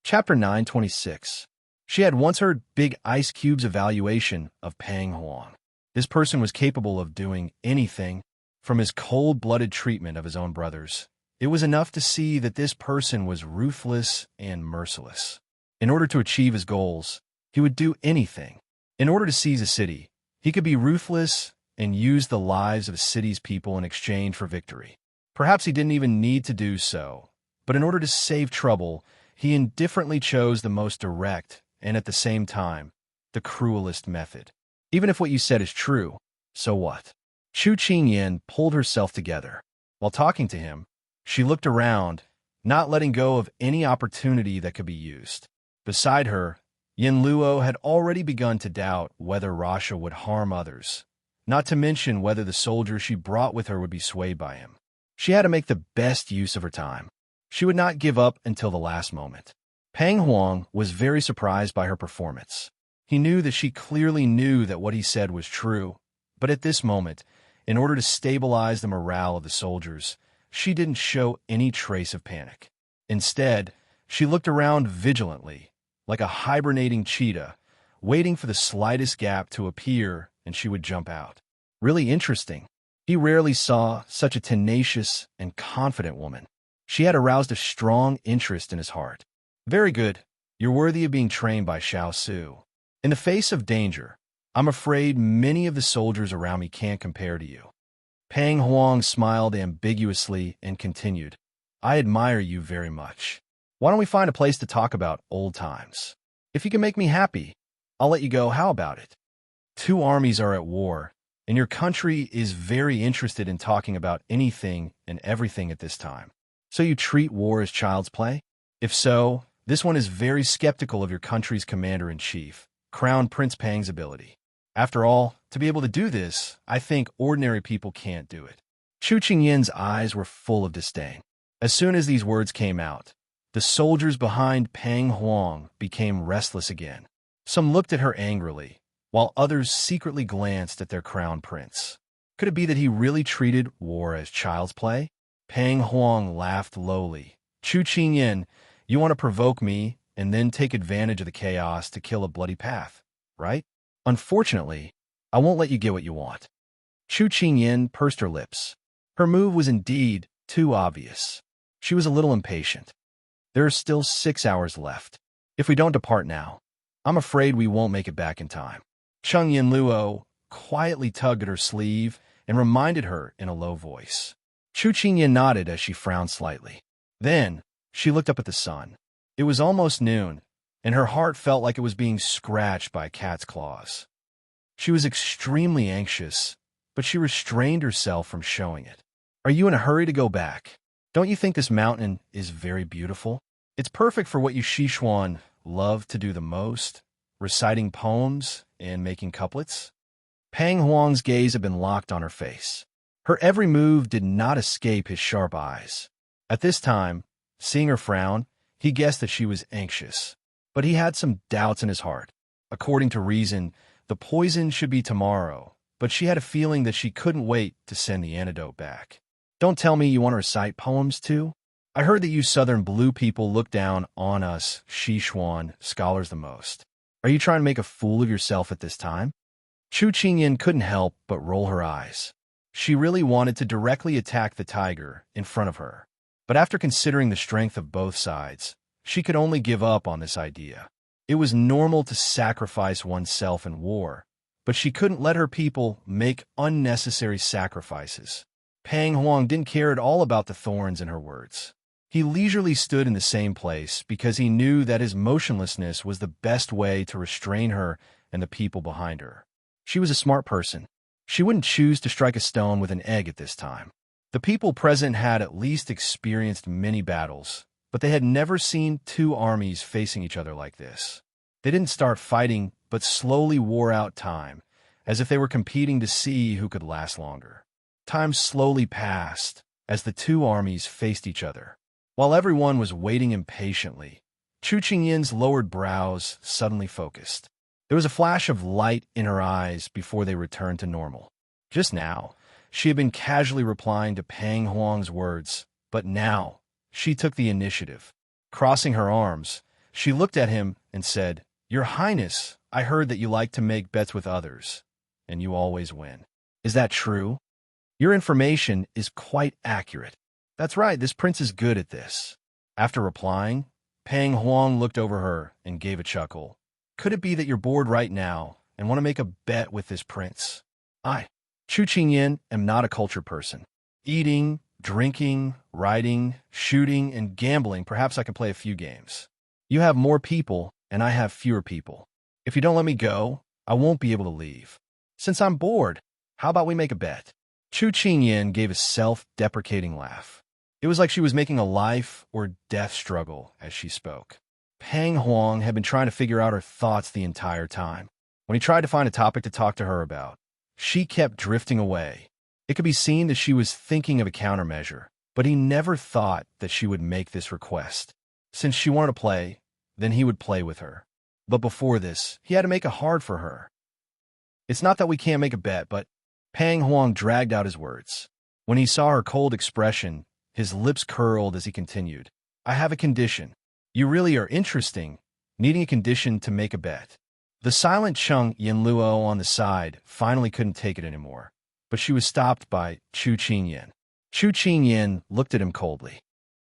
Chapter 926. She had once heard Big Ice Cube's evaluation of Pang Huang. This person was capable of doing anything, from his cold-blooded treatment of his own brothers. It was enough to see that this person was ruthless and merciless. In order to achieve his goals, he would do anything. In order to seize a city, he could be ruthless and use the lives of the city's people in exchange for victory. Perhaps he didn't even need to do so, but in order to save trouble, he indifferently chose the most direct and, at the same time, the cruelest method. Even if what you said is true, so what? Chu Qingyan pulled herself together. While talking to him, she looked around, not letting go of any opportunity that could be used. Beside her, Yin Luo had already begun to doubt whether Rasha would harm others, not to mention whether the soldiers she brought with her would be swayed by him. She had to make the best use of her time. She would not give up until the last moment. Pang Huang was very surprised by her performance. He knew that she clearly knew that what he said was true, but at this moment, in order to stabilize the morale of the soldiers, she didn't show any trace of panic. Instead, she looked around vigilantly, like a hibernating cheetah, waiting for the slightest gap to appear and she would jump out. Really interesting. He rarely saw such a tenacious and confident woman. She had aroused a strong interest in his heart. Very good. You're worthy of being trained by Xiao Su. In the face of danger, I'm afraid many of the soldiers around me can't compare to you. Pang Huang smiled ambiguously and continued, I admire you very much. Why don't we find a place to talk about old times? If you can make me happy, I'll let you go. How about it? Two armies are at war, and your country is very interested in talking about anything and everything at this time. So you treat war as child's play? If so, this one is very skeptical of your country's commander-in-chief, Crown Prince Pang's ability. After all, to be able to do this, I think ordinary people can't do it. Chu Qingyan's eyes were full of disdain. As soon as these words came out, the soldiers behind Pang Huang became restless again. Some looked at her angrily, while others secretly glanced at their crown prince. Could it be that he really treated war as child's play? Pang Huang laughed lowly. Chu Qingyan, you want to provoke me and then take advantage of the chaos to kill a bloody path, right? Unfortunately, I won't let you get what you want. Chu Qingyan pursed her lips. Her move was indeed too obvious. She was a little impatient. There are still 6 hours left. If we don't depart now, I'm afraid we won't make it back in time. Chung Yin Luo quietly tugged at her sleeve and reminded her in a low voice. Chu Qingyan nodded as she frowned slightly. Then, she looked up at the sun. It was almost noon, and her heart felt like it was being scratched by a cat's claws. She was extremely anxious, but she restrained herself from showing it. Are you in a hurry to go back? Don't you think this mountain is very beautiful? It's perfect for what you Sichuan love to do the most, reciting poems and making couplets. Pang Huang's gaze had been locked on her face. Her every move did not escape his sharp eyes. At this time, seeing her frown, he guessed that she was anxious. But he had some doubts in his heart. According to reason, the poison should be tomorrow, but she had a feeling that she couldn't wait to send the antidote back. Don't tell me you want to recite poems too? I heard that you Southern Blue people look down on us Sichuan scholars the most. Are you trying to make a fool of yourself at this time? Chu Qingyan couldn't help but roll her eyes. She really wanted to directly attack the tiger in front of her. But after considering the strength of both sides, she could only give up on this idea. It was normal to sacrifice oneself in war, but she couldn't let her people make unnecessary sacrifices. Pang Huang didn't care at all about the thorns in her words. He leisurely stood in the same place because he knew that his motionlessness was the best way to restrain her and the people behind her. She was a smart person. She wouldn't choose to strike a stone with an egg at this time. The people present had at least experienced many battles, but they had never seen two armies facing each other like this. They didn't start fighting, but slowly wore out time, as if they were competing to see who could last longer. Time slowly passed as the two armies faced each other. While everyone was waiting impatiently, Chu Qingyan's lowered brows suddenly focused. There was a flash of light in her eyes before they returned to normal. Just now, she had been casually replying to Pang Huang's words, but now she took the initiative. Crossing her arms, She looked at him and said, "Your Highness, I heard that you like to make bets with others, and you always win. Is that true?" "Your information is quite accurate." "That's right, this prince is good at this." After replying, Pang Huang looked over her and gave a chuckle. "Could it be that you're bored right now and want to make a bet with this prince?" "I, Chu Qingyan, am not a cultured person. Eating, drinking, riding, shooting, and gambling, perhaps I can play a few games. You have more people, and I have fewer people. If you don't let me go, I won't be able to leave. Since I'm bored, how about we make a bet?" Chu Qingyan gave a self-deprecating laugh. It was like she was making a life or death struggle as she spoke. Pang Huang had been trying to figure out her thoughts the entire time. When he tried to find a topic to talk to her about, she kept drifting away. It could be seen that she was thinking of a countermeasure, but he never thought that she would make this request. Since she wanted to play, then he would play with her. But before this, he had to make it hard for her. "It's not that we can't make a bet, but—" Pang Huang dragged out his words. When he saw her cold expression, his lips curled as he continued. "I have a condition. You really are interesting, needing a condition to make a bet." The silent Chung Yinluo on the side finally couldn't take it anymore, but she was stopped by Chu Qingyan. Chu Qingyan looked at him coldly.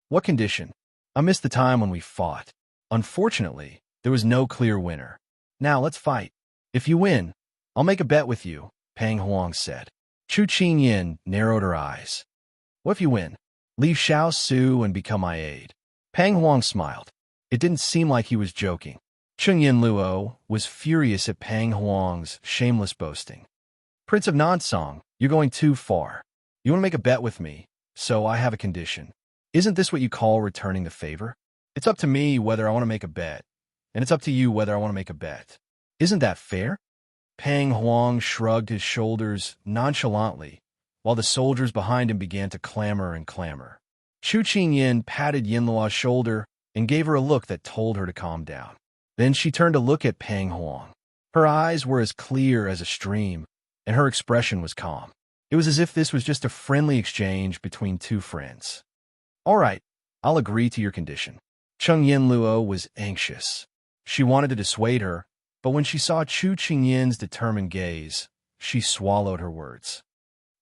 "What condition?" "I missed the time when we fought. Unfortunately, there was no clear winner. Now let's fight. If you win, I'll make a bet with you," Pang Huang said. Chu Qingyan narrowed her eyes. "What if you win? Leave Xiao Su and become my aide." Pang Huang smiled. It didn't seem like he was joking. Chung Yinluo was furious at Pang Huang's shameless boasting. "Prince of Nansong, you're going too far. You want to make a bet with me, so I have a condition. Isn't this what you call returning the favor? It's up to me whether I want to make a bet, and it's up to you whether I want to make a bet. Isn't that fair?" Pang Huang shrugged his shoulders nonchalantly, while the soldiers behind him began to clamor and clamor. Chu Qingyan patted Yinluo's shoulder and gave her a look that told her to calm down. Then she turned to look at Pang Huang. Her eyes were as clear as a stream, and her expression was calm. It was as if this was just a friendly exchange between two friends. "All right, I'll agree to your condition." Chung Yinluo was anxious. She wanted to dissuade her, but when she saw Chu Qingyan's determined gaze, she swallowed her words.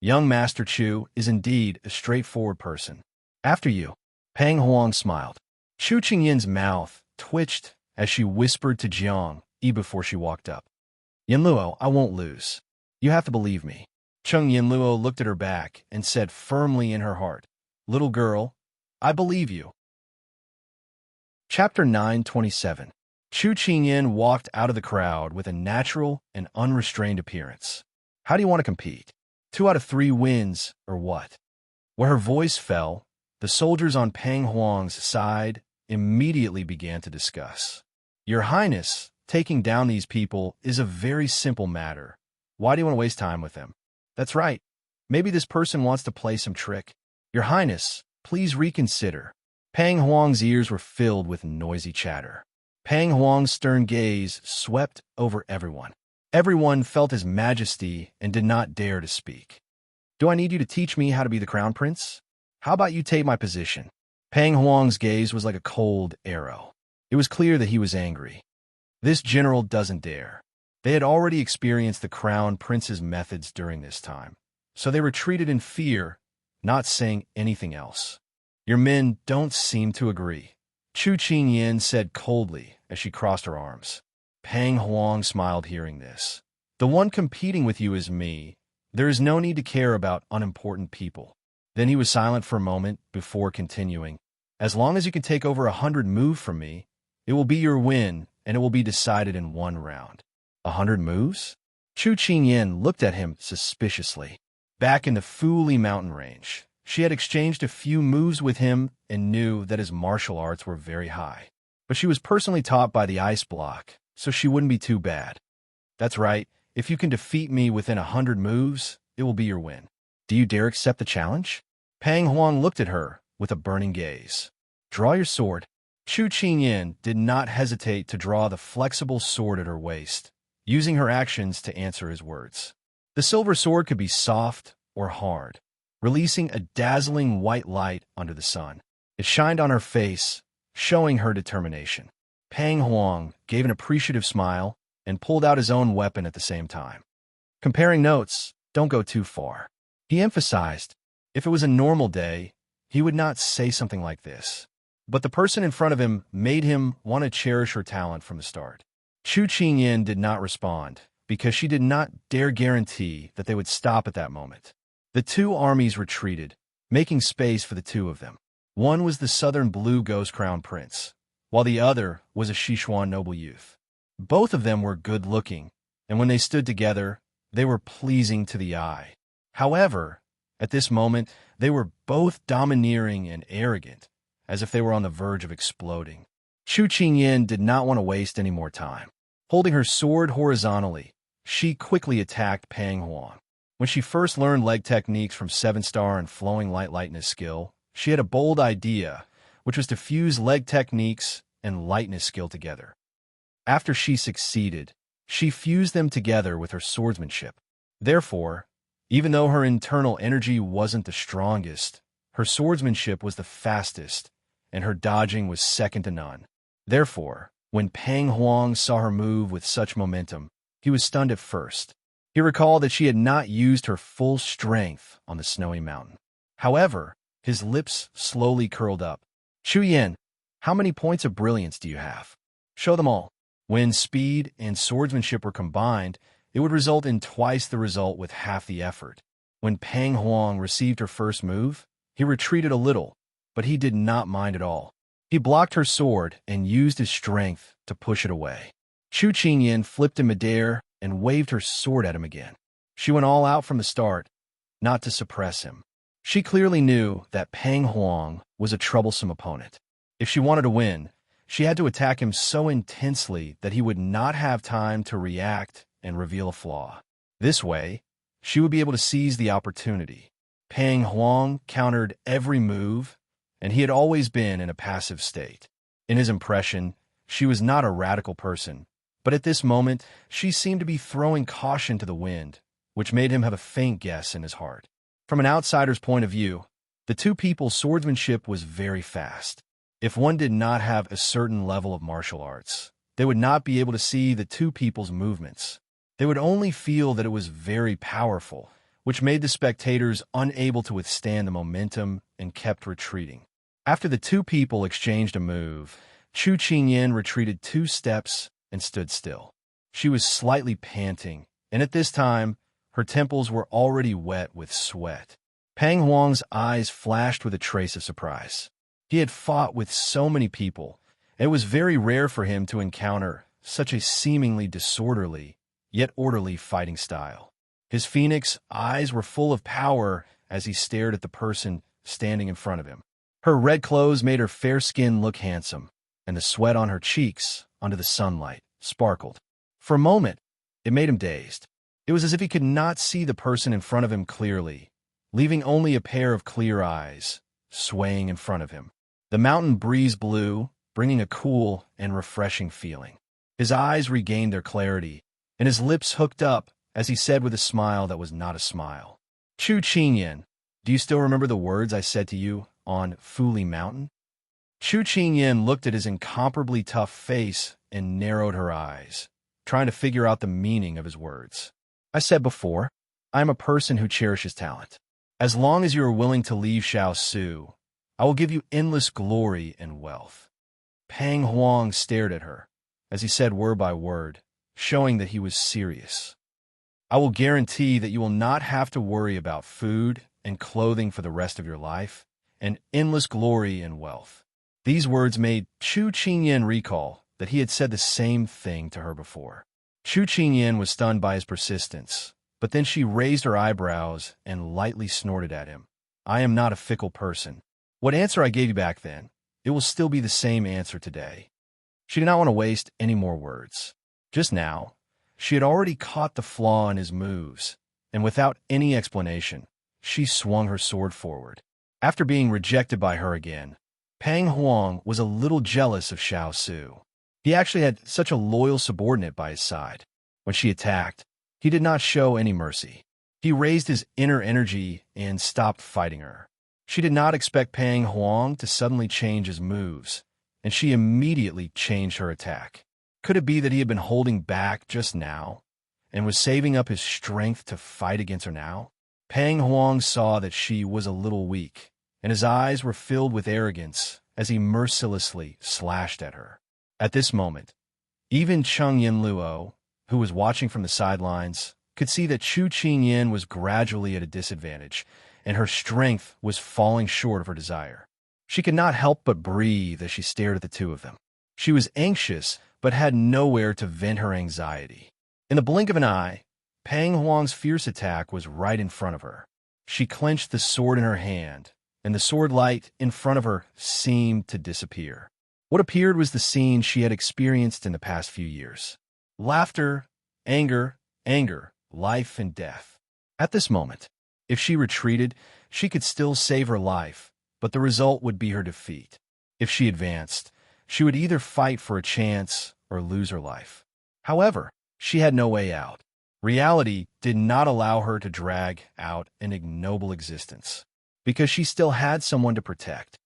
Young Master Chu is indeed a straightforward person. "After you." Pang Huang smiled. Chu Qingyan's mouth twitched as she whispered to Jiang Yi before she walked up. "Yinluo, I won't lose. You have to believe me." Chung Yinluo looked at her back and said firmly in her heart, "Little girl, I believe you." Chapter 927. Chu Qingyan walked out of the crowd with a natural and unrestrained appearance. "How do you want to compete? 2 out of 3 wins, or what?" Where her voice fell, the soldiers on Pang Huang's side immediately began to discuss. "Your Highness, taking down these people is a very simple matter. Why do you want to waste time with them?" "That's right. Maybe this person wants to play some trick." "Your Highness, please reconsider." Pang Huang's ears were filled with noisy chatter. Pang Huang's stern gaze swept over everyone. Everyone felt his majesty and did not dare to speak. "Do I need you to teach me how to be the crown prince? How about you take my position?" Pang Huang's gaze was like a cold arrow. It was clear that he was angry. This general doesn't dare. They had already experienced the crown prince's methods during this time, so they retreated in fear, not saying anything else. "Your men don't seem to agree," Chu Qingyan said coldly as she crossed her arms. Pang Huang smiled hearing this. "The one competing with you is me. There is no need to care about unimportant people." Then he was silent for a moment before continuing. "As long as you can take over 100 moves from me, it will be your win, and it will be decided in 1 round. 100 moves? Chu Qingyan looked at him suspiciously. Back in the Fuli mountain range, she had exchanged a few moves with him and knew that his martial arts were very high. But she was personally taught by the ice block, so she wouldn't be too bad. "That's right. If you can defeat me within 100 moves, it will be your win. Do you dare accept the challenge?" Pang Huang looked at her with a burning gaze. "Draw your sword." Chu Qingyan did not hesitate to draw the flexible sword at her waist, using her actions to answer his words. The silver sword could be soft or hard, releasing a dazzling white light under the sun. It shined on her face, showing her determination. Pang Huang gave an appreciative smile and pulled out his own weapon at the same time. Comparing notes, don't go too far. He emphasized, if it was a normal day, he would not say something like this. But the person in front of him made him want to cherish her talent from the start. Chu Qingyan did not respond, because she did not dare guarantee that they would stop at that moment. The two armies retreated, making space for the two of them. One was the southern blue ghost crown prince, while the other was a Sichuan noble youth. Both of them were good-looking, and when they stood together, they were pleasing to the eye. However, at this moment, they were both domineering and arrogant, as if they were on the verge of exploding. Chu Qingyan did not want to waste any more time. Holding her sword horizontally, she quickly attacked Pang Huang. When she first learned leg techniques from 7-star and flowing lightness skill, she had a bold idea, which was to fuse leg techniques and lightness skill together. After she succeeded, she fused them together with her swordsmanship. Therefore, even though her internal energy wasn't the strongest, her swordsmanship was the fastest, and her dodging was second to none. Therefore, when Pang Huang saw her move with such momentum, he was stunned at first. He recalled that she had not used her full strength on the snowy mountain. However, his lips slowly curled up. Chu Yin, how many points of brilliance do you have? Show them all. When speed and swordsmanship were combined, it would result in twice the result with half the effort. When Pang Huang received her first move, he retreated a little, but he did not mind at all. He blocked her sword and used his strength to push it away. Chu Qingyan flipped in midair and waved her sword at him again. She went all out from the start, not to suppress him. She clearly knew that Pang Huang was a troublesome opponent. If she wanted to win, she had to attack him so intensely that he would not have time to react and reveal a flaw. This way, she would be able to seize the opportunity. Pang Huang countered every move, and he had always been in a passive state. In his impression, she was not a radical person, but at this moment, she seemed to be throwing caution to the wind, which made him have a faint guess in his heart. From an outsider's point of view, the two people's swordsmanship was very fast. If one did not have a certain level of martial arts, they would not be able to see the two people's movements. They would only feel that it was very powerful, which made the spectators unable to withstand the momentum and kept retreating. After the two people exchanged a move, Chu Qingyan retreated 2 steps and stood still. She was slightly panting, and at this time, her temples were already wet with sweat. Pang Huang's eyes flashed with a trace of surprise. He had fought with so many people, and it was very rare for him to encounter such a seemingly disorderly, yet orderly fighting style. His phoenix eyes were full of power as he stared at the person standing in front of him. Her red clothes made her fair skin look handsome, and the sweat on her cheeks, under the sunlight, sparkled. For a moment, it made him dazed. It was as if he could not see the person in front of him clearly, leaving only a pair of clear eyes swaying in front of him. The mountain breeze blew, bringing a cool and refreshing feeling. His eyes regained their clarity, and his lips hooked up as he said with a smile that was not a smile, "Chu Qingyan, do you still remember the words I said to you on Fuli Mountain?" Chu Qingyan looked at his incomparably tough face and narrowed her eyes, trying to figure out the meaning of his words. "I said before, I am a person who cherishes talent. As long as you are willing to leave Xiao, I will give you endless glory and wealth." Pang Huang stared at her, as he said word by word, showing that he was serious. "I will guarantee that you will not have to worry about food and clothing for the rest of your life, and endless glory and wealth." These words made Chu Qingyan recall that he had said the same thing to her before. Chu Qingyan was stunned by his persistence, but then she raised her eyebrows and lightly snorted at him. "I am not a fickle person. What answer I gave you back then, it will still be the same answer today." She did not want to waste any more words. Just now, she had already caught the flaw in his moves, and without any explanation, she swung her sword forward. After being rejected by her again, Pang Huang was a little jealous of Xiao. He actually had such a loyal subordinate by his side. When she attacked, he did not show any mercy. He raised his inner energy and stopped fighting her. She did not expect Pang Huang to suddenly change his moves, and she immediately changed her attack. Could it be that he had been holding back just now and was saving up his strength to fight against her now? Pang Huang saw that she was a little weak, and his eyes were filled with arrogance as he mercilessly slashed at her. At this moment, even Cheng Yin-luo, who was watching from the sidelines, could see that Chu Qingyin was gradually at a disadvantage, and her strength was falling short of her desire. She could not help but breathe as she stared at the two of them. She was anxious, but had nowhere to vent her anxiety. In the blink of an eye, Pang Huang's fierce attack was right in front of her. She clenched the sword in her hand, and the sword light in front of her seemed to disappear. What appeared was the scene she had experienced in the past few years. Laughter, anger, life and death. At this moment, if she retreated, she could still save her life, but the result would be her defeat. If she advanced, she would either fight for a chance or lose her life. However, she had no way out. Reality did not allow her to drag out an ignoble existence, because she still had someone to protect.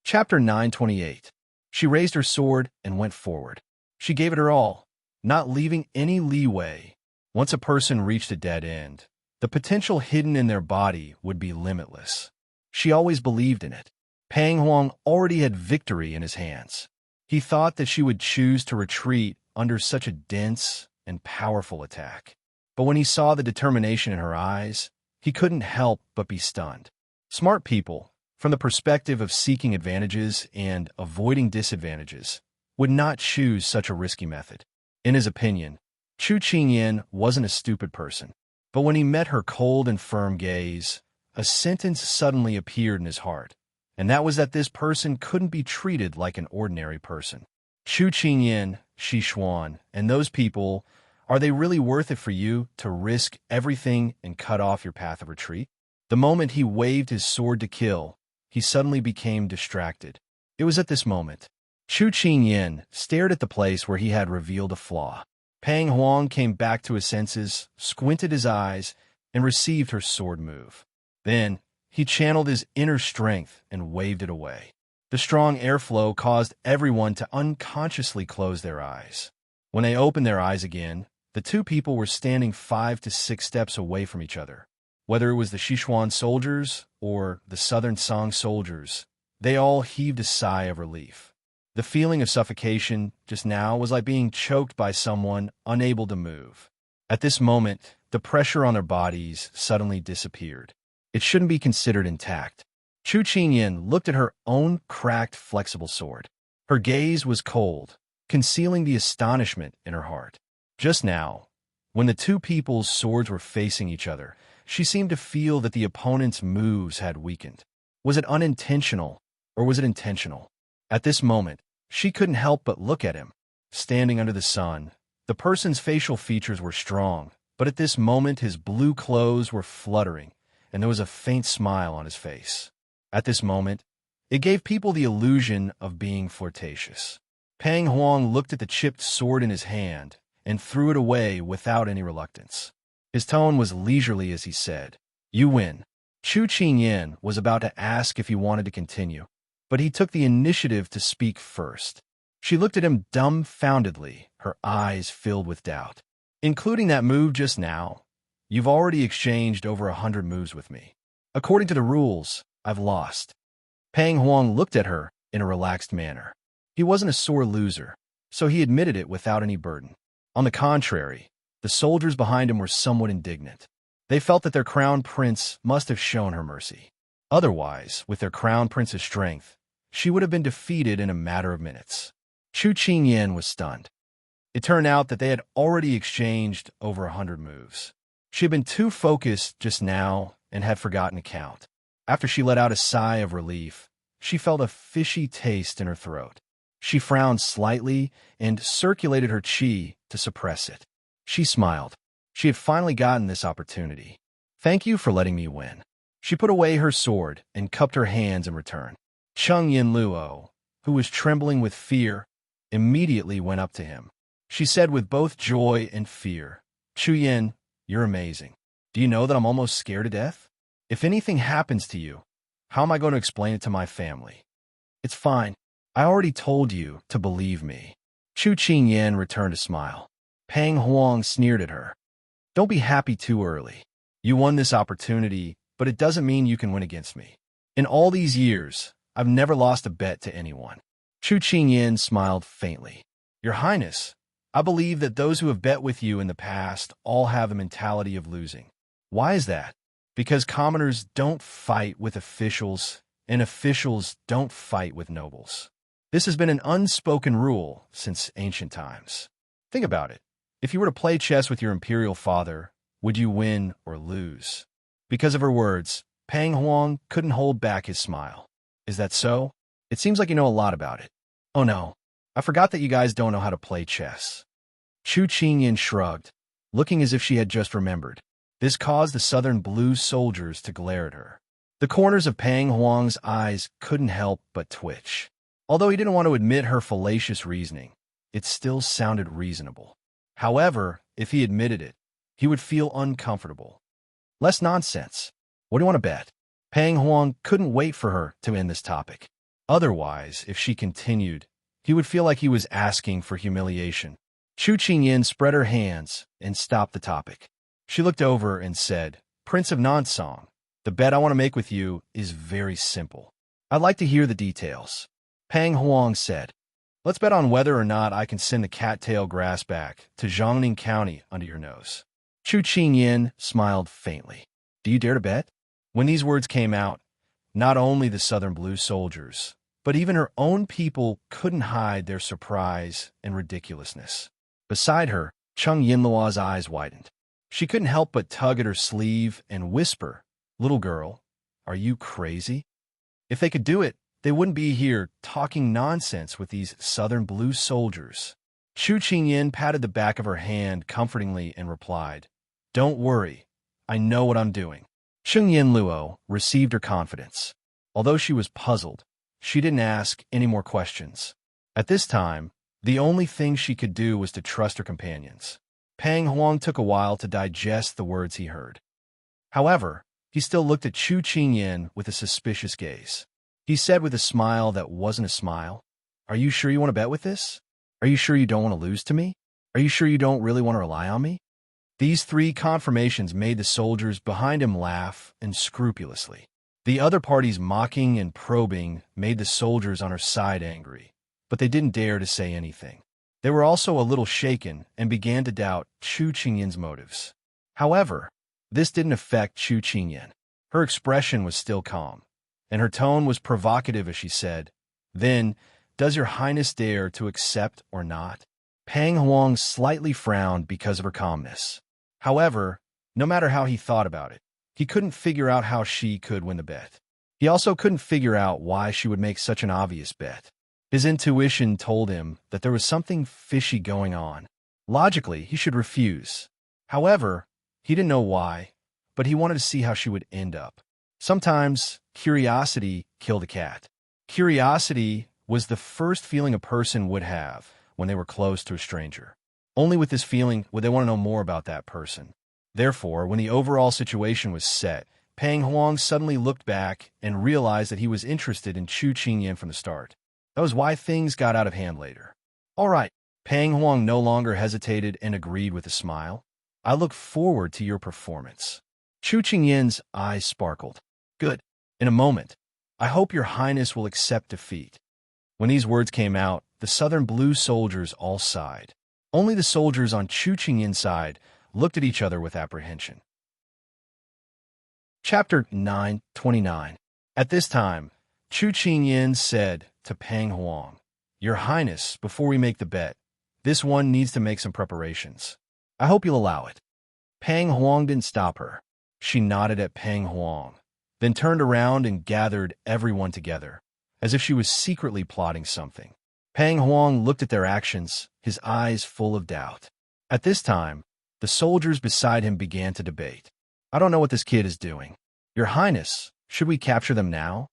Chapter 928. She raised her sword and went forward. She gave it her all, not leaving any leeway. Once a person reached a dead end, the potential hidden in their body would be limitless. She always believed in it. Pang Huang already had victory in his hands. He thought that she would choose to retreat under such a dense and powerful attack. But when he saw the determination in her eyes, he couldn't help but be stunned. Smart people, from the perspective of seeking advantages and avoiding disadvantages, would not choose such a risky method. In his opinion, Chu Qingyin wasn't a stupid person. But when he met her cold and firm gaze, a sentence suddenly appeared in his heart, and that was that this person couldn't be treated like an ordinary person. Chu Qingyin, Shi Xuan, and those people, are they really worth it for you to risk everything and cut off your path of retreat? The moment he waved his sword to kill, he suddenly became distracted. It was at this moment Chu Qingyin stared at the place where he had revealed a flaw. Pang Huang came back to his senses, squinted his eyes, and received her sword move. Then, he channeled his inner strength and waved it away. The strong airflow caused everyone to unconsciously close their eyes. When they opened their eyes again, the two people were standing 5 to 6 steps away from each other. Whether it was the Sichuan soldiers or the Southern Song soldiers, they all heaved a sigh of relief. The feeling of suffocation just now was like being choked by someone unable to move. At this moment, the pressure on their bodies suddenly disappeared. It shouldn't be considered intact. Chu Qingyin looked at her own cracked, flexible sword. Her gaze was cold, concealing the astonishment in her heart. Just now, when the two people's swords were facing each other, she seemed to feel that the opponent's moves had weakened. Was it unintentional, or was it intentional? At this moment, she couldn't help but look at him. Standing under the sun, the person's facial features were strong, but at this moment his blue clothes were fluttering, and there was a faint smile on his face. At this moment, it gave people the illusion of being flirtatious. Pang Huang looked at the chipped sword in his hand and threw it away without any reluctance. His tone was leisurely as he said, "You win." Chu Qingyin was about to ask if he wanted to continue, but he took the initiative to speak first. She looked at him dumbfoundedly, her eyes filled with doubt. "Including that move just now, you've already exchanged over 100 moves with me. According to the rules, I've lost." Pang Huang looked at her in a relaxed manner. He wasn't a sore loser, so he admitted it without any burden. On the contrary, the soldiers behind him were somewhat indignant. They felt that their crown prince must have shown her mercy. Otherwise, with their crown prince's strength, she would have been defeated in a matter of minutes. Chu Qingyin was stunned. It turned out that they had already exchanged over 100 moves. She had been too focused just now and had forgotten to count. After she let out a sigh of relief, she felt a fishy taste in her throat. She frowned slightly and circulated her qi to suppress it. She smiled. She had finally gotten this opportunity. "Thank you for letting me win." She put away her sword and cupped her hands in return. Cheng Yin-luo, who was trembling with fear, immediately went up to him. She said with both joy and fear, "Chu Yin, you're amazing. Do you know that I'm almost scared to death? If anything happens to you, how am I going to explain it to my family? It's fine. I already told you to believe me. Chu Qingyan returned a smile. Pang Huang sneered at her. Don't be happy too early. You won this opportunity, but it doesn't mean you can win against me. In all these years, I've never lost a bet to anyone. Chu Qingyan smiled faintly. Your Highness, I believe that those who have bet with you in the past all have the mentality of losing. Why is that? Because commoners don't fight with officials, and officials don't fight with nobles. This has been an unspoken rule since ancient times. Think about it. If you were to play chess with your imperial father, would you win or lose? Because of her words, Pang Huang couldn't hold back his smile. Is that so? It seems like you know a lot about it. Oh no, I forgot that you guys don't know how to play chess. Chu Qingyan shrugged, looking as if she had just remembered. This caused the southern blue soldiers to glare at her. The corners of Pang Huang's eyes couldn't help but twitch. Although he didn't want to admit her fallacious reasoning, it still sounded reasonable. However, if he admitted it, he would feel uncomfortable. Less nonsense. What do you want to bet? Pang Huang couldn't wait for her to end this topic. Otherwise, if she continued, he would feel like he was asking for humiliation. Chu Qingyan spread her hands and stopped the topic. She looked over and said, Prince of Nansong, the bet I want to make with you is very simple. I'd like to hear the details. Pang Huang said, let's bet on whether or not I can send the cattail grass back to Jiangning County under your nose. Chu Qingyan smiled faintly. Do you dare to bet? When these words came out, not only the southern blue soldiers, but even her own people couldn't hide their surprise and ridiculousness. Beside her, Chung Yinlua's eyes widened. She couldn't help but tug at her sleeve and whisper, Little girl, are you crazy? If they could do it, they wouldn't be here talking nonsense with these southern blue soldiers. Chu Qingyan patted the back of her hand comfortingly and replied, Don't worry, I know what I'm doing. Chung Yinluo received her confidence. Although she was puzzled, she didn't ask any more questions. At this time, the only thing she could do was to trust her companions. Pang Huang took a while to digest the words he heard. However, he still looked at Chu Qingyan with a suspicious gaze. He said with a smile that wasn't a smile, Are you sure you want to bet with this? Are you sure you don't want to lose to me? Are you sure you don't really want to rely on me? These three confirmations made the soldiers behind him laugh unscrupulously. The other party's mocking and probing made the soldiers on her side angry, but they didn't dare to say anything. They were also a little shaken and began to doubt Chu Qingyan's motives. However, this didn't affect Chu Qingyan. Her expression was still calm, and her tone was provocative as she said, Then, does your Highness dare to accept or not? Pang Huang slightly frowned because of her calmness. However, no matter how he thought about it, he couldn't figure out how she could win the bet. He also couldn't figure out why she would make such an obvious bet. His intuition told him that there was something fishy going on. Logically, he should refuse. However, he didn't know why, but he wanted to see how she would end up. Sometimes, curiosity killed a cat. Curiosity was the first feeling a person would have when they were close to a stranger. Only with this feeling would they want to know more about that person. Therefore, when the overall situation was set, Pang Huang suddenly looked back and realized that he was interested in Chu Qingyan from the start. That was why things got out of hand later. All right, Pang Huang no longer hesitated and agreed with a smile. I look forward to your performance. Chu Qingyan's eyes sparkled. Good. In a moment. I hope your Highness will accept defeat. When these words came out, the southern blue soldiers all sighed. Only the soldiers on Chu Qingyan's side looked at each other with apprehension. Chapter 9:29. At this time, Chu Qingyan said to Pang Huang, Your Highness, before we make the bet, this one needs to make some preparations. I hope you'll allow it. Pang Huang didn't stop her. She nodded at Pang Huang, then turned around and gathered everyone together, as if she was secretly plotting something. Pang Huang looked at their actions, his eyes full of doubt. At this time, the soldiers beside him began to debate. I don't know what this kid is doing. Your Highness, should we capture them now?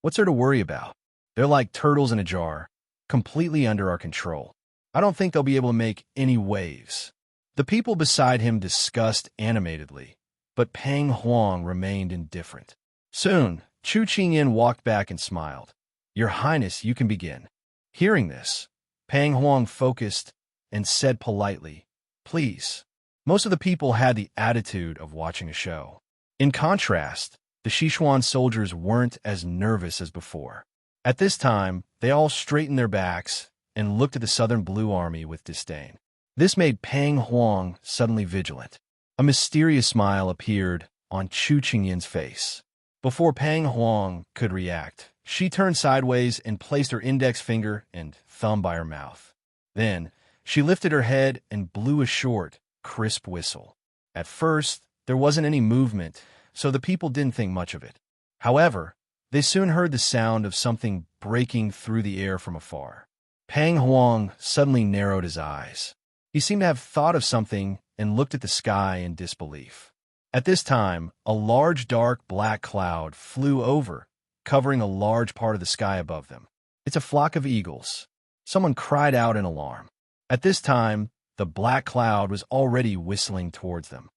What's there to worry about? They're like turtles in a jar, completely under our control. I don't think they'll be able to make any waves. The people beside him discussed animatedly, but Pang Huang remained indifferent. Soon, Chu Qingyan walked back and smiled. Your Highness, you can begin. Hearing this, Pang Huang focused and said politely, please. Most of the people had the attitude of watching a show. In contrast, the Sichuan soldiers weren't as nervous as before. At this time, they all straightened their backs and looked at the Southern Blue Army with disdain. This made Pang Huang suddenly vigilant. A mysterious smile appeared on Chu Qingyin's face. Before Pang Huang could react, she turned sideways and placed her index finger and thumb by her mouth. Then, she lifted her head and blew a short, crisp whistle. At first, there wasn't any movement, so the people didn't think much of it. However, they soon heard the sound of something breaking through the air from afar. Pang Huang suddenly narrowed his eyes. He seemed to have thought of something and looked at the sky in disbelief. At this time, a large dark black cloud flew over, covering a large part of the sky above them. It's a flock of eagles. Someone cried out in alarm. At this time, the black cloud was already whistling towards them.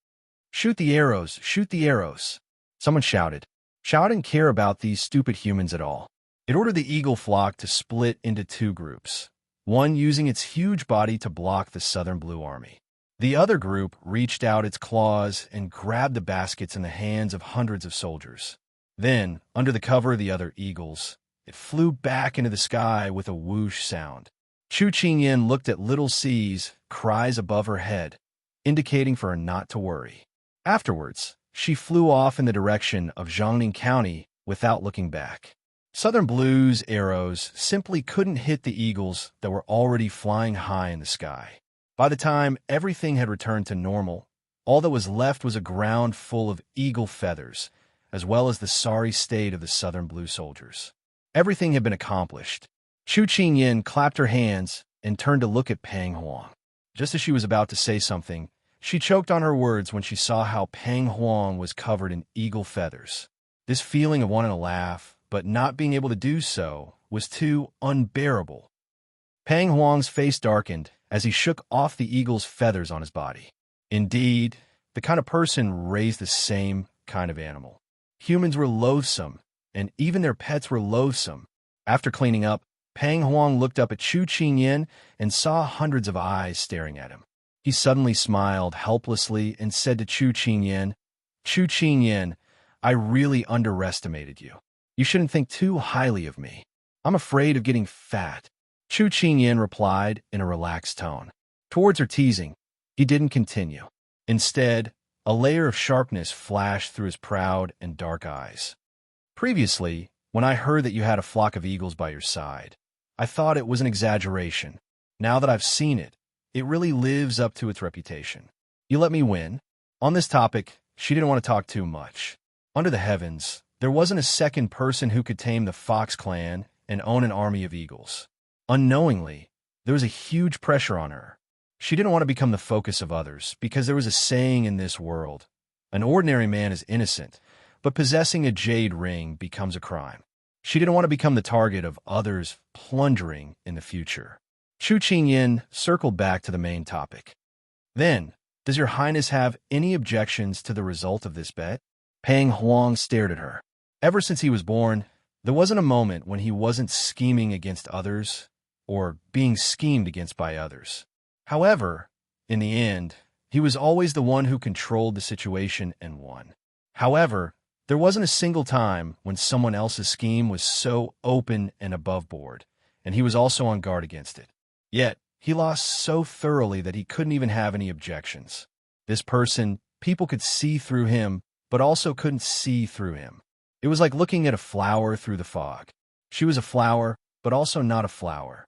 Shoot the arrows! Shoot the arrows! Someone shouted. Xiao didn't care about these stupid humans at all. It ordered the eagle flock to split into two groups, one using its huge body to block the Southern Blue Army. The other group reached out its claws and grabbed the baskets in the hands of hundreds of soldiers. Then, under the cover of the other eagles, it flew back into the sky with a whoosh sound. Chu Qingyin looked at Little C's cries above her head, indicating for her not to worry. Afterwards, she flew off in the direction of Jiangning County without looking back. Southern Blue's arrows simply couldn't hit the eagles that were already flying high in the sky. By the time everything had returned to normal, all that was left was a ground full of eagle feathers, as well as the sorry state of the Southern Blue soldiers. Everything had been accomplished. Chu Qingyin clapped her hands and turned to look at Pang Huang. Just as she was about to say something, she choked on her words when she saw how Pang Huang was covered in eagle feathers. This feeling of wanting to laugh, but not being able to do so, was too unbearable. Pang Huang's face darkened as he shook off the eagle's feathers on his body. Indeed, the kind of person raised the same kind of animal. Humans were loathsome, and even their pets were loathsome. After cleaning up, Pang Huang looked up at Chu Qingyin and saw hundreds of eyes staring at him. He suddenly smiled helplessly and said to Chu Qingyin, Chu Qingyin, I really underestimated you. You shouldn't think too highly of me. I'm afraid of getting fat. Chu Qingyin replied in a relaxed tone. Towards her teasing, he didn't continue. Instead, a layer of sharpness flashed through his proud and dark eyes. Previously, when I heard that you had a flock of eagles by your side, I thought it was an exaggeration. Now that I've seen it, it really lives up to its reputation. You let me win. On this topic, she didn't want to talk too much. Under the heavens, there wasn't a second person who could tame the Fox clan and own an army of eagles. Unknowingly, there was a huge pressure on her. She didn't want to become the focus of others because there was a saying in this world, an ordinary man is innocent, but possessing a jade ring becomes a crime. She didn't want to become the target of others plundering in the future. Chu Qingyin circled back to the main topic. Then, does your highness have any objections to the result of this bet? Pang Huang stared at her. Ever since he was born, there wasn't a moment when he wasn't scheming against others or being schemed against by others. However, in the end, he was always the one who controlled the situation and won. However, there wasn't a single time when someone else's scheme was so open and above board, and he was also on guard against it. Yet, he lost so thoroughly that he couldn't even have any objections. This person, people could see through him, but also couldn't see through him. It was like looking at a flower through the fog. She was a flower, but also not a flower.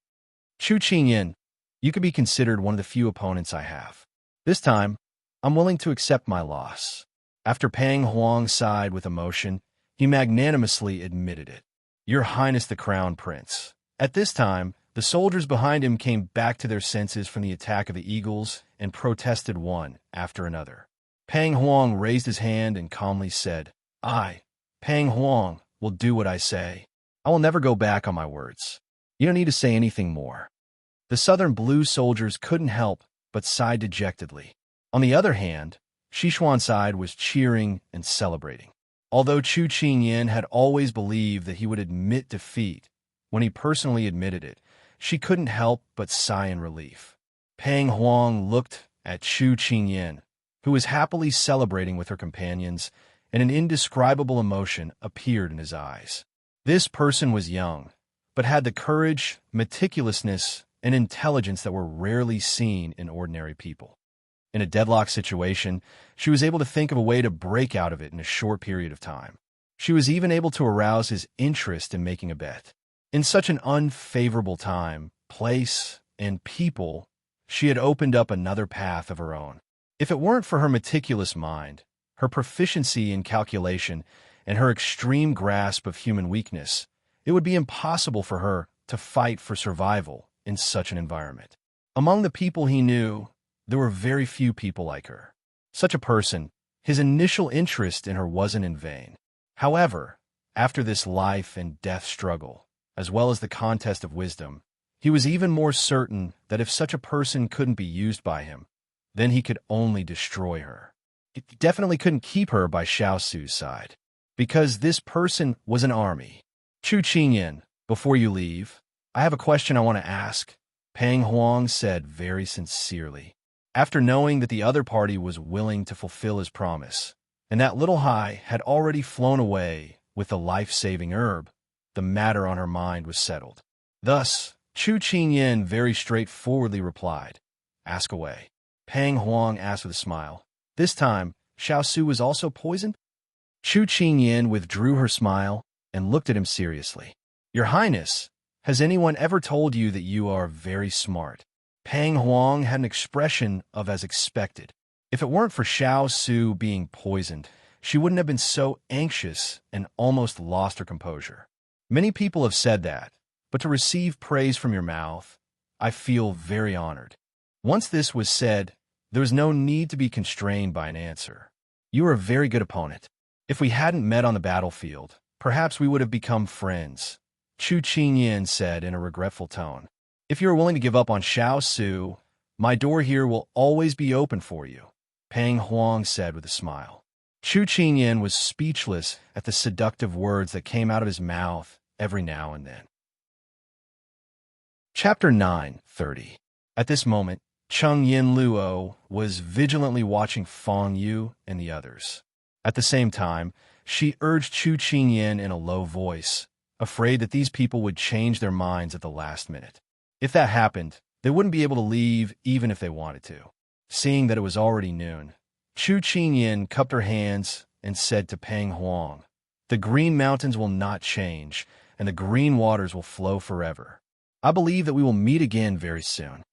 Chu Qingyin, you could be considered one of the few opponents I have. This time, I'm willing to accept my loss. After Pang Huang sighed with emotion, he magnanimously admitted it. Your Highness the Crown Prince. At this time, the soldiers behind him came back to their senses from the attack of the eagles and protested one after another. Pang Huang raised his hand and calmly said, I, Pang Huang, will do what I say. I will never go back on my words. You don't need to say anything more. The Southern Blue soldiers couldn't help but sigh dejectedly. On the other hand, Sichuan's side was cheering and celebrating. Although Chu Qingyin had always believed that he would admit defeat, When he personally admitted it, she couldn't help but sigh in relief. Peng Huang looked at Chu Qingyan, who was happily celebrating with her companions, and an indescribable emotion appeared in his eyes. This person was young, but had the courage, meticulousness, and intelligence that were rarely seen in ordinary people. In a deadlock situation, she was able to think of a way to break out of it in a short period of time. She was even able to arouse his interest in making a bet. In such an unfavorable time, place, and people, she had opened up another path of her own. If it weren't for her meticulous mind, her proficiency in calculation, and her extreme grasp of human weakness, it would be impossible for her to fight for survival in such an environment. Among the people he knew, there were very few people like her. Such a person, his initial interest in her wasn't in vain. However, after this life and death struggle, as well as the contest of wisdom, he was even more certain that if such a person couldn't be used by him, then he could only destroy her. He definitely couldn't keep her by Xiao Su's side, because this person was an army. Chu Qingyan, before you leave, I have a question I want to ask, Peng Huang said very sincerely. After knowing that the other party was willing to fulfill his promise, and that Little Hai had already flown away with the life-saving herb, the matter on her mind was settled. Thus, Chu Qingyan very straightforwardly replied, "Ask away." Peng Huang asked with a smile. This time, Xiao Su was also poisoned? Chu Qingyan withdrew her smile and looked at him seriously. "Your Highness, has anyone ever told you that you are very smart?" Peng Huang had an expression of as expected. If it weren't for Xiao Su being poisoned, she wouldn't have been so anxious and almost lost her composure. Many people have said that, but to receive praise from your mouth, I feel very honored. Once this was said, there was no need to be constrained by an answer. You are a very good opponent. If we hadn't met on the battlefield, perhaps we would have become friends, Chu Qingyan said in a regretful tone. If you are willing to give up on Xiao Su, my door here will always be open for you, Peng Huang said with a smile. Chu Qingyan was speechless at the seductive words that came out of his mouth every now and then. Chapter 9:30. At this moment, Cheng Yin Luo was vigilantly watching Fong Yu and the others. At the same time, she urged Chu Qingyan in a low voice, afraid that these people would change their minds at the last minute. If that happened, they wouldn't be able to leave even if they wanted to. Seeing that it was already noon, Chu Qingyan cupped her hands and said to Peng Huang, "The green mountains will not change, and the green waters will flow forever. I believe that we will meet again very soon."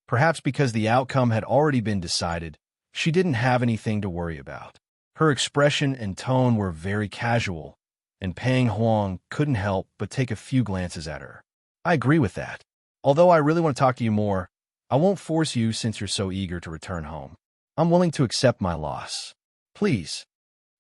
Perhaps because the outcome had already been decided, she didn't have anything to worry about. Her expression and tone were very casual, and Peng Huang couldn't help but take a few glances at her. "I agree with that. Although I really want to talk to you more, I won't force you since you're so eager to return home. I'm willing to accept my loss. Please."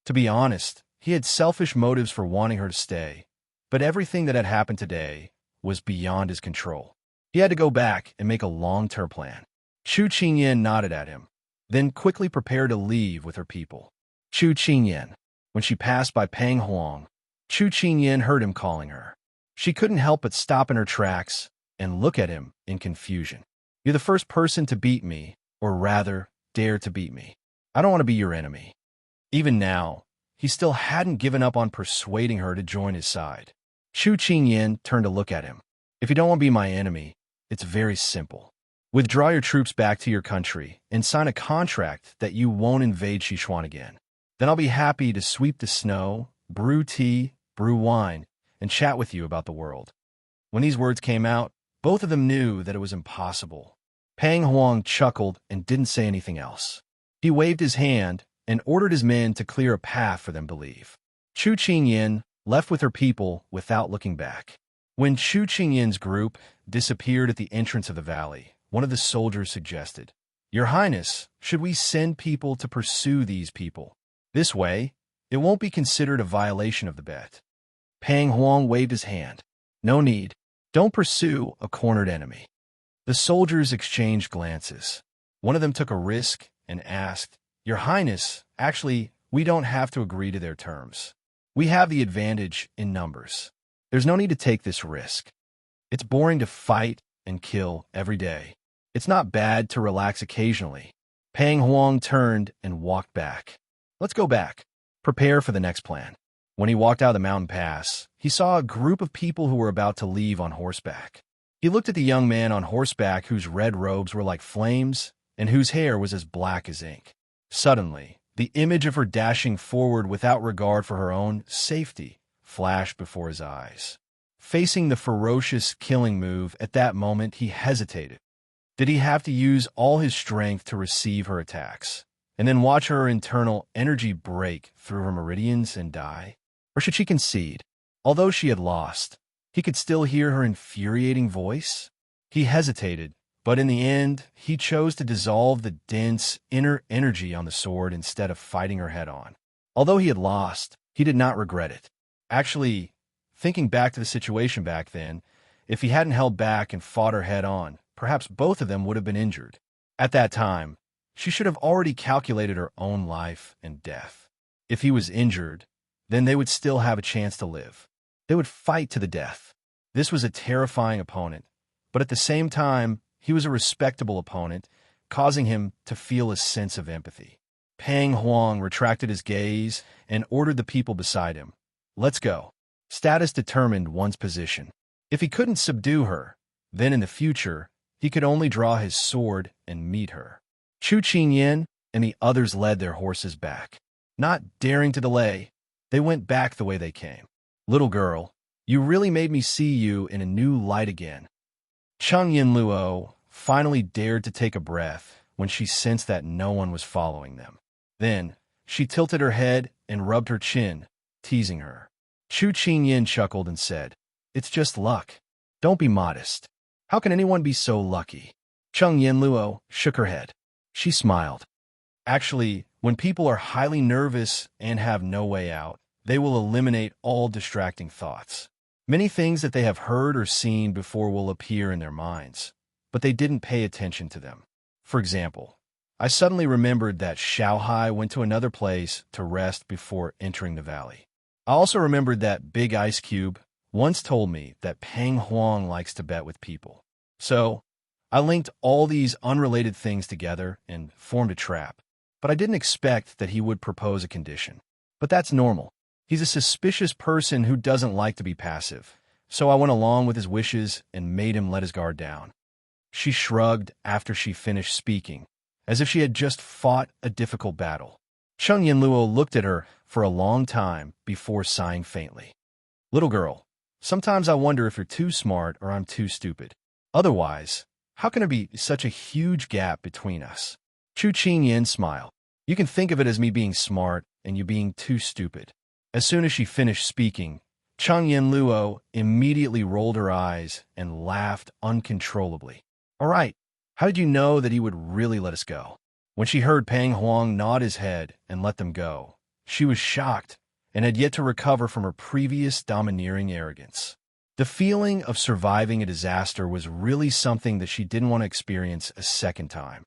To be honest, he had selfish motives for wanting her to stay, but everything that had happened today was beyond his control. He had to go back and make a long-term plan. Chu Qingyan nodded at him, then quickly prepared to leave with her people. Chu Qingyan. When she passed by Peng Huang, Chu Qingyan heard him calling her. She couldn't help but stop in her tracks and look at him in confusion. "You're the first person to beat me, or rather, dare to beat me. I don't want to be your enemy." Even now, he still hadn't given up on persuading her to join his side. Chu Qingyan turned to look at him. "If you don't want to be my enemy, it's very simple. Withdraw your troops back to your country and sign a contract that you won't invade Sichuan again. Then I'll be happy to sweep the snow, brew tea, brew wine, and chat with you about the world." When these words came out, both of them knew that it was impossible. Peng Huang chuckled and didn't say anything else. He waved his hand and ordered his men to clear a path for them to leave. Chu Qingyan left with her people without looking back. When Chu Qingyan's group disappeared at the entrance of the valley, one of the soldiers suggested, "Your Highness, should we send people to pursue these people? This way, it won't be considered a violation of the bet." Peng Huang waved his hand. "No need. Don't pursue a cornered enemy." The soldiers exchanged glances. One of them took a risk and asked, "Your Highness, actually, we don't have to agree to their terms. We have the advantage in numbers. There's no need to take this risk." It's boring to fight and kill every day. It's not bad to relax occasionally. Pang Huang turned and walked back. Let's go back. Prepare for the next plan. When he walked out of the mountain pass, he saw a group of people who were about to leave on horseback. He looked at the young man on horseback whose red robes were like flames and whose hair was as black as ink. Suddenly, the image of her dashing forward without regard for her own safety flashed before his eyes. Facing the ferocious killing move, at that moment he hesitated. Did he have to use all his strength to receive her attacks, and then watch her internal energy break through her meridians and die? Or should she concede? Although she had lost, he could still hear her infuriating voice. He hesitated, but in the end, he chose to dissolve the dense inner energy on the sword instead of fighting her head-on. Although he had lost, he did not regret it. Actually, thinking back to the situation back then, if he hadn't held back and fought her head-on, perhaps both of them would have been injured. At that time, she should have already calculated her own life and death. If he was injured, then they would still have a chance to live. They would fight to the death. This was a terrifying opponent, but at the same time, he was a respectable opponent, causing him to feel a sense of empathy. Pang Huang retracted his gaze and ordered the people beside him. Let's go. Status determined one's position. If he couldn't subdue her, then in the future, he could only draw his sword and meet her. Chu Qingyan and the others led their horses back. Not daring to delay, they went back the way they came. Little girl, you really made me see you in a new light again. Cheng Yinluo finally dared to take a breath when she sensed that no one was following them. Then, she tilted her head and rubbed her chin, teasing her. Chu Qingyan chuckled and said, "It's just luck. Don't be modest. How can anyone be so lucky?" Cheng Yinluo shook her head. She smiled. Actually, when people are highly nervous and have no way out, they will eliminate all distracting thoughts. Many things that they have heard or seen before will appear in their minds, but they didn't pay attention to them. For example, I suddenly remembered that Xiao went to another place to rest before entering the valley. I also remembered that Big Ice Cube once told me that Pang Huang likes to bet with people. So, I linked all these unrelated things together and formed a trap. But I didn't expect that he would propose a condition. But that's normal. He's a suspicious person who doesn't like to be passive. So I went along with his wishes and made him let his guard down. She shrugged after she finished speaking, as if she had just fought a difficult battle. Cheng Yinluo looked at her for a long time before sighing faintly. Little girl, sometimes I wonder if you're too smart or I'm too stupid. Otherwise, how can there be such a huge gap between us? Chu Qingyan smiled. You can think of it as me being smart and you being too stupid. As soon as she finished speaking, Cheng Yinluo immediately rolled her eyes and laughed uncontrollably. All right, how did you know that he would really let us go? When she heard Pang Huang nod his head and let them go, she was shocked and had yet to recover from her previous domineering arrogance. The feeling of surviving a disaster was really something that she didn't want to experience a second time.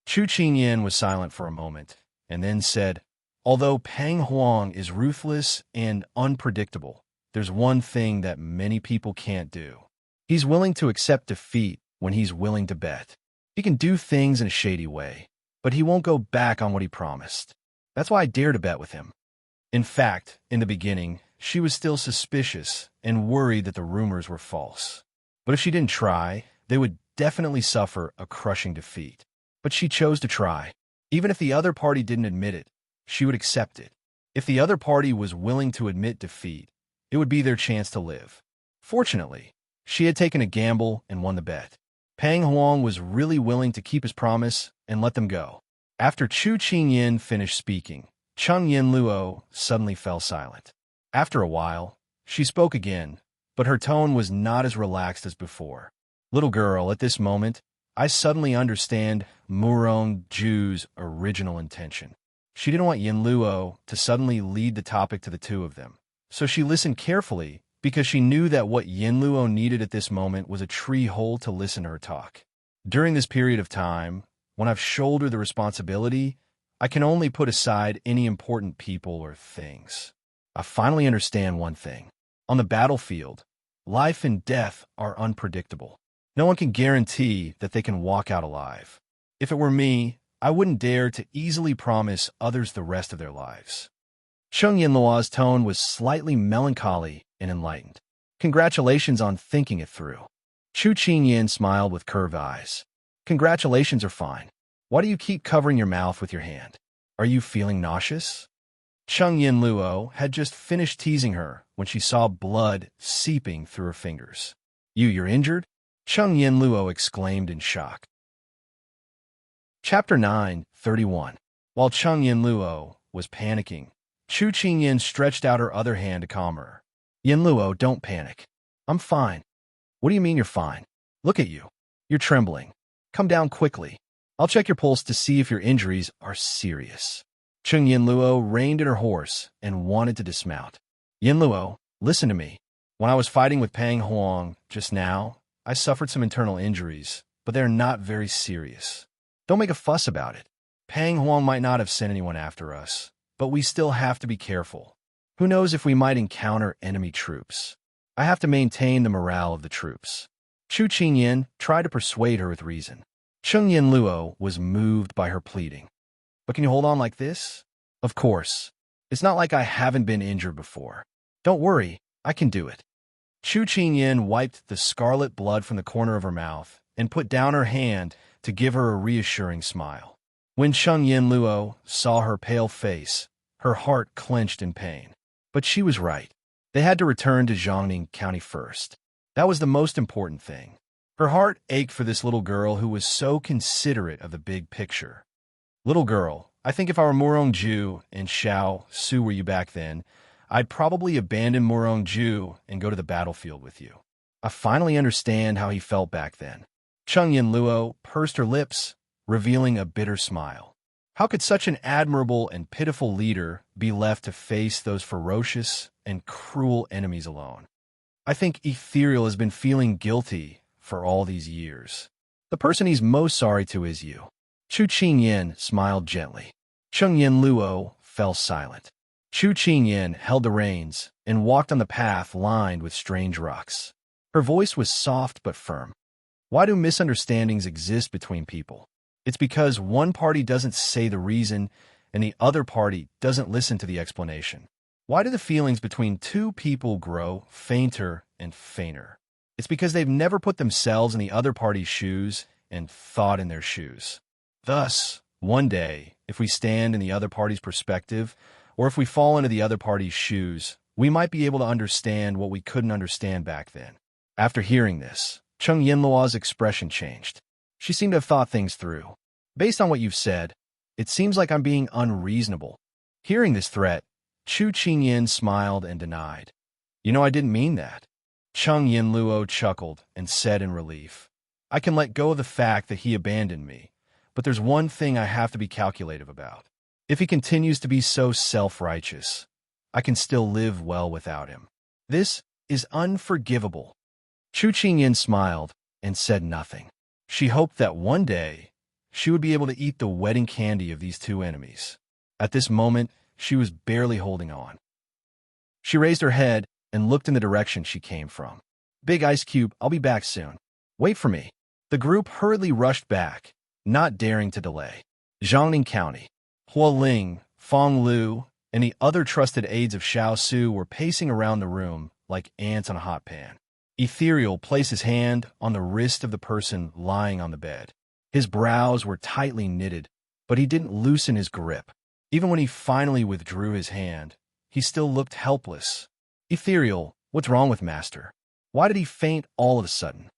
Chu Qingyan was silent for a moment, and then said, "Although Pang Huang is ruthless and unpredictable, there's one thing that many people can't do. He's willing to accept defeat when he's willing to bet. He can do things in a shady way, but he won't go back on what he promised. That's why I dare to bet with him." In fact, in the beginning, she was still suspicious and worried that the rumors were false. But if she didn't try, they would definitely suffer a crushing defeat. But she chose to try. Even if the other party didn't admit it, she would accept it. If the other party was willing to admit defeat, it would be their chance to live. Fortunately, she had taken a gamble and won the bet. Pang Huang was really willing to keep his promise and let them go. After Chu Qingyan finished speaking, Cheng Yinluo suddenly fell silent. After a while, she spoke again, but her tone was not as relaxed as before. Little girl, at this moment, I suddenly understand Murong Ju's original intention. She didn't want Yinluo to suddenly lead the topic to the two of them. So she listened carefully because she knew that what Yinluo needed at this moment was a tree hole to listen to her talk. During this period of time, when I've shouldered the responsibility, I can only put aside any important people or things. I finally understand one thing. On the battlefield, life and death are unpredictable. No one can guarantee that they can walk out alive. If it were me, I wouldn't dare to easily promise others the rest of their lives. Cheng Yinluo's tone was slightly melancholy and enlightened. Congratulations on thinking it through. Chu Qingyan smiled with curved eyes. Congratulations are fine. Why do you keep covering your mouth with your hand? Are you feeling nauseous? Cheng Yinluo had just finished teasing her when she saw blood seeping through her fingers. You're injured? Cheng Yinluo exclaimed in shock. Chapter 9:31. While Cheng Yinluo was panicking, Chu Qingyan stretched out her other hand to calm her. Yinluo, don't panic. I'm fine. What do you mean you're fine? Look at you. You're trembling. Come down quickly. I'll check your pulse to see if your injuries are serious. Cheng Yinluo reined in her horse and wanted to dismount. Yinluo, listen to me. When I was fighting with Pang Huang just now, I suffered some internal injuries, but they're not very serious. Don't make a fuss about it. Pang Huang might not have sent anyone after us, but we still have to be careful. Who knows if we might encounter enemy troops? I have to maintain the morale of the troops. Chu Qingyan tried to persuade her with reason. Cheng Yinluo was moved by her pleading. But can you hold on like this? Of course. It's not like I haven't been injured before. Don't worry, I can do it. Chu Qingyan wiped the scarlet blood from the corner of her mouth and put down her hand to give her a reassuring smile. When Cheng Yinluo saw her pale face, her heart clenched in pain. But she was right. They had to return to Jiangning County first. That was the most important thing. Her heart ached for this little girl who was so considerate of the big picture. Little girl, I think if I were Murongju and Xiao Su were you back then, I'd probably abandon Murongju and go to the battlefield with you. I finally understand how he felt back then. Cheng Yinluo pursed her lips, revealing a bitter smile. How could such an admirable and pitiful leader be left to face those ferocious and cruel enemies alone? I think Ethereal has been feeling guilty for all these years. The person he's most sorry to is you. Chu Qingyan smiled gently. Cheng Yinluo fell silent. Chu Qingyan held the reins and walked on the path lined with strange rocks. Her voice was soft but firm. Why do misunderstandings exist between people? It's because one party doesn't say the reason and the other party doesn't listen to the explanation. Why do the feelings between two people grow fainter and fainter? It's because they've never put themselves in the other party's shoes and thought in their shoes. Thus, one day, if we stand in the other party's perspective, or if we fall into the other party's shoes, we might be able to understand what we couldn't understand back then. After hearing this, Cheng Yinluo's expression changed. She seemed to have thought things through. Based on what you've said, it seems like I'm being unreasonable. Hearing this threat, Chu Qingyan smiled and denied. I didn't mean that. Cheng Yinluo chuckled and said in relief, I can let go of the fact that he abandoned me, but there's one thing I have to be calculative about. If he continues to be so self-righteous, I can still live well without him. This is unforgivable. Chu Qingyan smiled and said nothing. She hoped that one day she would be able to eat the wedding candy of these two enemies. At this moment, she was barely holding on. She raised her head and looked in the direction she came from. Big Ice Cube, I'll be back soon. Wait for me. The group hurriedly rushed back, not daring to delay. Jiangning County. Hua Ling, Fong Lu, and the other trusted aides of Xiao Su were pacing around the room like ants on a hot pan. Ethereal placed his hand on the wrist of the person lying on the bed. His brows were tightly knitted, but he didn't loosen his grip. Even when he finally withdrew his hand, he still looked helpless. Ethereal, what's wrong with Master? Why did he faint all of a sudden?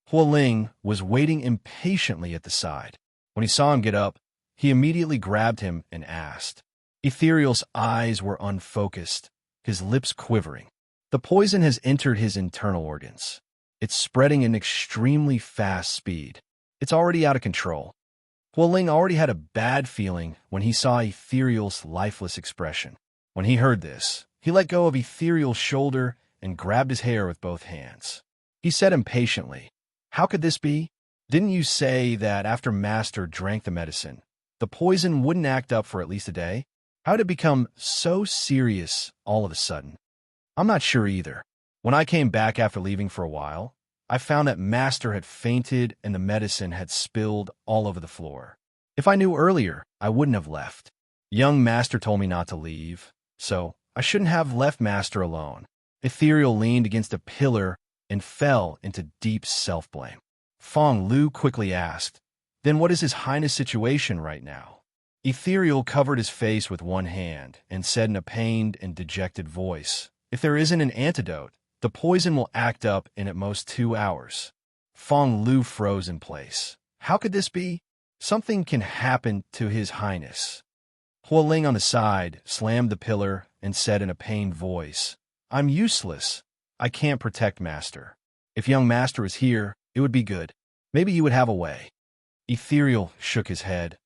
Hua Ling was waiting impatiently at the side. When he saw him get up, he immediately grabbed him and asked. Ethereal's eyes were unfocused, his lips quivering. The poison has entered his internal organs. It's spreading at extremely fast speed. It's already out of control. Hua Ling already had a bad feeling when he saw Ethereal's lifeless expression. When he heard this, he let go of Ethereal's shoulder and grabbed his hair with both hands. He said impatiently, How could this be? Didn't you say that after Master drank the medicine, the poison wouldn't act up for at least a day? How did it become so serious all of a sudden? I'm not sure either. When I came back after leaving for a while, I found that Master had fainted and the medicine had spilled all over the floor. If I knew earlier, I wouldn't have left. Young Master told me not to leave, so I shouldn't have left Master alone. Ethereal leaned against a pillar and fell into deep self-blame. Fong Lu quickly asked, "Then what is His Highness' situation right now?" Ethereal covered his face with one hand and said in a pained and dejected voice, "If there isn't an antidote, the poison will act up in at most 2 hours." Fong Lu froze in place. How could this be? Something can happen to His Highness. Hua Ling on the side slammed the pillar and said in a pained voice, "I'm useless. I can't protect Master. If young Master is here, it would be good. Maybe you would have a way." Ethereal shook his head.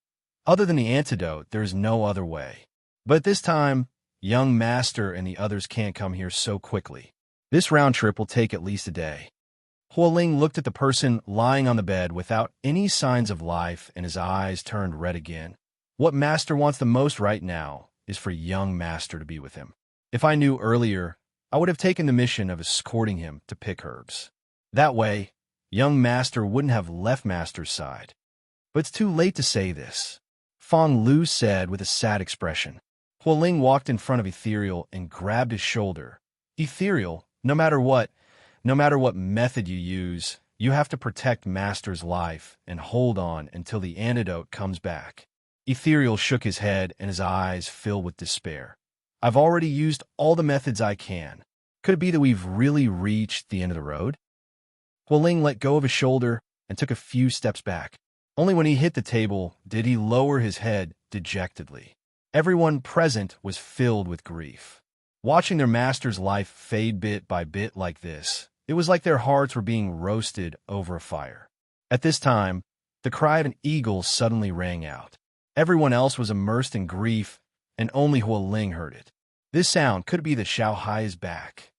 "Other than the antidote, there is no other way. But this time, young Master and the others can't come here so quickly. This round trip will take at least a day." Hua Ling looked at the person lying on the bed without any signs of life, and his eyes turned red again. What Master wants the most right now is for young Master to be with him. If I knew earlier, I would have taken the mission of escorting him to pick herbs. That way, young Master wouldn't have left Master's side. But it's too late to say this, Fong Lu said with a sad expression. Hua Ling walked in front of Ethereal and grabbed his shoulder. "Ethereal, no matter what method you use, you have to protect Master's life and hold on until the antidote comes back." Ethereal shook his head and his eyes filled with despair. "I've already used all the methods I can. Could it be that we've really reached the end of the road?" Hua Ling let go of his shoulder and took a few steps back. Only when he hit the table did he lower his head dejectedly. Everyone present was filled with grief. Watching their master's life fade bit by bit like this, it was like their hearts were being roasted over a fire. At this time, the cry of an eagle suddenly rang out. Everyone else was immersed in grief, and only Hua Ling heard it. This sound could be that Xiao Hai is back.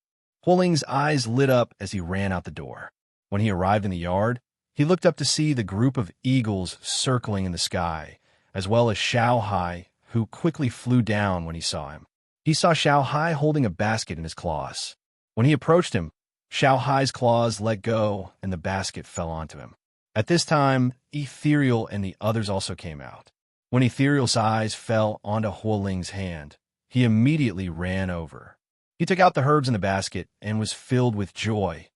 Hua Ling's eyes lit up as he ran out the door. When he arrived in the yard, he looked up to see the group of eagles circling in the sky, as well as Xiao Hai, who quickly flew down when he saw him. He saw Xiao Hai holding a basket in his claws. When he approached him, Xiao Hai's claws let go and the basket fell onto him. At this time, Ethereal and the others also came out. When Ethereal's eyes fell onto Hua Ling's hand, he immediately ran over. He took out the herbs in the basket and was filled with joy.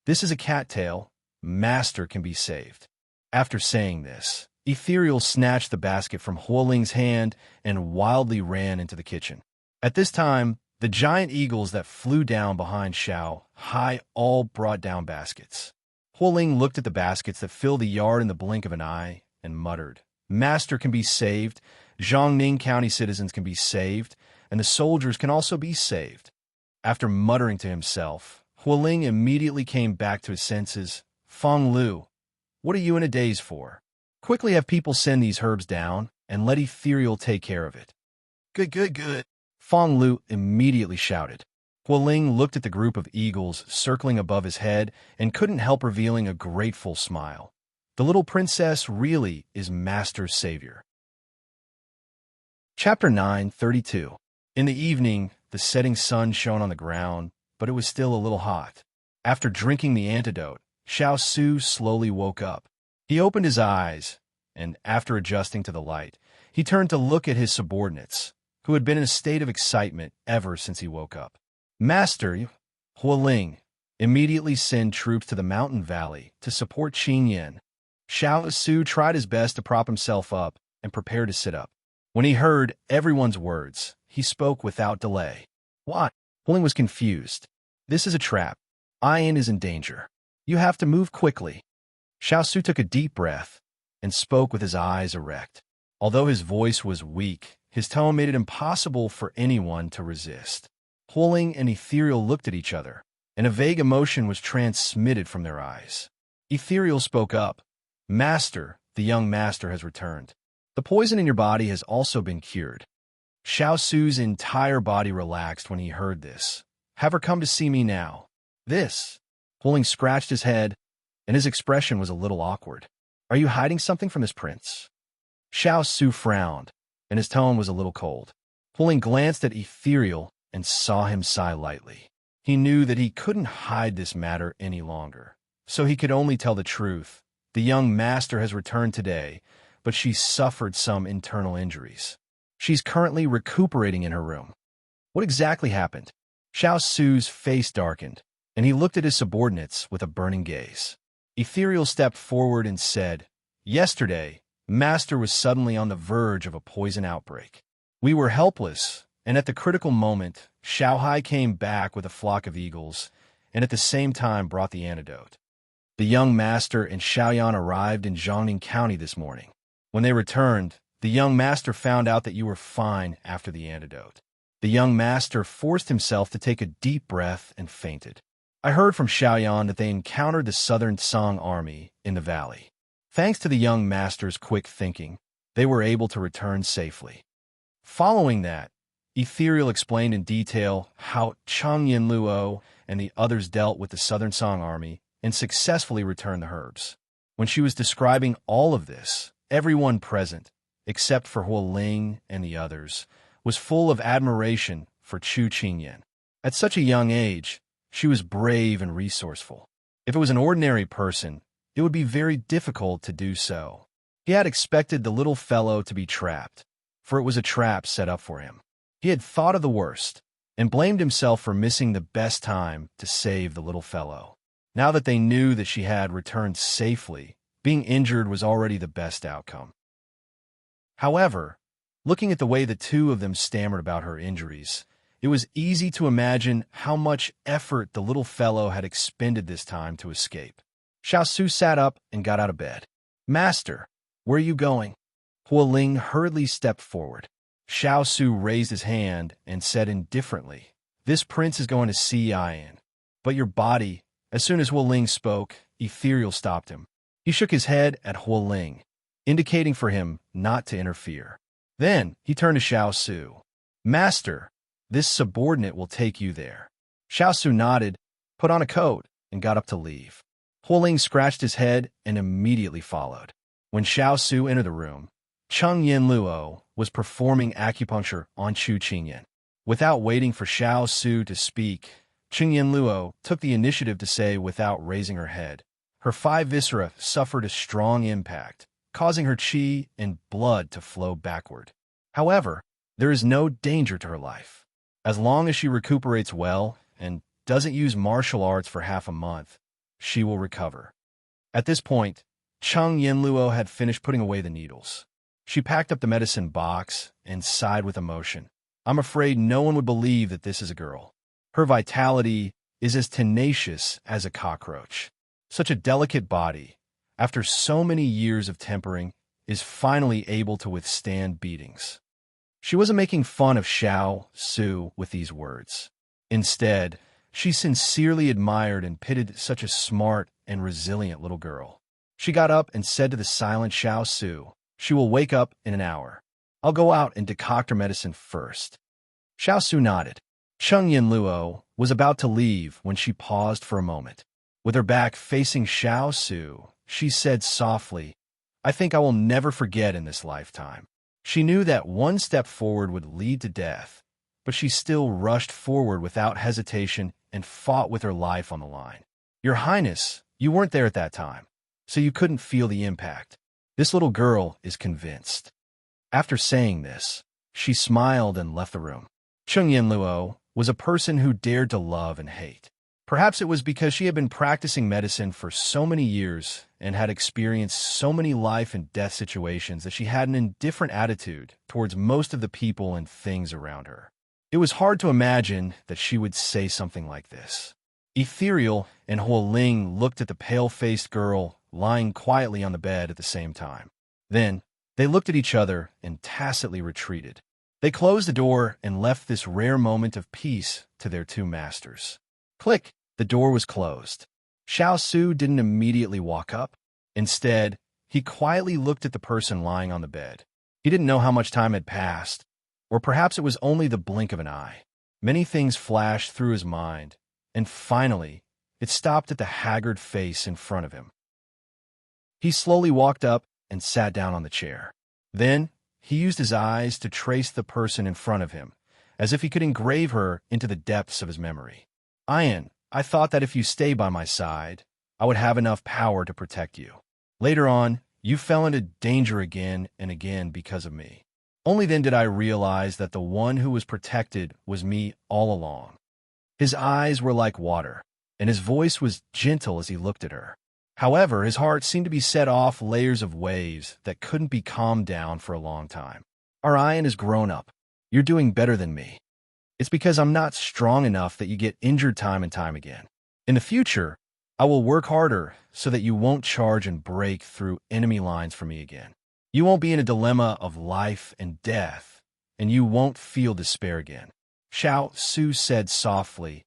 "This is a cattail. Master can be saved." After saying this, Ethereal snatched the basket from Hua Ling's hand and wildly ran into the kitchen. At this time, the giant eagles that flew down behind Xiao Hai all brought down baskets. Hua Ling looked at the baskets that filled the yard in the blink of an eye and muttered, "Master can be saved, Jiangning County citizens can be saved, and the soldiers can also be saved." After muttering to himself, Hua Ling immediately came back to his senses. "Fong Lu, what are you in a daze for? Quickly have people send these herbs down, and let Ethereal take care of it." Good. Fong Lu immediately shouted. Hua Ling looked at the group of eagles circling above his head and couldn't help revealing a grateful smile. The little princess really is Master's savior. Chapter 9:32. In the evening, the setting sun shone on the ground, but it was still a little hot. After drinking the antidote, Xiao Su slowly woke up. He opened his eyes, and after adjusting to the light, he turned to look at his subordinates, who had been in a state of excitement ever since he woke up. "Master, Hua Ling, immediately send troops to the mountain valley to support Qin Yan." Xiao Su tried his best to prop himself up and prepare to sit up. When he heard everyone's words, he spoke without delay. "What?" Hua Ling was confused. "This is a trap. Ian is in danger. You have to move quickly." Xiao Su took a deep breath and spoke with his eyes erect. Although his voice was weak, his tone made it impossible for anyone to resist. Hua Ling and Ethereal looked at each other, and a vague emotion was transmitted from their eyes. Ethereal spoke up. "Master, the young master has returned. The poison in your body has also been cured." Xiao Su's entire body relaxed when he heard this. "Have her come to see me now." "This?" Hua Ling scratched his head, and his expression was a little awkward. "Are you hiding something from this prince?" Xiao Su frowned, and his tone was a little cold. Hua Ling glanced at Ethereal and saw him sigh lightly. He knew that he couldn't hide this matter any longer, so he could only tell the truth. The young master has returned today, but she's suffered some internal injuries. She's currently recuperating in her room. What exactly happened? Xiao Su's face darkened, and he looked at his subordinates with a burning gaze. Ethereal stepped forward and said, "Yesterday, Master was suddenly on the verge of a poison outbreak. We were helpless, and at the critical moment, Xiaohai came back with a flock of eagles, and at the same time brought the antidote. The young master and Xiaoyan arrived in Jiangning County this morning. When they returned, the young master found out that you were fine after the antidote. The young master forced himself to take a deep breath and fainted. I heard from Xiaoyan that they encountered the Southern Song army in the valley. Thanks to the young master's quick thinking, they were able to return safely." Following that, Ethereal explained in detail how Cheng Yinluo and the others dealt with the Southern Song army and successfully returned the herbs. When she was describing all of this, everyone present, except for Huo Ling and the others, was full of admiration for Chu Qingyan. At such a young age, she was brave and resourceful. If it was an ordinary person, it would be very difficult to do so. He had expected the little fellow to be trapped, for it was a trap set up for him. He had thought of the worst, and blamed himself for missing the best time to save the little fellow. Now that they knew that she had returned safely, being injured was already the best outcome. However, looking at the way the two of them stammered about her injuries, it was easy to imagine how much effort the little fellow had expended this time to escape. Xiao Su sat up and got out of bed. "Master, where are you going?" Huo Ling hurriedly stepped forward. Xiao Su raised his hand and said indifferently, "This prince is going to see Ian. But your body..." As soon as Huo Ling spoke, Ethereal stopped him. He shook his head at Huo Ling, indicating for him not to interfere. Then he turned to Xiao Su. "Master, this subordinate will take you there." Xiao Su nodded, put on a coat, and got up to leave. Huo Ling scratched his head and immediately followed. When Xiao Su entered the room, Cheng Yinluo was performing acupuncture on Chu Qingyan. Without waiting for Xiao Su to speak, Cheng Yinluo took the initiative to say without raising her head. Her 5 viscera suffered a strong impact, causing her qi and blood to flow backward. However, there is no danger to her life. As long as she recuperates well and doesn't use martial arts for half a month, she will recover. At this point, Cheng Yinluo had finished putting away the needles. She packed up the medicine box and sighed with emotion. "I'm afraid no one would believe that this is a girl. Her vitality is as tenacious as a cockroach. Such a delicate body, after so many years of tempering, is finally able to withstand beatings." She wasn't making fun of Xiao Su with these words. Instead, she sincerely admired and pitied such a smart and resilient little girl. She got up and said to the silent Xiao Su, "She will wake up in an hour. I'll go out and decoct her medicine first." Xiao Su nodded. Cheng Yinluo was about to leave when she paused for a moment. With her back facing Xiao Su, she said softly, "I think I will never forget in this lifetime." She knew that one step forward would lead to death, but she still rushed forward without hesitation and fought with her life on the line. "Your Highness, you weren't there at that time, so you couldn't feel the impact. This little girl is convinced." After saying this, she smiled and left the room. Cheng Yinluo was a person who dared to love and hate. Perhaps it was because she had been practicing medicine for so many years and had experienced so many life and death situations that she had an indifferent attitude towards most of the people and things around her. It was hard to imagine that she would say something like this. Ethereal and Huo Ling looked at the pale-faced girl lying quietly on the bed at the same time. Then, they looked at each other and tacitly retreated. They closed the door and left this rare moment of peace to their two masters. Click! The door was closed. Xiao Su didn't immediately walk up. Instead, he quietly looked at the person lying on the bed. He didn't know how much time had passed, or perhaps it was only the blink of an eye. Many things flashed through his mind, and finally, it stopped at the haggard face in front of him. He slowly walked up and sat down on the chair. Then, he used his eyes to trace the person in front of him, as if he could engrave her into the depths of his memory. Ian, I thought that if you stay by my side, I would have enough power to protect you. Later on, you fell into danger again and again because of me. Only then did I realize that the one who was protected was me all along. His eyes were like water, and his voice was gentle as he looked at her. However, his heart seemed to be set off layers of waves that couldn't be calmed down for a long time. Our Ian is grown up. You're doing better than me. It's because I'm not strong enough that you get injured time and time again. In the future, I will work harder so that you won't charge and break through enemy lines for me again. You won't be in a dilemma of life and death, and you won't feel despair again. Xiao Su said softly,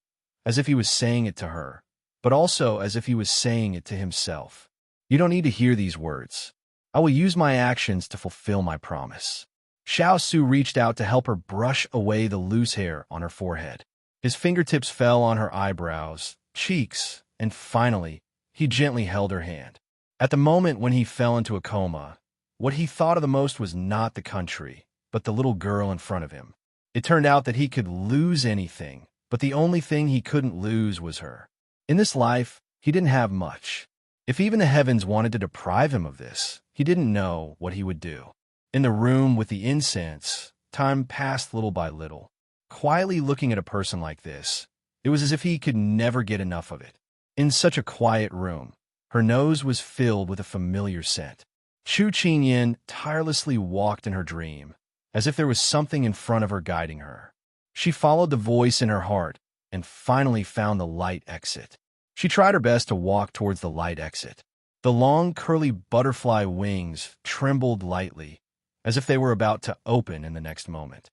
as if he was saying it to her, but also as if he was saying it to himself. You don't need to hear these words. I will use my actions to fulfill my promise. Xiao Su reached out to help her brush away the loose hair on her forehead. His fingertips fell on her eyebrows, cheeks, and finally, he gently held her hand. At the moment when he fell into a coma, what he thought of the most was not the country, but the little girl in front of him. It turned out that he could lose anything, but the only thing he couldn't lose was her. In this life, he didn't have much. If even the heavens wanted to deprive him of this, he didn't know what he would do. In the room with the incense, time passed little by little. Quietly looking at a person like this, it was as if he could never get enough of it. In such a quiet room, her nose was filled with a familiar scent. Chu Qingyan tirelessly walked in her dream, as if there was something in front of her guiding her. She followed the voice in her heart and finally found the light exit. She tried her best to walk towards the light exit. The long, curly butterfly wings trembled lightly, as if they were about to open in the next moment.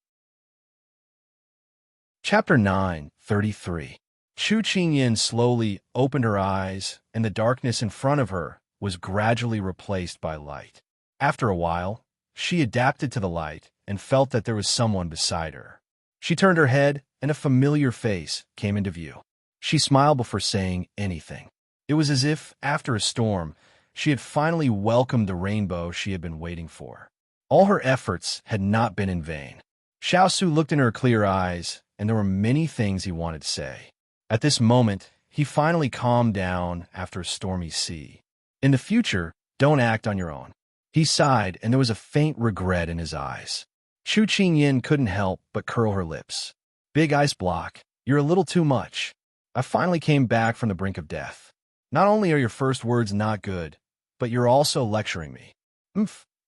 Chapter 9:33. Chu Qingyan slowly opened her eyes, and the darkness in front of her was gradually replaced by light. After a while, she adapted to the light and felt that there was someone beside her. She turned her head, and a familiar face came into view. She smiled before saying anything. It was as if, after a storm, she had finally welcomed the rainbow she had been waiting for. All her efforts had not been in vain. Xiao Su looked in her clear eyes, and there were many things he wanted to say. At this moment, he finally calmed down after a stormy sea. In the future, don't act on your own. He sighed, and there was a faint regret in his eyes. Chu Qingyan couldn't help but curl her lips. Big ice block, you're a little too much. I finally came back from the brink of death. Not only are your first words not good, but you're also lecturing me.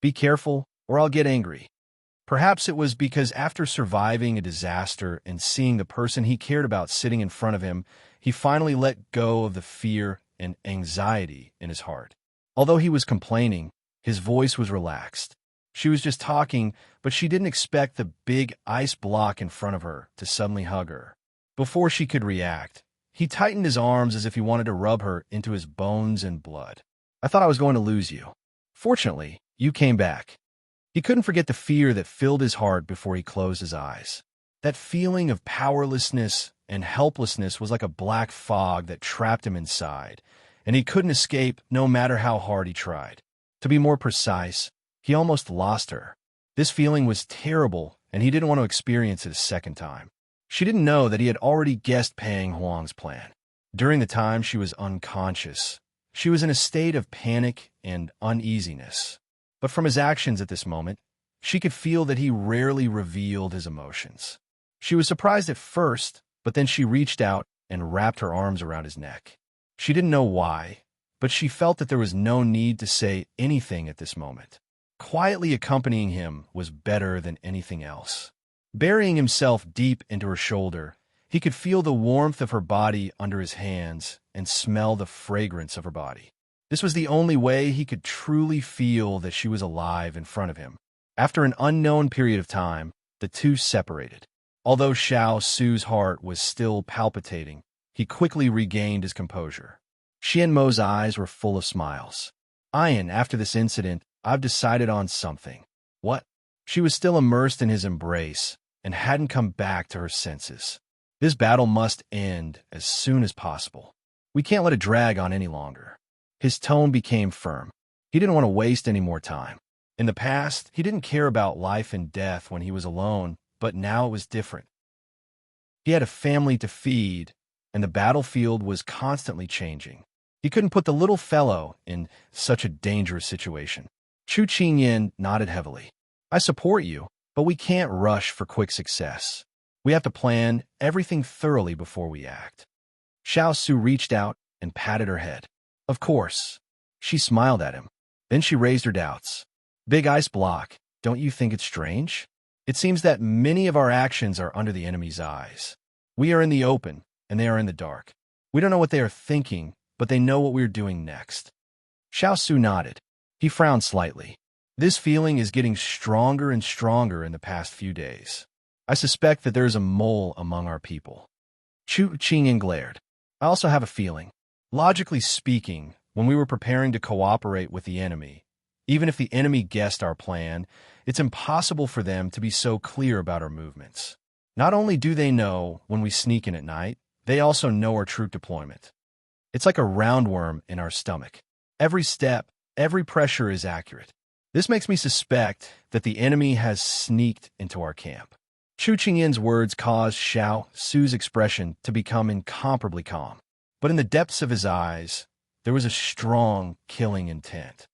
Be careful, or I'll get angry. Perhaps it was because after surviving a disaster and seeing the person he cared about sitting in front of him, he finally let go of the fear and anxiety in his heart. Although he was complaining, his voice was relaxed. She was just talking, but she didn't expect the big ice block in front of her to suddenly hug her. Before she could react, he tightened his arms as if he wanted to rub her into his bones and blood. I thought I was going to lose you. Fortunately, you came back. He couldn't forget the fear that filled his heart before he closed his eyes. That feeling of powerlessness and helplessness was like a black fog that trapped him inside, and he couldn't escape no matter how hard he tried. To be more precise, he almost lost her. This feeling was terrible, and he didn't want to experience it a second time. She didn't know that he had already guessed Pang Huang's plan. During the time she was unconscious, she was in a state of panic and uneasiness. But from his actions at this moment, she could feel that he rarely revealed his emotions. She was surprised at first, but then she reached out and wrapped her arms around his neck. She didn't know why, but she felt that there was no need to say anything at this moment. Quietly accompanying him was better than anything else. Burying himself deep into her shoulder, he could feel the warmth of her body under his hands and smell the fragrance of her body. This was the only way he could truly feel that she was alive in front of him. After an unknown period of time, the two separated. Although Xiao Su's heart was still palpitating, he quickly regained his composure. Xian Mo's eyes were full of smiles. Ian, after this incident, I've decided on something. What? She was still immersed in his embrace and hadn't come back to her senses. This battle must end as soon as possible. We can't let it drag on any longer. His tone became firm. He didn't want to waste any more time. In the past, he didn't care about life and death when he was alone, but now it was different. He had a family to feed, and the battlefield was constantly changing. He couldn't put the little fellow in such a dangerous situation. Chu Qingyan nodded heavily. I support you, but we can't rush for quick success. We have to plan everything thoroughly before we act. Xiao Su reached out and patted her head. Of course. She smiled at him. Then she raised her doubts. Big ice block, don't you think it's strange? It seems that many of our actions are under the enemy's eyes. We are in the open, and they are in the dark. We don't know what they are thinking, but they know what we're doing next. Xiao Su nodded. He frowned slightly. This feeling is getting stronger and stronger in the past few days. I suspect that there is a mole among our people. Chu Qingyan glared. I also have a feeling. Logically speaking, when we were preparing to cooperate with the enemy, even if the enemy guessed our plan, it's impossible for them to be so clear about our movements. Not only do they know when we sneak in at night, they also know our troop deployment. It's like a roundworm in our stomach. Every step, every pressure is accurate. This makes me suspect that the enemy has sneaked into our camp. Chu Qingyan's words caused Xiao Su's expression to become incomparably calm. But in the depths of his eyes, there was a strong, killing intent.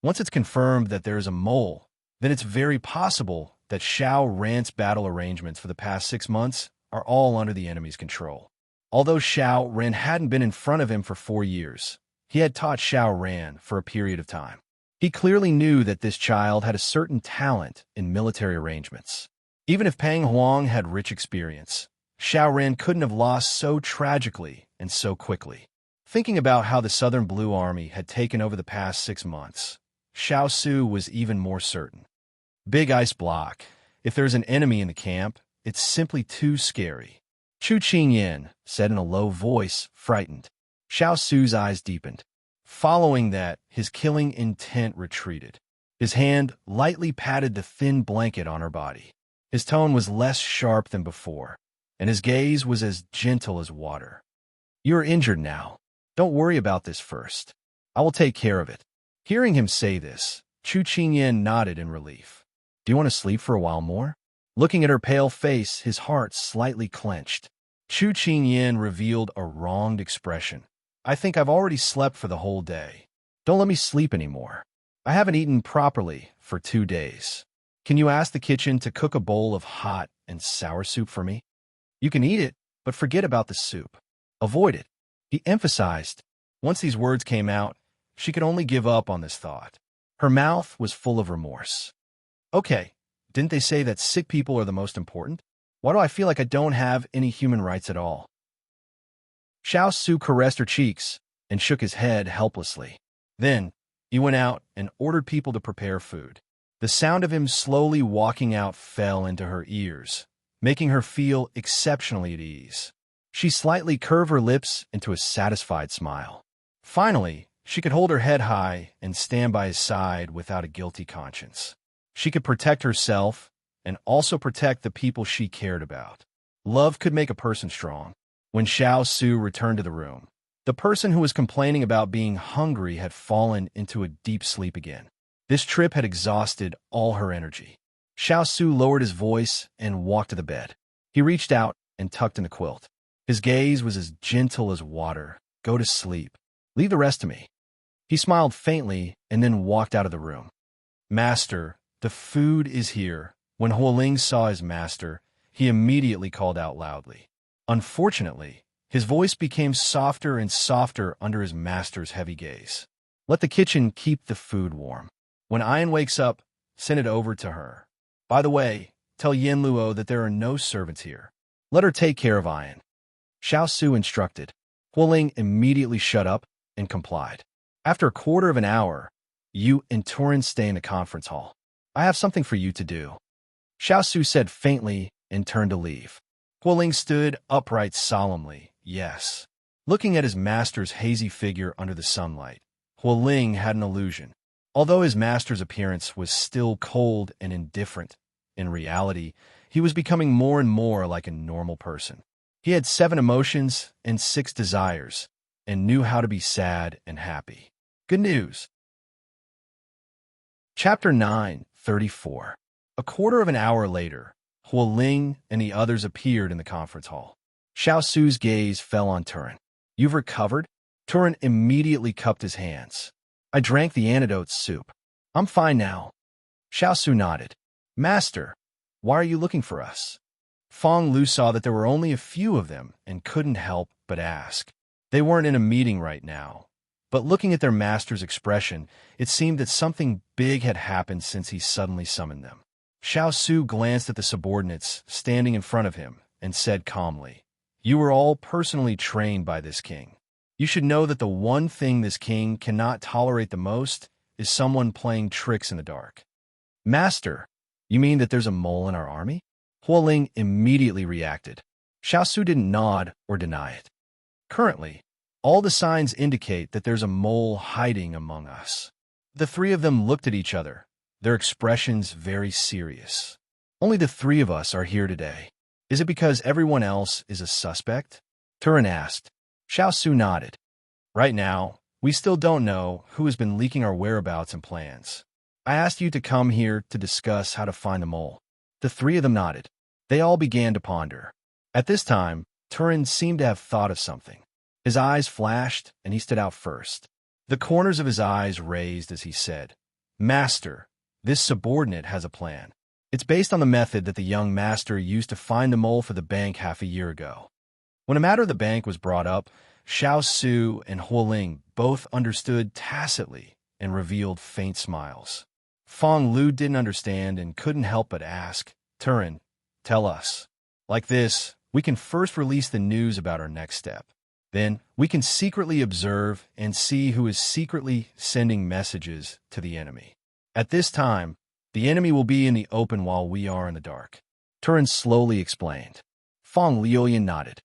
Once it's confirmed that there is a mole, then it's very possible that Xiao Ran's battle arrangements for the past 6 months are all under the enemy's control. Although Xiao Ran hadn't been in front of him for 4 years, he had taught Xiao Ran for a period of time. He clearly knew that this child had a certain talent in military arrangements. Even if Pang Huang had rich experience, Xiao Ran couldn't have lost so tragically and so quickly. Thinking about how the Southern Blue Army had taken over the past 6 months, Xiao Su was even more certain. Big ice block. If there's an enemy in the camp, it's simply too scary. Chu Qingyan said in a low voice, frightened. Xiao Su's eyes deepened. Following that, his killing intent retreated. His hand lightly patted the thin blanket on her body. His tone was less sharp than before, and his gaze was as gentle as water. You're injured now. Don't worry about this first. I will take care of it. Hearing him say this, Chu Qingyan nodded in relief. Do you want to sleep for a while more? Looking at her pale face, his heart slightly clenched. Chu Qingyan revealed a wronged expression. I think I've already slept for the whole day. Don't let me sleep anymore. I haven't eaten properly for 2 days. Can you ask the kitchen to cook a bowl of hot and sour soup for me? You can eat it, but forget about the soup. Avoid it. He emphasized. Once these words came out, she could only give up on this thought. Her mouth was full of remorse. Okay, didn't they say that sick people are the most important? Why do I feel like I don't have any human rights at all? Xiao Su caressed her cheeks and shook his head helplessly. Then, he went out and ordered people to prepare food. The sound of him slowly walking out fell into her ears, making her feel exceptionally at ease. She slightly curved her lips into a satisfied smile. Finally, she could hold her head high and stand by his side without a guilty conscience. She could protect herself and also protect the people she cared about. Love could make a person strong. When Xiao Su returned to the room, the person who was complaining about being hungry had fallen into a deep sleep again. This trip had exhausted all her energy. Xiao Su lowered his voice and walked to the bed. He reached out and tucked in the quilt. His gaze was as gentle as water. Go to sleep. Leave the rest to me. He smiled faintly and then walked out of the room. Master, the food is here. When Huoling saw his master, he immediately called out loudly. Unfortunately, his voice became softer and softer under his master's heavy gaze. Let the kitchen keep the food warm. When Ayan wakes up, send it over to her. By the way, tell Yen Luo that there are no servants here. Let her take care of Ayan. Xiao Su instructed. Huoling immediately shut up and complied. After a quarter of an hour, you and Turin stay in the conference hall. I have something for you to do. Xiao Su said faintly and turned to leave. Huoling stood upright solemnly, yes. Looking at his master's hazy figure under the sunlight, Huoling had an illusion. Although his master's appearance was still cold and indifferent, in reality, he was becoming more and more like a normal person. He had 7 emotions and 6 desires, and knew how to be sad and happy. Good news. Chapter 9:34. A quarter of an hour later, Huoling and the others appeared in the conference hall. Xiao Su's gaze fell on Turin. You've recovered? Turin immediately cupped his hands. I drank the antidote soup. I'm fine now. Xiao Su nodded. Master, why are you looking for us? Fong Lu saw that there were only a few of them and couldn't help but ask. They weren't in a meeting right now, but looking at their master's expression, it seemed that something big had happened since he suddenly summoned them. Xiao Su glanced at the subordinates standing in front of him and said calmly, You were all personally trained by this king. You should know that the one thing this king cannot tolerate the most is someone playing tricks in the dark. Master, you mean that there's a mole in our army? Hualing immediately reacted. Xiao Su didn't nod or deny it. Currently, all the signs indicate that there's a mole hiding among us. The three of them looked at each other, their expressions very serious. Only the three of us are here today. Is it because everyone else is a suspect? Turin asked. Xiao Su nodded. Right now, we still don't know who has been leaking our whereabouts and plans. I asked you to come here to discuss how to find the mole. The three of them nodded. They all began to ponder. At this time, Turin seemed to have thought of something. His eyes flashed, and he stood out first. The corners of his eyes raised as he said, Master, this subordinate has a plan. It's based on the method that the young master used to find the mole for the bank half a year ago. When a matter of the bank was brought up, Xiao Su and Hualing both understood tacitly and revealed faint smiles. Fong Lu didn't understand and couldn't help but ask, Turin, tell us. Like this, we can first release the news about our next step. Then, we can secretly observe and see who is secretly sending messages to the enemy. At this time, the enemy will be in the open while we are in the dark. Turin slowly explained. Fong Liuyan nodded.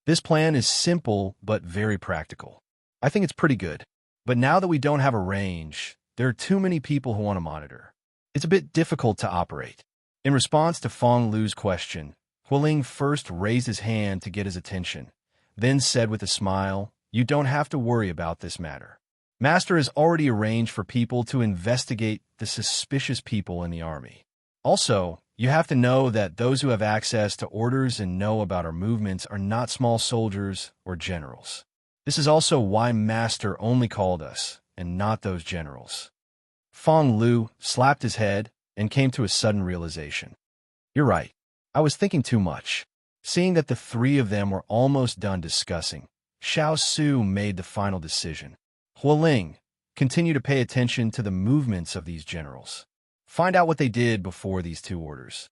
This plan is simple but very practical. I think it's pretty good. But now that we don't have a range, there are too many people who want to monitor. It's a bit difficult to operate. In response to Fong Lu's question, Hualing first raised his hand to get his attention, then said with a smile, You don't have to worry about this matter. Master has already arranged for people to investigate the suspicious people in the army. Also, you have to know that those who have access to orders and know about our movements are not small soldiers or generals. This is also why Master only called us, and not those generals. Fong Lu slapped his head and came to a sudden realization. You're right. I was thinking too much. Seeing that the three of them were almost done discussing, Xiao Su made the final decision. Hualing, continue to pay attention to the movements of these generals. Find out what they did before these two orders.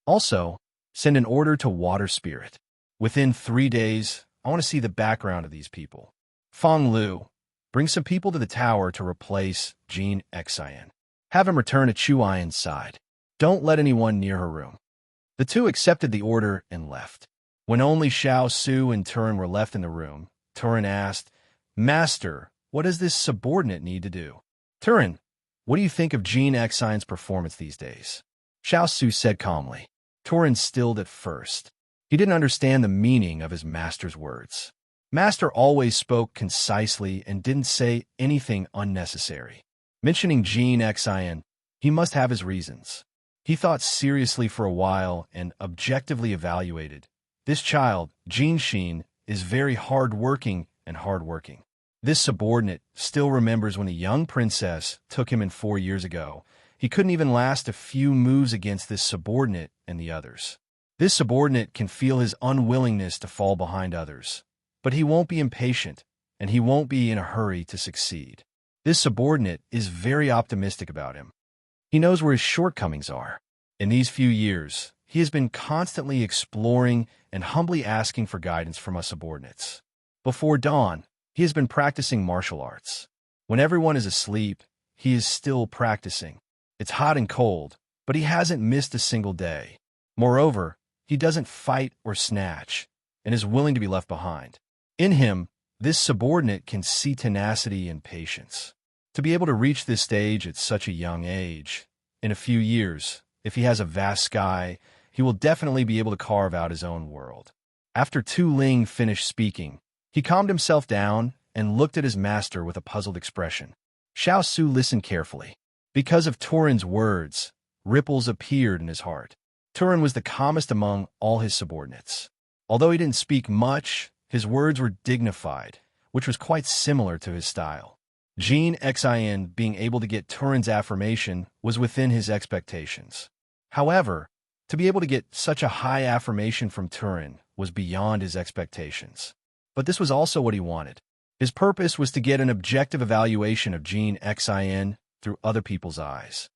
Also, send an order to Water Spirit. Within 3 days, I want to see the background of these people. Fong Lu, bring some people to the tower to replace Jean Xian. Have him return to Chu Yan's side. Don't let anyone near her room. The two accepted the order and left. When only Xiao Su and Turin were left in the room, Turin asked, Master, what does this subordinate need to do? Turin, what do you think of Jean Xian's performance these days? Xiao Su said calmly. Turin stilled at first. He didn't understand the meaning of his master's words. Master always spoke concisely and didn't say anything unnecessary. Mentioning Jean Xian, he must have his reasons. He thought seriously for a while and objectively evaluated. This child, Jean Xin, is very hard-working and hard-working. This subordinate still remembers when a young princess took him in 4 years ago. He couldn't even last a few moves against this subordinate and the others. This subordinate can feel his unwillingness to fall behind others, but he won't be impatient, and he won't be in a hurry to succeed. This subordinate is very optimistic about him. He knows where his shortcomings are. In these few years, he has been constantly exploring and humbly asking for guidance from us subordinates. Before dawn, he has been practicing martial arts. When everyone is asleep, he is still practicing. It's hot and cold, but he hasn't missed a single day. Moreover, he doesn't fight or snatch, and is willing to be left behind. In him, this subordinate can see tenacity and patience. To be able to reach this stage at such a young age, in a few years, if he has a vast sky, he will definitely be able to carve out his own world. After Tu Ling finished speaking, he calmed himself down and looked at his master with a puzzled expression. Xiao Su listened carefully. Because of Turin's words, ripples appeared in his heart. Turin was the calmest among all his subordinates. Although he didn't speak much, his words were dignified, which was quite similar to his style. Jean Xin being able to get Turin's affirmation was within his expectations. However, to be able to get such a high affirmation from Turin was beyond his expectations. But this was also what he wanted. His purpose was to get an objective evaluation of Jean Xin through other people's eyes.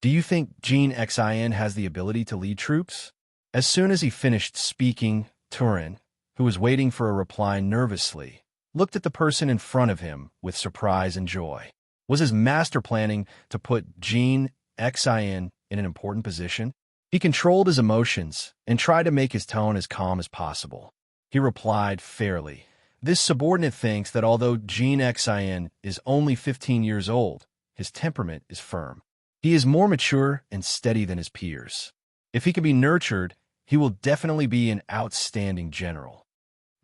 Do you think Jean Xin has the ability to lead troops? As soon as he finished speaking, Turin, who was waiting for a reply nervously, looked at the person in front of him with surprise and joy. Was his master planning to put Jean Xin in an important position? He controlled his emotions and tried to make his tone as calm as possible. He replied fairly. This subordinate thinks that although Jean Xin is only 15 years old, his temperament is firm. He is more mature and steady than his peers. If he can be nurtured, he will definitely be an outstanding general.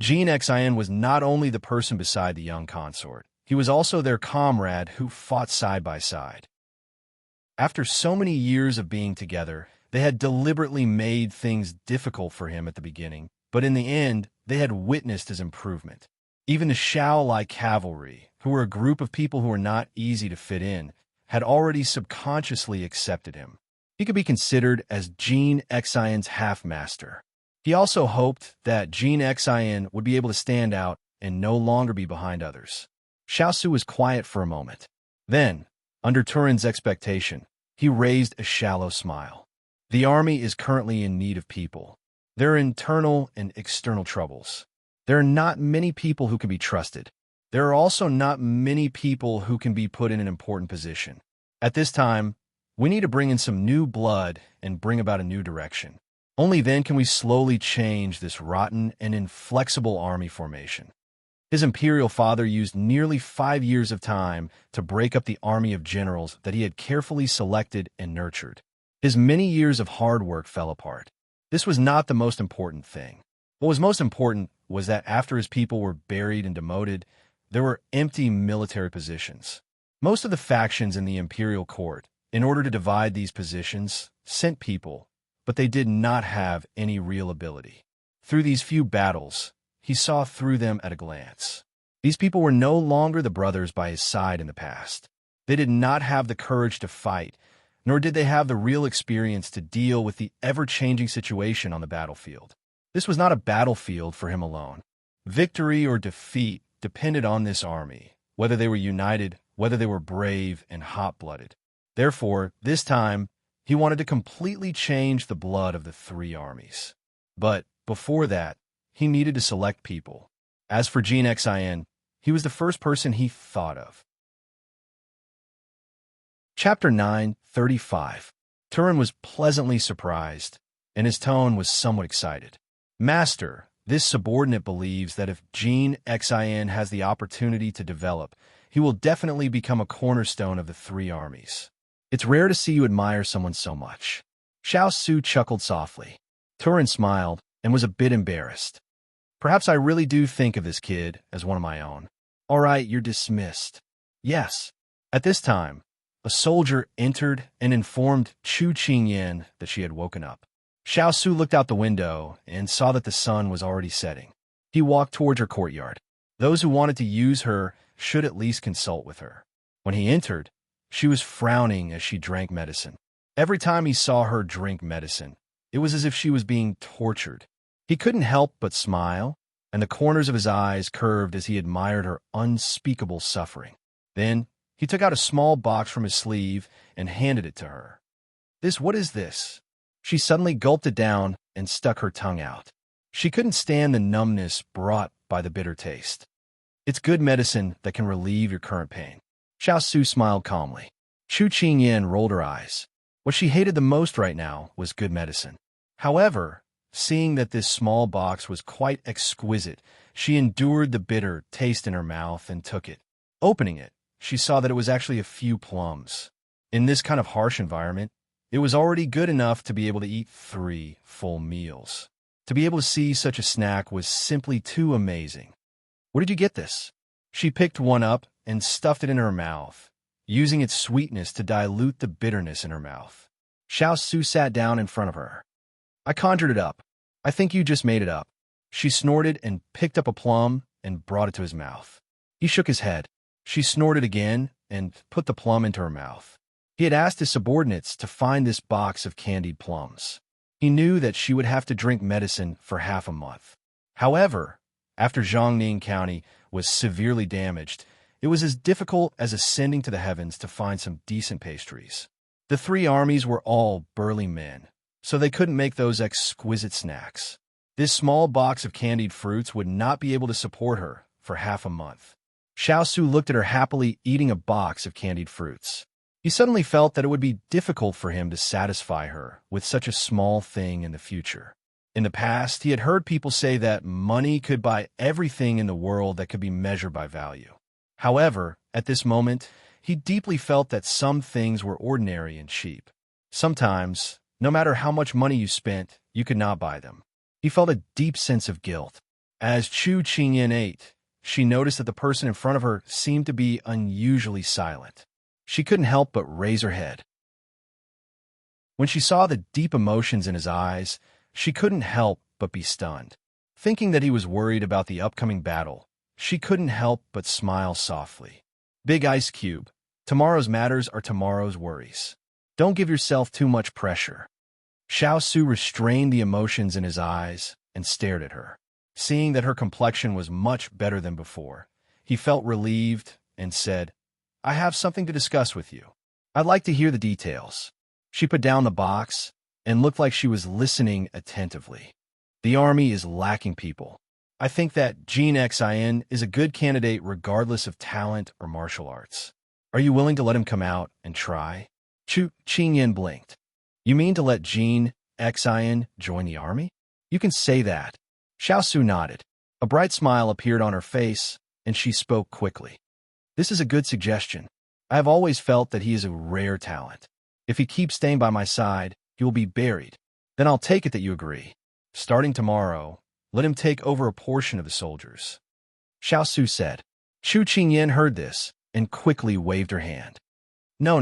Jean Xin was not only the person beside the young consort, he was also their comrade who fought side by side. After so many years of being together, they had deliberately made things difficult for him at the beginning, but in the end, they had witnessed his improvement. Even the Xiao cavalry, who were a group of people who were not easy to fit in, had already subconsciously accepted him. He could be considered as Jean Xin's half-master. He also hoped that Jean Xin would be able to stand out and no longer be behind others. Xiao was quiet for a moment. Then, under Turin's expectation, he raised a shallow smile. The army is currently in need of people. There are internal and external troubles. There are not many people who can be trusted. There are also not many people who can be put in an important position. At this time, we need to bring in some new blood and bring about a new direction. Only then can we slowly change this rotten and inflexible army formation. His imperial father used nearly 5 years of time to break up the army of generals that he had carefully selected and nurtured. His many years of hard work fell apart. This was not the most important thing. What was most important was that after his people were buried and demoted, there were empty military positions. Most of the factions in the imperial court, in order to divide these positions, sent people, but they did not have any real ability. Through these few battles, he saw through them at a glance. These people were no longer the brothers by his side in the past. They did not have the courage to fight, nor did they have the real experience to deal with the ever-changing situation on the battlefield. This was not a battlefield for him alone. Victory or defeat depended on this army, whether they were united, whether they were brave and hot-blooded. Therefore, this time, he wanted to completely change the blood of the 3 armies. But before that, he needed to select people. As for Jean Xin, he was the first person he thought of. Chapter 9:35. Turin was pleasantly surprised, and his tone was somewhat excited. Master, this subordinate believes that if Jean Xin has the opportunity to develop, he will definitely become a cornerstone of the 3 armies. It's rare to see you admire someone so much. Xiao chuckled softly. Turin smiled and was a bit embarrassed. Perhaps I really do think of this kid as one of my own. All right, you're dismissed. Yes. At this time, a soldier entered and informed Chu Qingyan that she had woken up. Xiao looked out the window and saw that the sun was already setting. He walked towards her courtyard. Those who wanted to use her should at least consult with her. When he entered, she was frowning as she drank medicine. Every time he saw her drink medicine, it was as if she was being tortured. He couldn't help but smile, and the corners of his eyes curved as he admired her unspeakable suffering. Then, he took out a small box from his sleeve and handed it to her. What is this? She suddenly gulped it down and stuck her tongue out. She couldn't stand the numbness brought by the bitter taste. It's good medicine that can relieve your current pain. Xiao smiled calmly. Chu Qingyan rolled her eyes. What she hated the most right now was good medicine. However, seeing that this small box was quite exquisite, she endured the bitter taste in her mouth and took it. Opening it, she saw that it was actually a few plums. In this kind of harsh environment, it was already good enough to be able to eat 3 full meals. To be able to see such a snack was simply too amazing. Where did you get this? She picked one up and stuffed it in her mouth, using its sweetness to dilute the bitterness in her mouth. Xiao sat down in front of her. I conjured it up. I think you just made it up. She snorted and picked up a plum and brought it to his mouth. He shook his head. She snorted again and put the plum into her mouth. He had asked his subordinates to find this box of candied plums. He knew that she would have to drink medicine for half a month. However, after Jiangning County was severely damaged, it was as difficult as ascending to the heavens to find some decent pastries. The three armies were all burly men, so they couldn't make those exquisite snacks. This small box of candied fruits would not be able to support her for half a month. Xiao Su looked at her happily eating a box of candied fruits. He suddenly felt that it would be difficult for him to satisfy her with such a small thing in the future. In the past, he had heard people say that money could buy everything in the world that could be measured by value. However, at this moment, he deeply felt that some things were ordinary and cheap. Sometimes, no matter how much money you spent, you could not buy them. He felt a deep sense of guilt. As Chu Qingyan ate, she noticed that the person in front of her seemed to be unusually silent. She couldn't help but raise her head. When she saw the deep emotions in his eyes, she couldn't help but be stunned. Thinking that he was worried about the upcoming battle, she couldn't help but smile softly. Big Ice Cube, tomorrow's matters are tomorrow's worries. Don't give yourself too much pressure. Xiao Su restrained the emotions in his eyes and stared at her. Seeing that her complexion was much better than before, he felt relieved and said, I have something to discuss with you. I'd like to hear the details. She put down the box and looked like she was listening attentively. The army is lacking people. I think that Jin Xin is a good candidate regardless of talent or martial arts. Are you willing to let him come out and try? Chu Qingyan blinked. You mean to let Jin Xin join the army? You can say that. Xiao Su nodded. A bright smile appeared on her face, and she spoke quickly. This is a good suggestion. I have always felt that he is a rare talent. If he keeps staying by my side, he will be buried. Then I'll take it that you agree. Starting tomorrow, let him take over a portion of the soldiers. Xiao Su said. Chu Qingyan heard this and quickly waved her hand. No.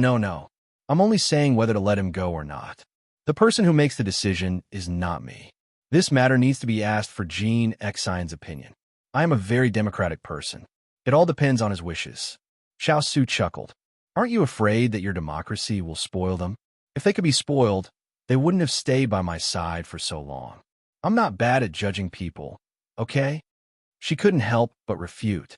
I'm only saying whether to let him go or not. The person who makes the decision is not me. This matter needs to be asked for Jin Xion's opinion. I am a very democratic person. It all depends on his wishes. Xiao Su chuckled. Aren't you afraid that your democracy will spoil them? If they could be spoiled, they wouldn't have stayed by my side for so long. I'm not bad at judging people, okay? She couldn't help but refute.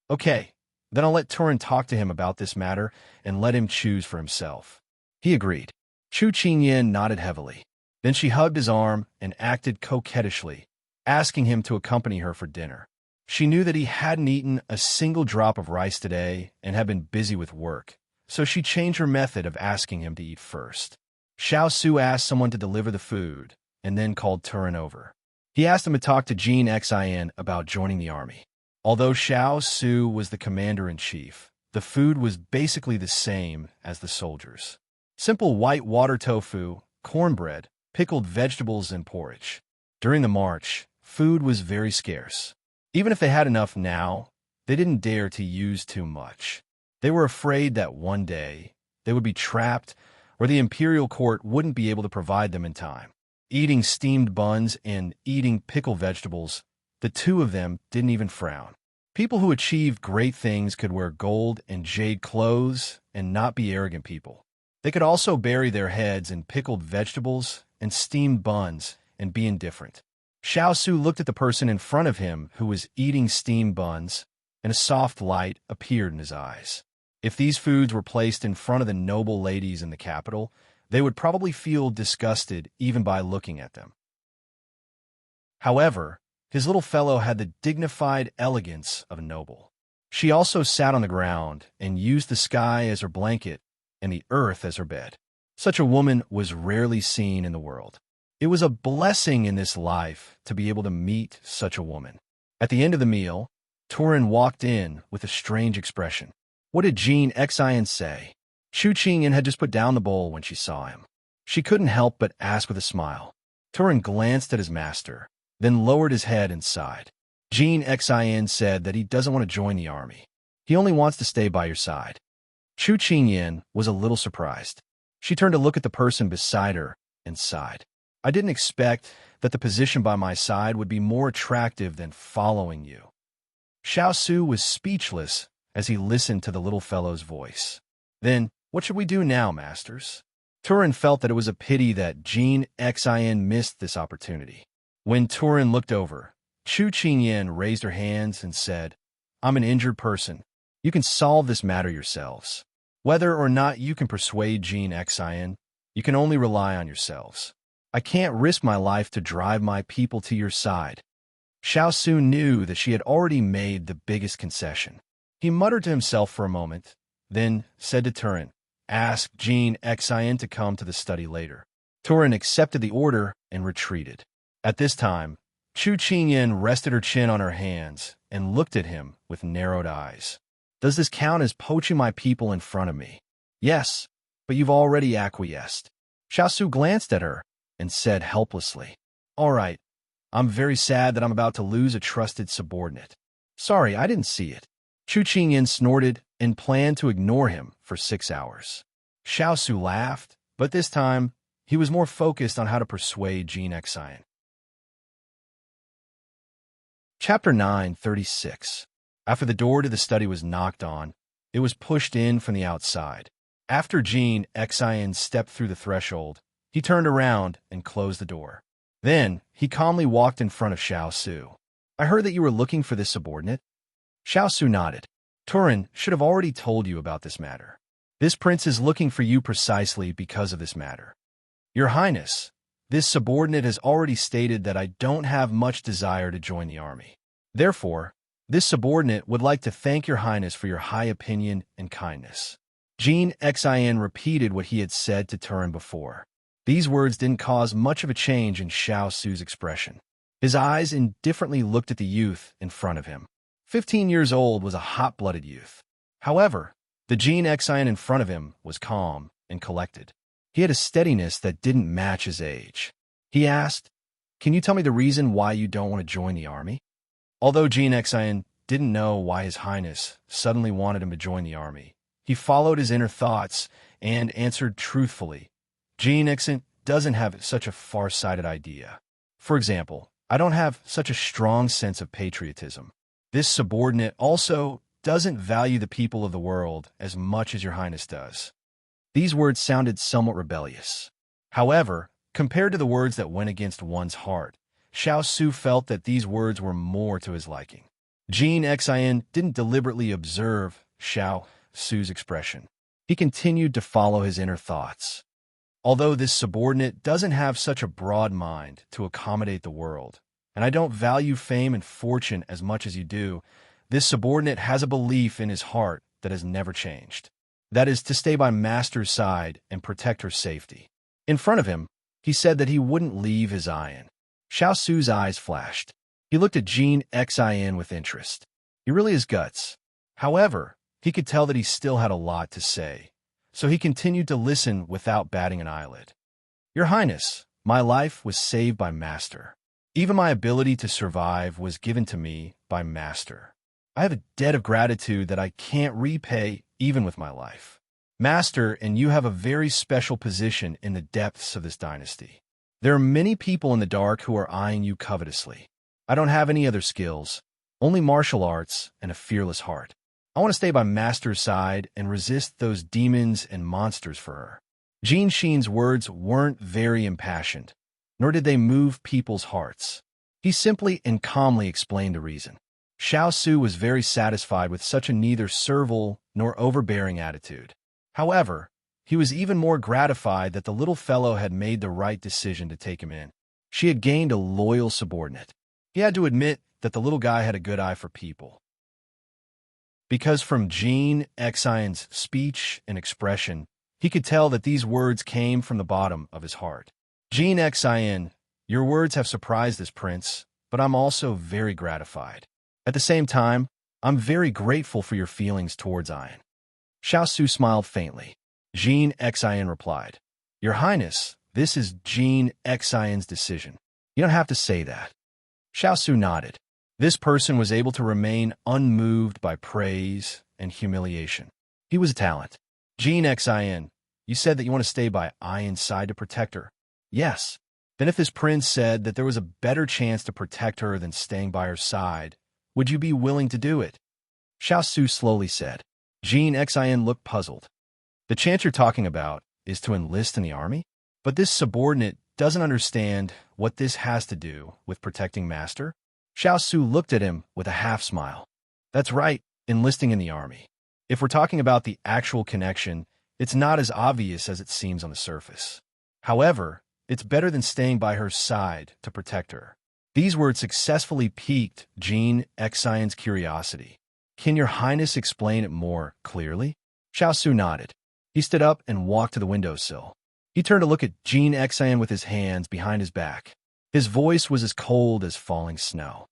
Okay, then I'll let Turin talk to him about this matter and let him choose for himself. He agreed. Chu Qingyan nodded heavily. Then she hugged his arm and acted coquettishly, asking him to accompany her for dinner. She knew that he hadn't eaten a single drop of rice today and had been busy with work, so she changed her method of asking him to eat first. Xiao Su asked someone to deliver the food and then called Turin over. He asked him to talk to Jin Xin about joining the army. Although Xiao Su was the commander-in-chief, the food was basically the same as the soldiers. Simple white water tofu, cornbread, pickled vegetables, and porridge. During the march, food was very scarce. Even if they had enough now, they didn't dare to use too much. They were afraid that one day they would be trapped or the imperial court wouldn't be able to provide them in time. Eating steamed buns and eating pickled vegetables, the two of them didn't even frown. People who achieved great things could wear gold and jade clothes and not be arrogant people. They could also bury their heads in pickled vegetables and steamed buns and be indifferent. Xiao Su looked at the person in front of him who was eating steamed buns, and a soft light appeared in his eyes. If these foods were placed in front of the noble ladies in the capital, they would probably feel disgusted even by looking at them. However, his little fellow had the dignified elegance of a noble. She also sat on the ground and used the sky as her blanket and the earth as her bed. Such a woman was rarely seen in the world. It was a blessing in this life to be able to meet such a woman. At the end of the meal, Turin walked in with a strange expression. What did Jin Xin say? Chu Qingyan had just put down the bowl when she saw him. She couldn't help but ask with a smile. Turin glanced at his master, then lowered his head and sighed. Jin Xin said that he doesn't want to join the army. He only wants to stay by your side. Chu Qingyan was a little surprised. She turned to look at the person beside her and sighed. I didn't expect that the position by my side would be more attractive than following you. Xiao Su was speechless as he listened to the little fellow's voice. Then, what should we do now, masters? Turin felt that it was a pity that Jean Xin missed this opportunity. When Turin looked over, Chu Qingyan raised her hands and said, I'm an injured person. You can solve this matter yourselves. Whether or not you can persuade Jean Xin, you can only rely on yourselves. I can't risk my life to drive my people to your side. Xiao Su knew that she had already made the biggest concession. He muttered to himself for a moment, then said to Turin, Ask Jean Xin to come to the study later. Turin accepted the order and retreated. At this time, Chu Qingyan rested her chin on her hands and looked at him with narrowed eyes. Does this count as poaching my people in front of me? Yes, but you've already acquiesced. Xiao Su glanced at her and said helplessly, All right, I'm very sad that I'm about to lose a trusted subordinate. Sorry, I didn't see it. Chu Qingyan snorted and planned to ignore him for 6 hours. Xiao Su laughed, but this time he was more focused on how to persuade Jean Xin. Chapter 9:36. After the door to the study was knocked on, it was pushed in from the outside. After Jean Xin stepped through the threshold, he turned around and closed the door. Then, he calmly walked in front of Xiao Su. I heard that you were looking for this subordinate? Xiao Su nodded. Turin should have already told you about this matter. This prince is looking for you precisely because of this matter. Your Highness, this subordinate has already stated that I don't have much desire to join the army. Therefore, this subordinate would like to thank your Highness for your high opinion and kindness. Jean Xin repeated what he had said to Turin before. These words didn't cause much of a change in Xiao Su's expression. His eyes indifferently looked at the youth in front of him. 15 years old was a hot-blooded youth. However, the Jean Xin in front of him was calm and collected. He had a steadiness that didn't match his age. He asked, Can you tell me the reason why you don't want to join the army? Although Jean Xin didn't know why His Highness suddenly wanted him to join the army, he followed his inner thoughts and answered truthfully. Jean Xin doesn't have such a far-sighted idea. For example, I don't have such a strong sense of patriotism. This subordinate also doesn't value the people of the world as much as your Highness does. These words sounded somewhat rebellious. However, compared to the words that went against one's heart, Xiao Su felt that these words were more to his liking. Jean Xin didn't deliberately observe Xiao Su's expression. He continued to follow his inner thoughts. Although this subordinate doesn't have such a broad mind to accommodate the world, and I don't value fame and fortune as much as you do, this subordinate has a belief in his heart that has never changed. That is to stay by Master's side and protect her safety. In front of him, he said that he wouldn't leave his iron. Xiao Su's eyes flashed. He looked at Jean Xin with interest. He really has guts. However, he could tell that he still had a lot to say, so he continued to listen without batting an eyelid. Your Highness, my life was saved by Master. Even my ability to survive was given to me by Master. I have a debt of gratitude that I can't repay even with my life. Master, and you have a very special position in the depths of this dynasty. There are many people in the dark who are eyeing you covetously. I don't have any other skills, only martial arts and a fearless heart. I want to stay by Master's side and resist those demons and monsters for her. Jean Xin's words weren't very impassioned, nor did they move people's hearts. He simply and calmly explained the reason. Xiao Su was very satisfied with such a neither servile nor overbearing attitude. However, he was even more gratified that the little fellow had made the right decision to take him in. She had gained a loyal subordinate. He had to admit that the little guy had a good eye for people. Because from Jean Xin's speech and expression, he could tell that these words came from the bottom of his heart. Jean Xin, your words have surprised this prince, but I'm also very gratified. At the same time, I'm very grateful for your feelings towards Ian. Xiao Su smiled faintly. Jean Xin replied, Your Highness, this is Jean Xin's decision. You don't have to say that. Xiao Su nodded. This person was able to remain unmoved by praise and humiliation. He was a talent. Jean Xin, you said that you want to stay by Ian's side to protect her. Yes. Then if this prince said that there was a better chance to protect her than staying by her side, would you be willing to do it? Xiao Su slowly said. Jean Xin looked puzzled. The chance you're talking about is to enlist in the army? But this subordinate doesn't understand what this has to do with protecting master? Xiao Su looked at him with a half-smile. That's right, enlisting in the army. If we're talking about the actual connection, it's not as obvious as it seems on the surface. However, it's better than staying by her side to protect her. These words successfully piqued Jean Xin's curiosity. Can your highness explain it more clearly? Xiao Su nodded. He stood up and walked to the windowsill. He turned to look at Jean Xin with his hands behind his back. His voice was as cold as falling snow.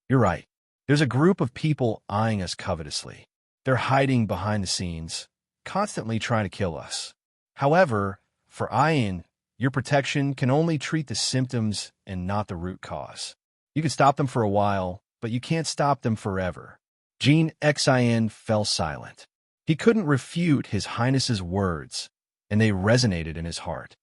You're right. There's a group of people eyeing us covetously. They're hiding behind the scenes, constantly trying to kill us. However, for Ayin, your protection can only treat the symptoms and not the root cause. You can stop them for a while, but you can't stop them forever. Jean Xin fell silent. He couldn't refute His Highness's words, and they resonated in his heart.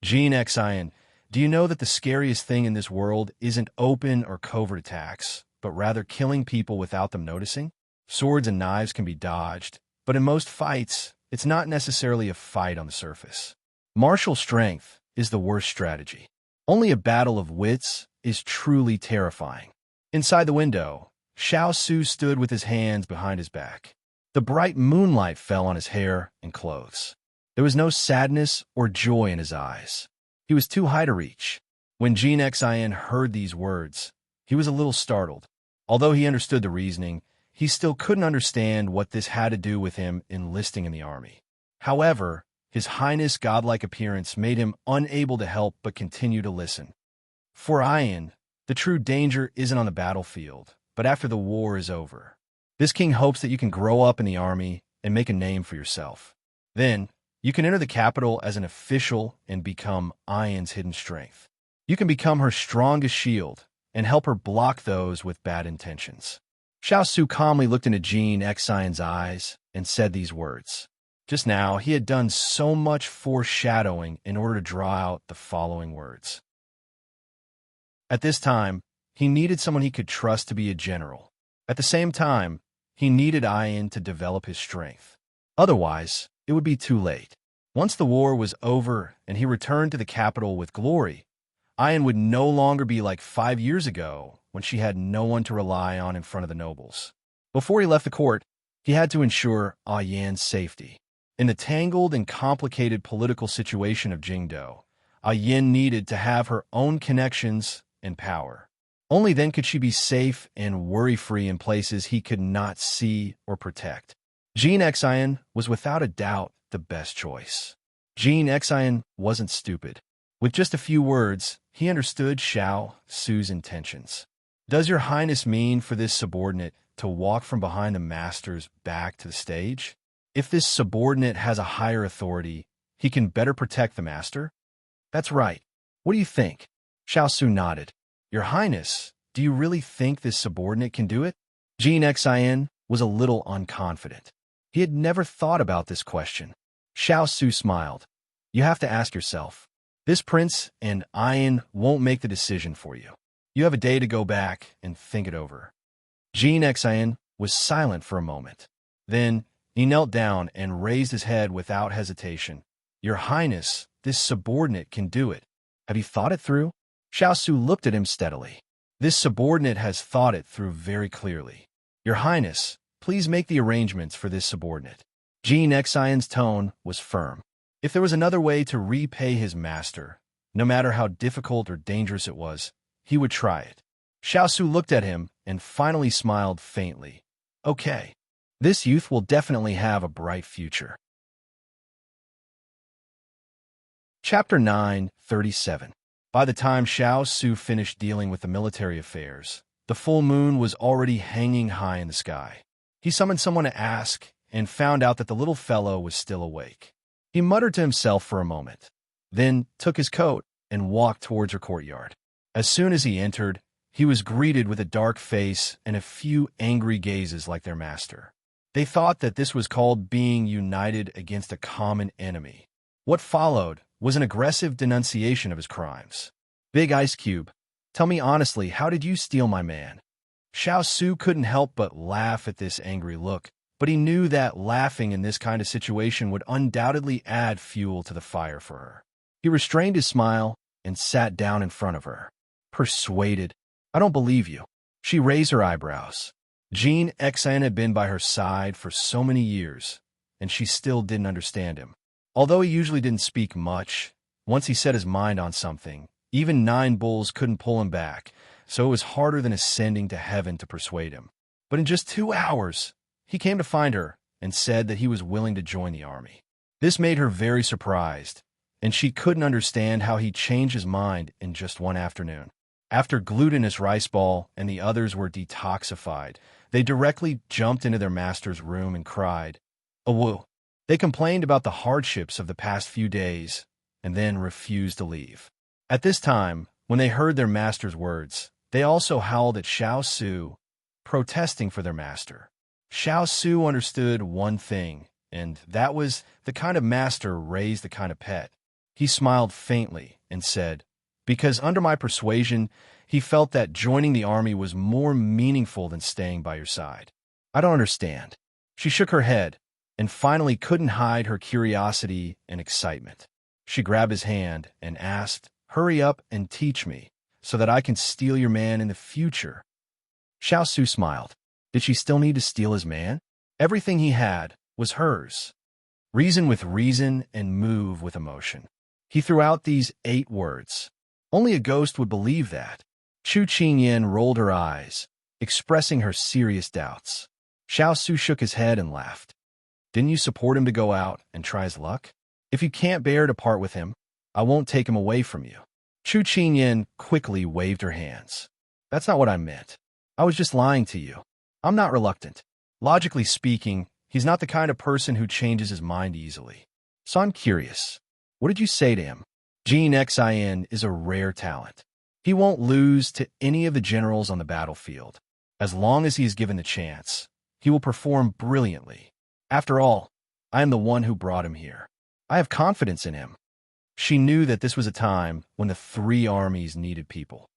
Jean Xin, do you know that the scariest thing in this world isn't open or covert attacks, but rather killing people without them noticing? Swords and knives can be dodged, but in most fights, it's not necessarily a fight on the surface. Martial strength is the worst strategy. Only a battle of wits is truly terrifying. Inside the window, Xiao Su stood with his hands behind his back. The bright moonlight fell on his hair and clothes. There was no sadness or joy in his eyes. He was too high to reach. When Jean Xin heard these words, he was a little startled. Although he understood the reasoning, he still couldn't understand what this had to do with him enlisting in the army. However, His Highness' godlike appearance made him unable to help but continue to listen. For Ayin, the true danger isn't on the battlefield, but after the war is over. This king hopes that you can grow up in the army and make a name for yourself. Then, you can enter the capital as an official and become Ayin's hidden strength. You can become her strongest shield and help her block those with bad intentions. Xiao Su calmly looked into Jean Xin's eyes and said these words. Just now, he had done so much foreshadowing in order to draw out the following words. At this time, he needed someone he could trust to be a general. At the same time, he needed Ayin to develop his strength. Otherwise, it would be too late. Once the war was over and he returned to the capital with glory, Ayin would no longer be like 5 years ago when she had no one to rely on in front of the nobles. Before he left the court, he had to ensure Ayin's safety. In the tangled and complicated political situation of Jingdo, Ayin needed to have her own connections and power. Only then could she be safe and worry-free in places he could not see or protect. Jean Xin was without a doubt the best choice. Jean Xin wasn't stupid. With just a few words, he understood Xiao Su's intentions. Does your highness mean for this subordinate to walk from behind the master's back to the stage? If this subordinate has a higher authority, he can better protect the master? That's right. What do you think? Xiao Su nodded. Your highness, do you really think this subordinate can do it? Jean Xin was a little unconfident. He had never thought about this question. Xiao Su smiled. You have to ask yourself. This prince and Ayin won't make the decision for you. You have a day to go back and think it over. Jean Xin was silent for a moment. Then he knelt down and raised his head without hesitation. Your highness, this subordinate can do it. Have you thought it through? Xiao Su looked at him steadily. This subordinate has thought it through very clearly. Your highness, please make the arrangements for this subordinate. Jean Xin's tone was firm. If there was another way to repay his master, no matter how difficult or dangerous it was, he would try it. Xiao Su looked at him and finally smiled faintly. Okay, this youth will definitely have a bright future. Chapter 9:37. By the time Xiao Su finished dealing with the military affairs, the full moon was already hanging high in the sky. He summoned someone to ask and found out that the little fellow was still awake. He muttered to himself for a moment, then took his coat and walked towards her courtyard. As soon as he entered, he was greeted with a dark face and a few angry gazes like their master. They thought that this was called being united against a common enemy. What followed was an aggressive denunciation of his crimes. Big Ice Cube, tell me honestly, how did you steal my man? Xiao Su couldn't help but laugh at this angry look, but he knew that laughing in this kind of situation would undoubtedly add fuel to the fire for her. He restrained his smile and sat down in front of her. Persuaded? I don't believe you. She raised her eyebrows. Jean Xin had been by her side for so many years, and she still didn't understand him. Although he usually didn't speak much, once he set his mind on something, even 9 bulls couldn't pull him back, so it was harder than ascending to heaven to persuade him. But in just 2 hours, he came to find her and said that he was willing to join the army. This made her very surprised, and she couldn't understand how he changed his mind in just 1 afternoon. After glutinous rice ball and the others were detoxified, they directly jumped into their master's room and cried, "Awoo!" They complained about the hardships of the past few days and then refused to leave. At this time, when they heard their master's words, they also howled at Xiao Su, protesting for their master. Xiao Su understood one thing, and that was the kind of master raised the kind of pet. He smiled faintly and said, because under my persuasion, he felt that joining the army was more meaningful than staying by your side. I don't understand. She shook her head and finally couldn't hide her curiosity and excitement. She grabbed his hand and asked, "Hurry up and teach me so that I can steal your man in the future." Xiao Su smiled. Did she still need to steal his man? Everything he had was hers. Reason with reason and move with emotion. He threw out these 8 words. Only a ghost would believe that. Chu Qingyan rolled her eyes, expressing her serious doubts. Xiao Su shook his head and laughed. Didn't you support him to go out and try his luck? If you can't bear to part with him, I won't take him away from you. Chu Qingyan quickly waved her hands. That's not what I meant. I was just lying to you. I'm not reluctant. Logically speaking, he's not the kind of person who changes his mind easily. So I'm curious. What did you say to him? Jean Xin is a rare talent. He won't lose to any of the generals on the battlefield. As long as he is given the chance, he will perform brilliantly. After all, I am the one who brought him here. I have confidence in him. She knew that this was a time when the 3 armies needed people.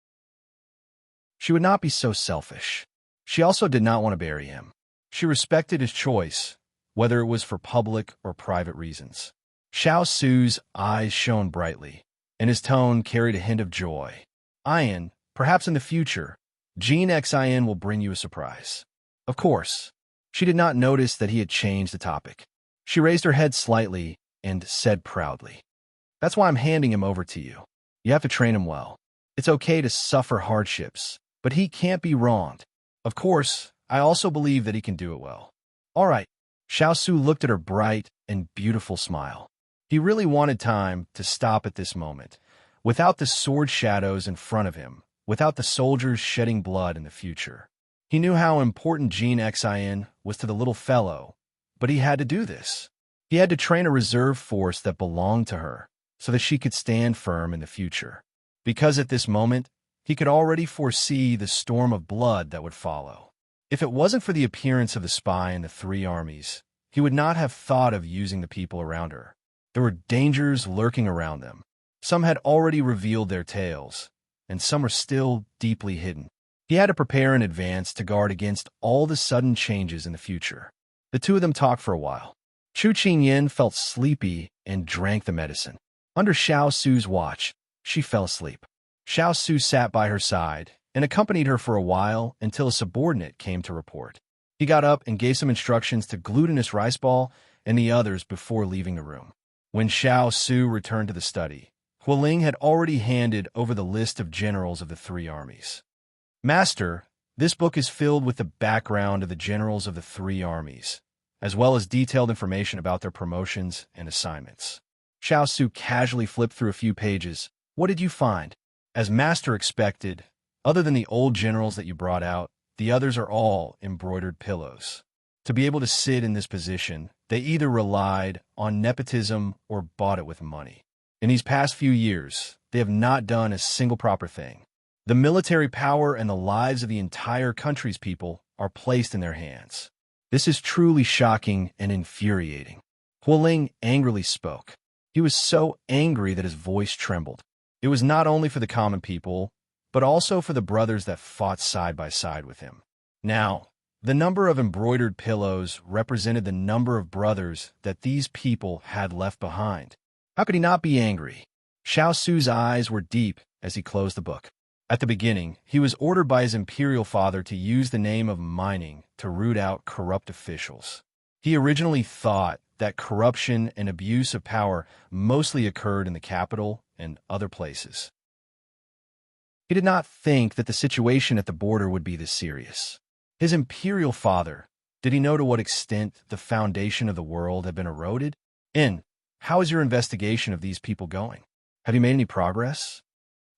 She would not be so selfish. She also did not want to bury him. She respected his choice, whether it was for public or private reasons. Xiao Su's eyes shone brightly, and his tone carried a hint of joy. Ian, perhaps in the future, Jean Xin will bring you a surprise. Of course. She did not notice that he had changed the topic. She raised her head slightly and said proudly, "That's why I'm handing him over to you. You have to train him well. It's okay to suffer hardships, but he can't be wronged. Of course, I also believe that he can do it well." All right. Xiao Su looked at her bright and beautiful smile. He really wanted time to stop at this moment, without the sword shadows in front of him, without the soldiers shedding blood in the future. He knew how important Jean Xin was to the little fellow, but he had to do this. He had to train a reserve force that belonged to her, so that she could stand firm in the future. Because at this moment, he could already foresee the storm of blood that would follow. If it wasn't for the appearance of the spy in the 3 armies, he would not have thought of using the people around her. There were dangers lurking around them. Some had already revealed their tales, and some are still deeply hidden. He had to prepare in advance to guard against all the sudden changes in the future. The 2 of them talked for a while. Chu Qingyan felt sleepy and drank the medicine. Under Xiao Su's watch, she fell asleep. Xiao Su sat by her side and accompanied her for a while until a subordinate came to report. He got up and gave some instructions to Glutinous Rice Ball and the others before leaving the room. When Xiao Su returned to the study, Hualing had already handed over the list of generals of the 3 armies. Master, this book is filled with the background of the generals of the 3 armies, as well as detailed information about their promotions and assignments. Xiao Su casually flipped through a few pages. What did you find? As Master expected, other than the old generals that you brought out, the others are all embroidered pillows. To be able to sit in this position, they either relied on nepotism or bought it with money. In these past few years, they have not done a single proper thing. The military power and the lives of the entire country's people are placed in their hands. This is truly shocking and infuriating. Hualing angrily spoke. He was so angry that his voice trembled. It was not only for the common people, but also for the brothers that fought side by side with him. Now, the number of embroidered pillows represented the number of brothers that these people had left behind. How could he not be angry? Xiao Su's eyes were deep as he closed the book. At the beginning, he was ordered by his imperial father to use the name of mining to root out corrupt officials. He originally thought that corruption and abuse of power mostly occurred in the capital and other places. He did not think that the situation at the border would be this serious. His imperial father, did he know to what extent the foundation of the world had been eroded? How is your investigation of these people going? Have you made any progress?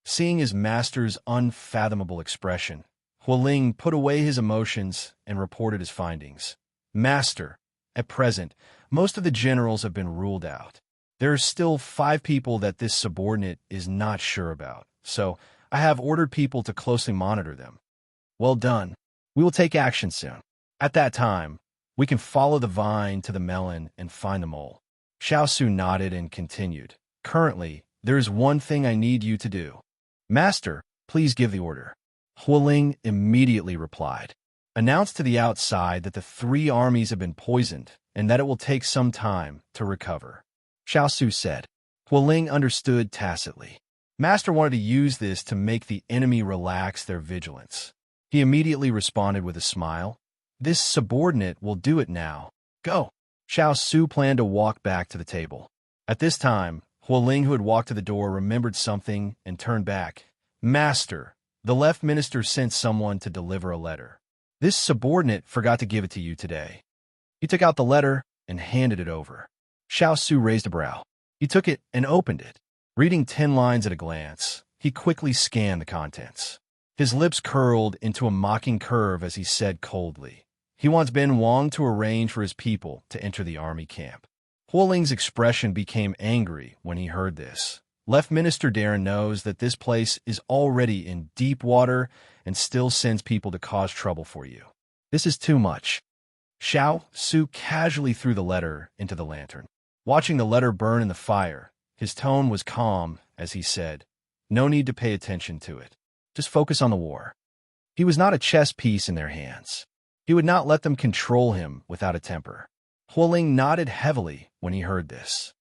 Seeing his master's unfathomable expression, Hualing put away his emotions and reported his findings. Master, at present, most of the generals have been ruled out. There are still 5 people that this subordinate is not sure about, so I have ordered people to closely monitor them. Well done. We will take action soon. At that time, we can follow the vine to the melon and find the mole. Xiao Su nodded and continued. Currently, there is one thing I need you to do. Master, please give the order. Hualing immediately replied. Announce to the outside that the 3 armies have been poisoned and that it will take some time to recover. Xiao Su said. Hualing understood tacitly. Master wanted to use this to make the enemy relax their vigilance. He immediately responded with a smile. This subordinate will do it now. Go. Xiao Su planned to walk back to the table. At this time, Hualing, who had walked to the door, remembered something and turned back. Master, the left minister sent someone to deliver a letter. This subordinate forgot to give it to you today. He took out the letter and handed it over. Xiao Su raised a brow. He took it and opened it. Reading 10 lines at a glance, he quickly scanned the contents. His lips curled into a mocking curve as he said coldly, he wants Ben Wang to arrange for his people to enter the army camp. Hualing's expression became angry when he heard this. Left Minister Darren knows that this place is already in deep water and still sends people to cause trouble for you. This is too much. Xiao Su casually threw the letter into the lantern. Watching the letter burn in the fire, his tone was calm as he said, no need to pay attention to it. Just focus on the war. He was not a chess piece in their hands. He would not let them control him without a temper. Hualing nodded heavily when he heard this.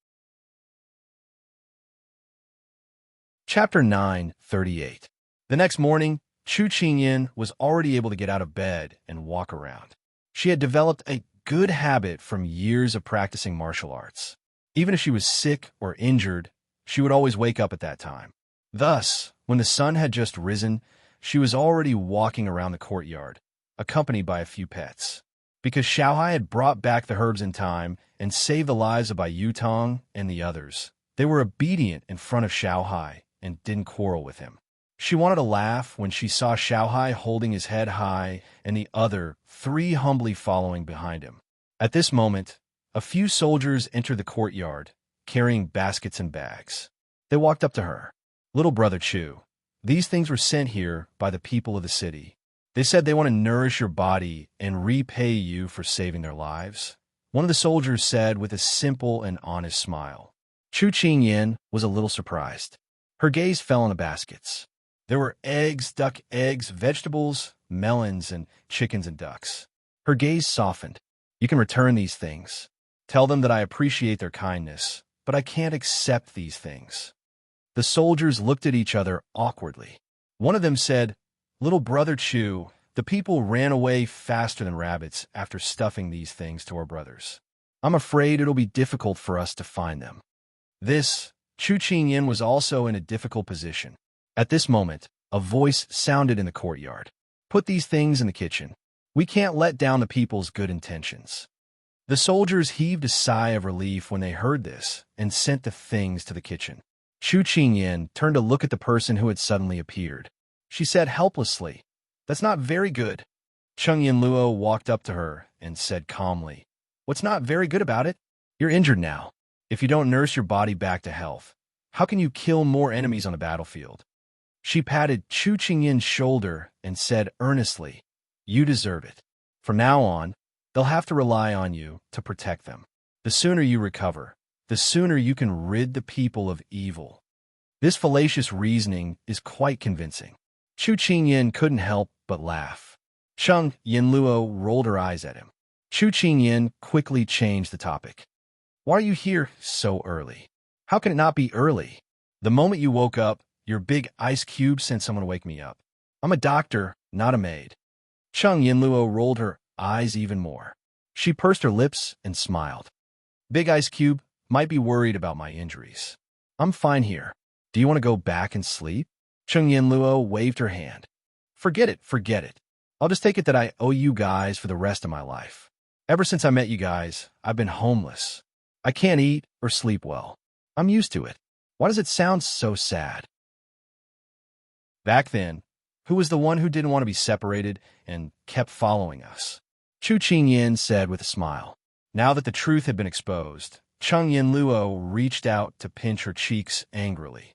Chapter 9:38. The next morning, Chu Qingyan was already able to get out of bed and walk around. She had developed a good habit from years of practicing martial arts. Even if she was sick or injured, she would always wake up at that time. Thus, when the sun had just risen, she was already walking around the courtyard, accompanied by a few pets. Because Xiaohai had brought back the herbs in time and saved the lives of Bai Yutong and the others, they were obedient in front of Xiaohai and didn't quarrel with him. She wanted to laugh when she saw Xiaohai holding his head high and the other 3 humbly following behind him. At this moment, a few soldiers entered the courtyard, carrying baskets and bags. They walked up to her. Little brother Chu, these things were sent here by the people of the city. They said they want to nourish your body and repay you for saving their lives. One of the soldiers said with a simple and honest smile. Chu Qingyan was a little surprised. Her gaze fell on the baskets. There were eggs, duck eggs, vegetables, melons, and chickens and ducks. Her gaze softened. You can return these things. Tell them that I appreciate their kindness, but I can't accept these things. The soldiers looked at each other awkwardly. One of them said, Little brother Chu, the people ran away faster than rabbits after stuffing these things to our brothers. I'm afraid it'll be difficult for us to find them. Chu Qingyan was also in a difficult position. At this moment, a voice sounded in the courtyard. Put these things in the kitchen. We can't let down the people's good intentions. The soldiers heaved a sigh of relief when they heard this and sent the things to the kitchen. Chu Qingyan turned to look at the person who had suddenly appeared. She said helplessly, That's not very good. Chung Yinluo walked up to her and said calmly, What's not very good about it? You're injured now. If you don't nurse your body back to health, how can you kill more enemies on the battlefield? She patted Chu Qingyan's shoulder and said earnestly, You deserve it. From now on, they'll have to rely on you to protect them. The sooner you recover, the sooner you can rid the people of evil. This fallacious reasoning is quite convincing. Chu Qingyan couldn't help but laugh. Cheng Yinluo rolled her eyes at him. Chu Qingyan quickly changed the topic. Why are you here so early? How can it not be early? The moment you woke up, your big ice cube sent someone to wake me up. I'm a doctor, not a maid. Cheng Yinluo rolled her eyes even more. She pursed her lips and smiled. Big Ice Cube might be worried about my injuries. I'm fine here. Do you want to go back and sleep? Cheng Yinluo waved her hand. Forget it, forget it. I'll just take it that I owe you guys for the rest of my life. Ever since I met you guys, I've been homeless. I can't eat or sleep well. I'm used to it. Why does it sound so sad? Back then, who was the one who didn't want to be separated and kept following us? Chu Qingyan said with a smile. Now that the truth had been exposed, Cheng Yinluo reached out to pinch her cheeks angrily.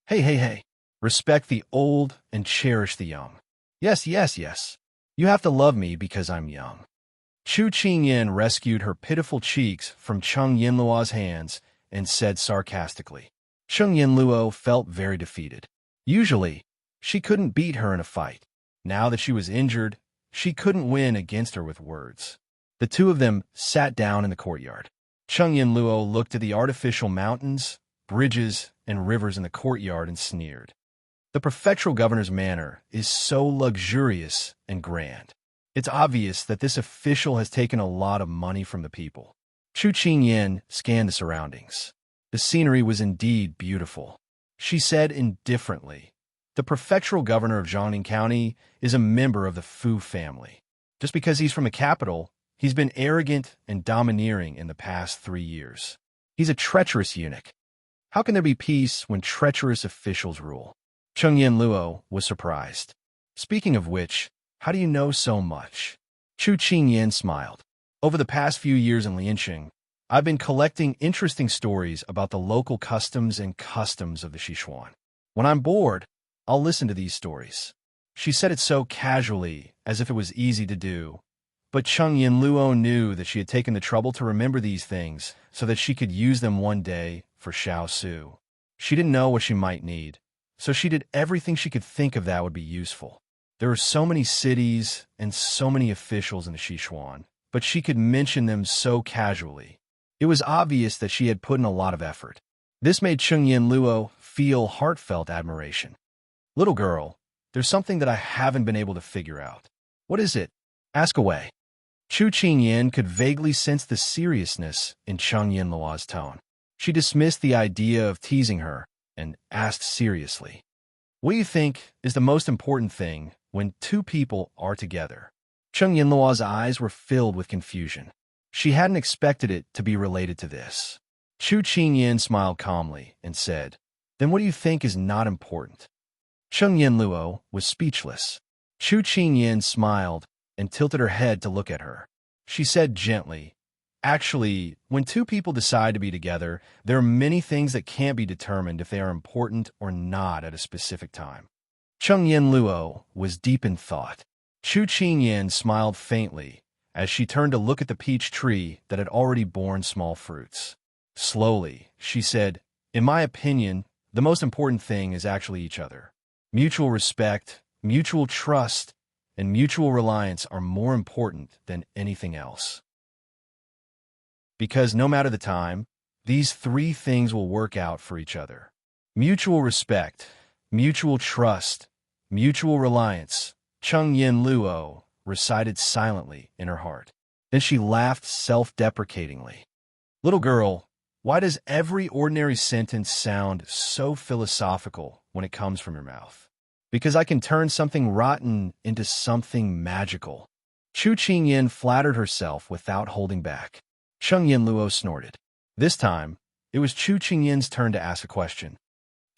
Hey. Respect the old and cherish the young. Yes. You have to love me because I'm young. Chu Qingyan rescued her pitiful cheeks from Cheng Yinluo's hands and said sarcastically. Cheng Yinluo felt very defeated. Usually, she couldn't beat her in a fight. Now that she was injured, she couldn't win against her with words. The two of them sat down in the courtyard. Cheng Yinluo looked at the artificial mountains, bridges, and rivers in the courtyard and sneered. The prefectural governor's manor is so luxurious and grand. It's obvious that this official has taken a lot of money from the people. Chu Qingyan scanned the surroundings. The scenery was indeed beautiful. She said indifferently, the prefectural governor of Jiangning County is a member of the Fu family. Just because he's from the capital, he's been arrogant and domineering in the past 3 years. He's a treacherous eunuch. How can there be peace when treacherous officials rule? Cheng Yinluo was surprised. Speaking of which, how do you know so much? Chu Qingyan smiled. Over the past few years in Lianqing, I've been collecting interesting stories about the local customs and customs of the Sichuan. When I'm bored, I'll listen to these stories. She said it so casually, as if it was easy to do. But Cheng Yinluo knew that she had taken the trouble to remember these things so that she could use them one day for Xiao Su. She didn't know what she might need, so she did everything she could think of that would be useful. There are so many cities and so many officials in the Sichuan, but she could mention them so casually. It was obvious that she had put in a lot of effort. This made Cheng Yinluo feel heartfelt admiration. Little girl, there's something that I haven't been able to figure out. What is it? Ask away. Chu Qingyan could vaguely sense the seriousness in Cheng Yinluo's tone. She dismissed the idea of teasing her and asked seriously, what do you think is the most important thing when two people are together? Cheng Yinluo's eyes were filled with confusion. She hadn't expected it to be related to this. Chu Qingyan smiled calmly and said, then what do you think is not important? Cheng Yinluo was speechless. Chu Qingyan smiled and tilted her head to look at her. She said gently, actually, when two people decide to be together, there are many things that can't be determined if they are important or not at a specific time. Cheng Yinluo was deep in thought. Chu Qingyan smiled faintly as she turned to look at the peach tree that had already borne small fruits. Slowly, she said, in my opinion, the most important thing is actually each other. Mutual respect, mutual trust, and mutual reliance are more important than anything else. Because no matter the time, these 3 things will work out for each other. Mutual respect, mutual trust, mutual reliance, Cheng Yinluo recited silently in her heart. Then she laughed self-deprecatingly. Little girl, why does every ordinary sentence sound so philosophical when it comes from your mouth? Because I can turn something rotten into something magical. Chu Qingyan flattered herself without holding back. Cheng Yinluo snorted. This time, it was Chu Qingyan's turn to ask a question.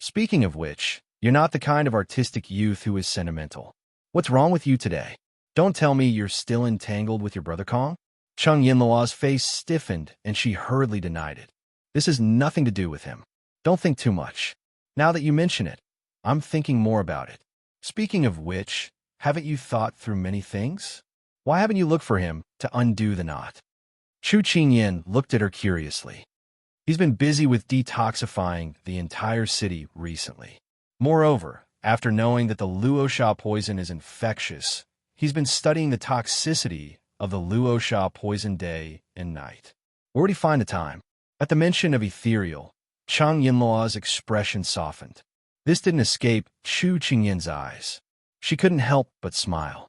Speaking of which, you're not the kind of artistic youth who is sentimental. What's wrong with you today? Don't tell me you're still entangled with your brother Kong? Cheng Yinluo's face stiffened and she hurriedly denied it. This has nothing to do with him. Don't think too much. Now that you mention it, I'm thinking more about it. Speaking of which, haven't you thought through many things? Why haven't you looked for him to undo the knot? Chu Qingyan looked at her curiously. He's been busy with detoxifying the entire city recently. Moreover, after knowing that the Luosha poison is infectious, he's been studying the toxicity of the Luosha poison day and night. Where would he find the time? At the mention of ethereal, Chang Yinluo's expression softened. This didn't escape Chu Qingyin's eyes. She couldn't help but smile.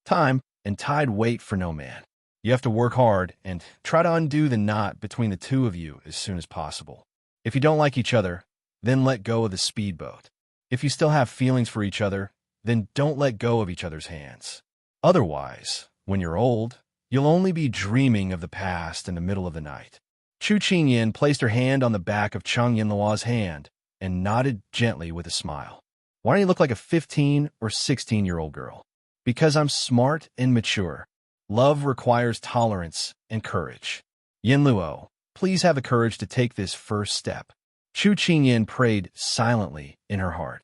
Time and tide wait for no man. You have to work hard and try to undo the knot between the two of you as soon as possible. If you don't like each other, then let go of the speedboat. If you still have feelings for each other, then don't let go of each other's hands. Otherwise, when you're old, you'll only be dreaming of the past in the middle of the night. Chu Qingyin placed her hand on the back of Chang Yinluo's hand and nodded gently with a smile. Why don't you look like a 15 or 16-year-old girl? Because I'm smart and mature. Love requires tolerance and courage. Yinluo, please have the courage to take this first step. Chu Qingyin prayed silently in her heart.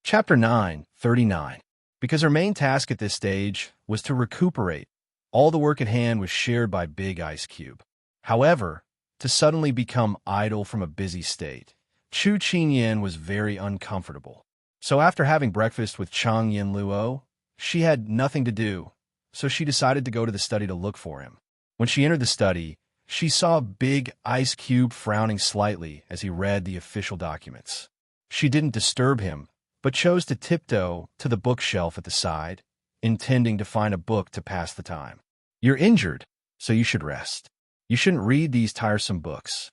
Chapter 9:39. Because her main task at this stage was to recuperate, all the work at hand was shared by Big Ice Cube. However, to suddenly become idle from a busy state, Chu Qingyin was very uncomfortable. So after having breakfast with Chang Yinluo, she had nothing to do, so she decided to go to the study to look for him. When she entered the study, she saw Big Ice Cube frowning slightly as he read the official documents. She didn't disturb him, but chose to tiptoe to the bookshelf at the side, intending to find a book to pass the time. You're injured, so you should rest. You shouldn't read these tiresome books.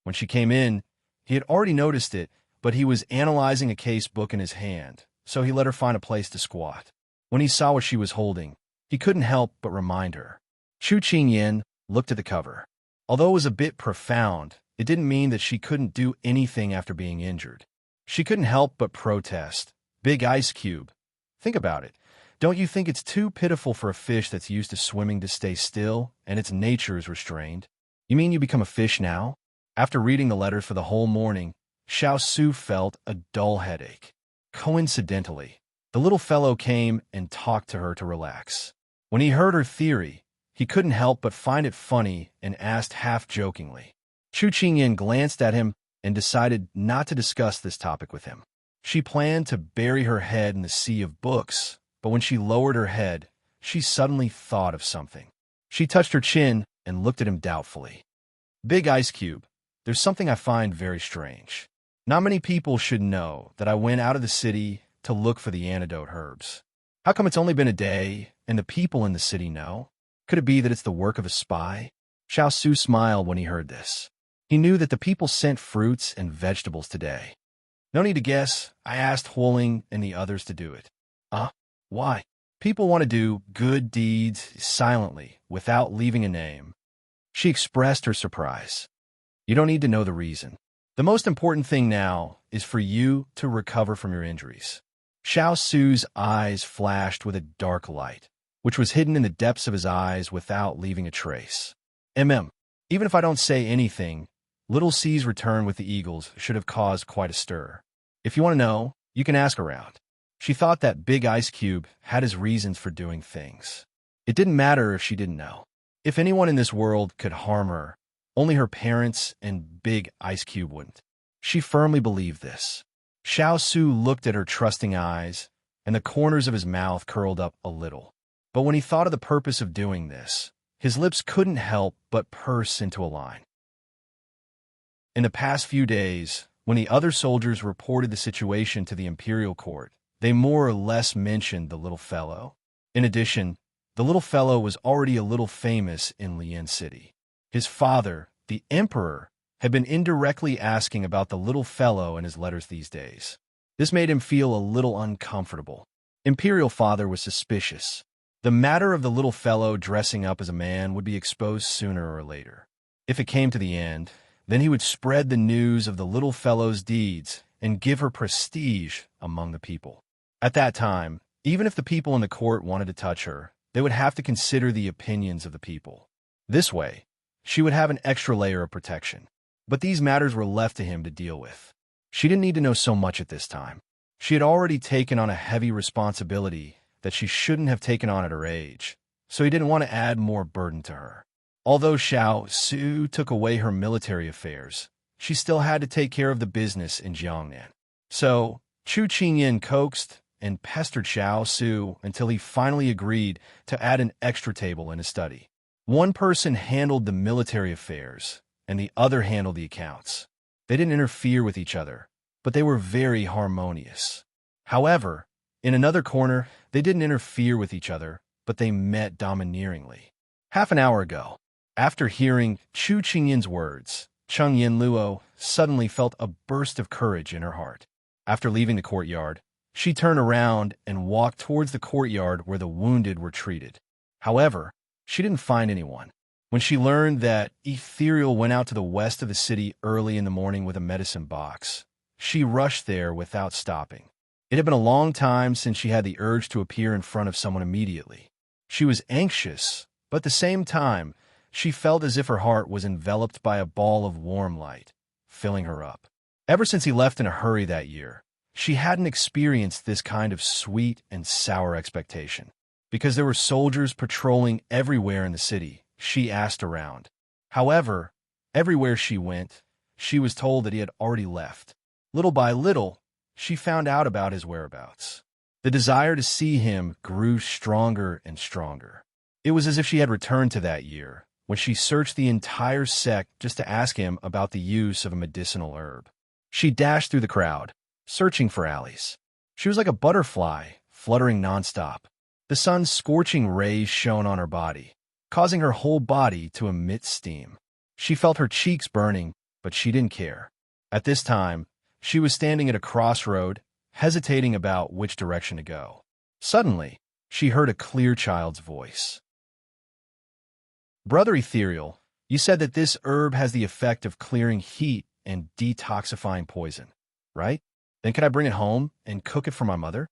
When she came in, he had already noticed it, but he was analyzing a case book in his hand, so he let her find a place to squat. When he saw what she was holding, he couldn't help but remind her. Chu Qingyin looked at the cover. Although it was a bit profound, it didn't mean that she couldn't do anything after being injured. She couldn't help but protest. Big Ice Cube. Think about it. Don't you think it's too pitiful for a fish that's used to swimming to stay still and its nature is restrained? You mean you become a fish now? After reading the letters for the whole morning, Xiao Su felt a dull headache. Coincidentally, the little fellow came and talked to her to relax. When he heard her theory, he couldn't help but find it funny and asked half-jokingly. Chu Qingyin glanced at him and decided not to discuss this topic with him. She planned to bury her head in the sea of books, but when she lowered her head, she suddenly thought of something. She touched her chin and looked at him doubtfully. Big Ice Cube, there's something I find very strange. Not many people should know that I went out of the city to look for the antidote herbs. How come it's only been a day and the people in the city know? Could it be that it's the work of a spy? Xiao Su smiled when he heard this. He knew that the people sent fruits and vegetables today. No need to guess, I asked Huoling and the others to do it. Why? People want to do good deeds silently, without leaving a name. She expressed her surprise. You don't need to know the reason. The most important thing now is for you to recover from your injuries. Xiao Su's eyes flashed with a dark light, which was hidden in the depths of his eyes without leaving a trace. Even if I don't say anything, Little C's return with the Eagles should have caused quite a stir. If you want to know, you can ask around. She thought that Big Ice Cube had his reasons for doing things. It didn't matter if she didn't know. If anyone in this world could harm her, only her parents and Big Ice Cube wouldn't. She firmly believed this. Xiao Su looked at her trusting eyes, and the corners of his mouth curled up a little. But when he thought of the purpose of doing this, his lips couldn't help but purse into a line. In the past few days, when the other soldiers reported the situation to the imperial court, they more or less mentioned the little fellow. In addition, the little fellow was already a little famous in Lian City. His father, the emperor, had been indirectly asking about the little fellow in his letters these days. This made him feel a little uncomfortable. Imperial father was suspicious. The matter of the little fellow dressing up as a man would be exposed sooner or later. If it came to the end, then he would spread the news of the little fellow's deeds and give her prestige among the people. At that time, even if the people in the court wanted to touch her, they would have to consider the opinions of the people. This way, she would have an extra layer of protection. But these matters were left to him to deal with. She didn't need to know so much at this time. She had already taken on a heavy responsibility that she shouldn't have taken on at her age, so he didn't want to add more burden to her. Although Xiao Su took away her military affairs, she still had to take care of the business in Jiangnan. So, Chu Qingyan coaxed and pestered Xiao Su until he finally agreed to add an extra table in his study. One person handled the military affairs, and the other handled the accounts. They didn't interfere with each other, but they were very harmonious. However, in another corner, they didn't interfere with each other, but they met domineeringly. Half an hour ago, after hearing Chu Qingyan's words, Cheng Yinluo suddenly felt a burst of courage in her heart. After leaving the courtyard, she turned around and walked towards the courtyard where the wounded were treated. However, she didn't find anyone. When she learned that Ethereal went out to the west of the city early in the morning with a medicine box, she rushed there without stopping. It had been a long time since she had the urge to appear in front of someone immediately. She was anxious, but at the same time, she felt as if her heart was enveloped by a ball of warm light, filling her up. Ever since he left in a hurry that year, she hadn't experienced this kind of sweet and sour expectation. Because there were soldiers patrolling everywhere in the city, she asked around. However, everywhere she went, she was told that he had already left. Little by little, she found out about his whereabouts. The desire to see him grew stronger and stronger. It was as if she had returned to that year, when she searched the entire sect just to ask him about the use of a medicinal herb. She dashed through the crowd, searching for alleys. She was like a butterfly, fluttering nonstop. The sun's scorching rays shone on her body, causing her whole body to emit steam. She felt her cheeks burning, but she didn't care. At this time, she was standing at a crossroad, hesitating about which direction to go. Suddenly, she heard a clear child's voice. "Brother Ethereal, you said that this herb has the effect of clearing heat and detoxifying poison, right? Then can I bring it home and cook it for my mother?"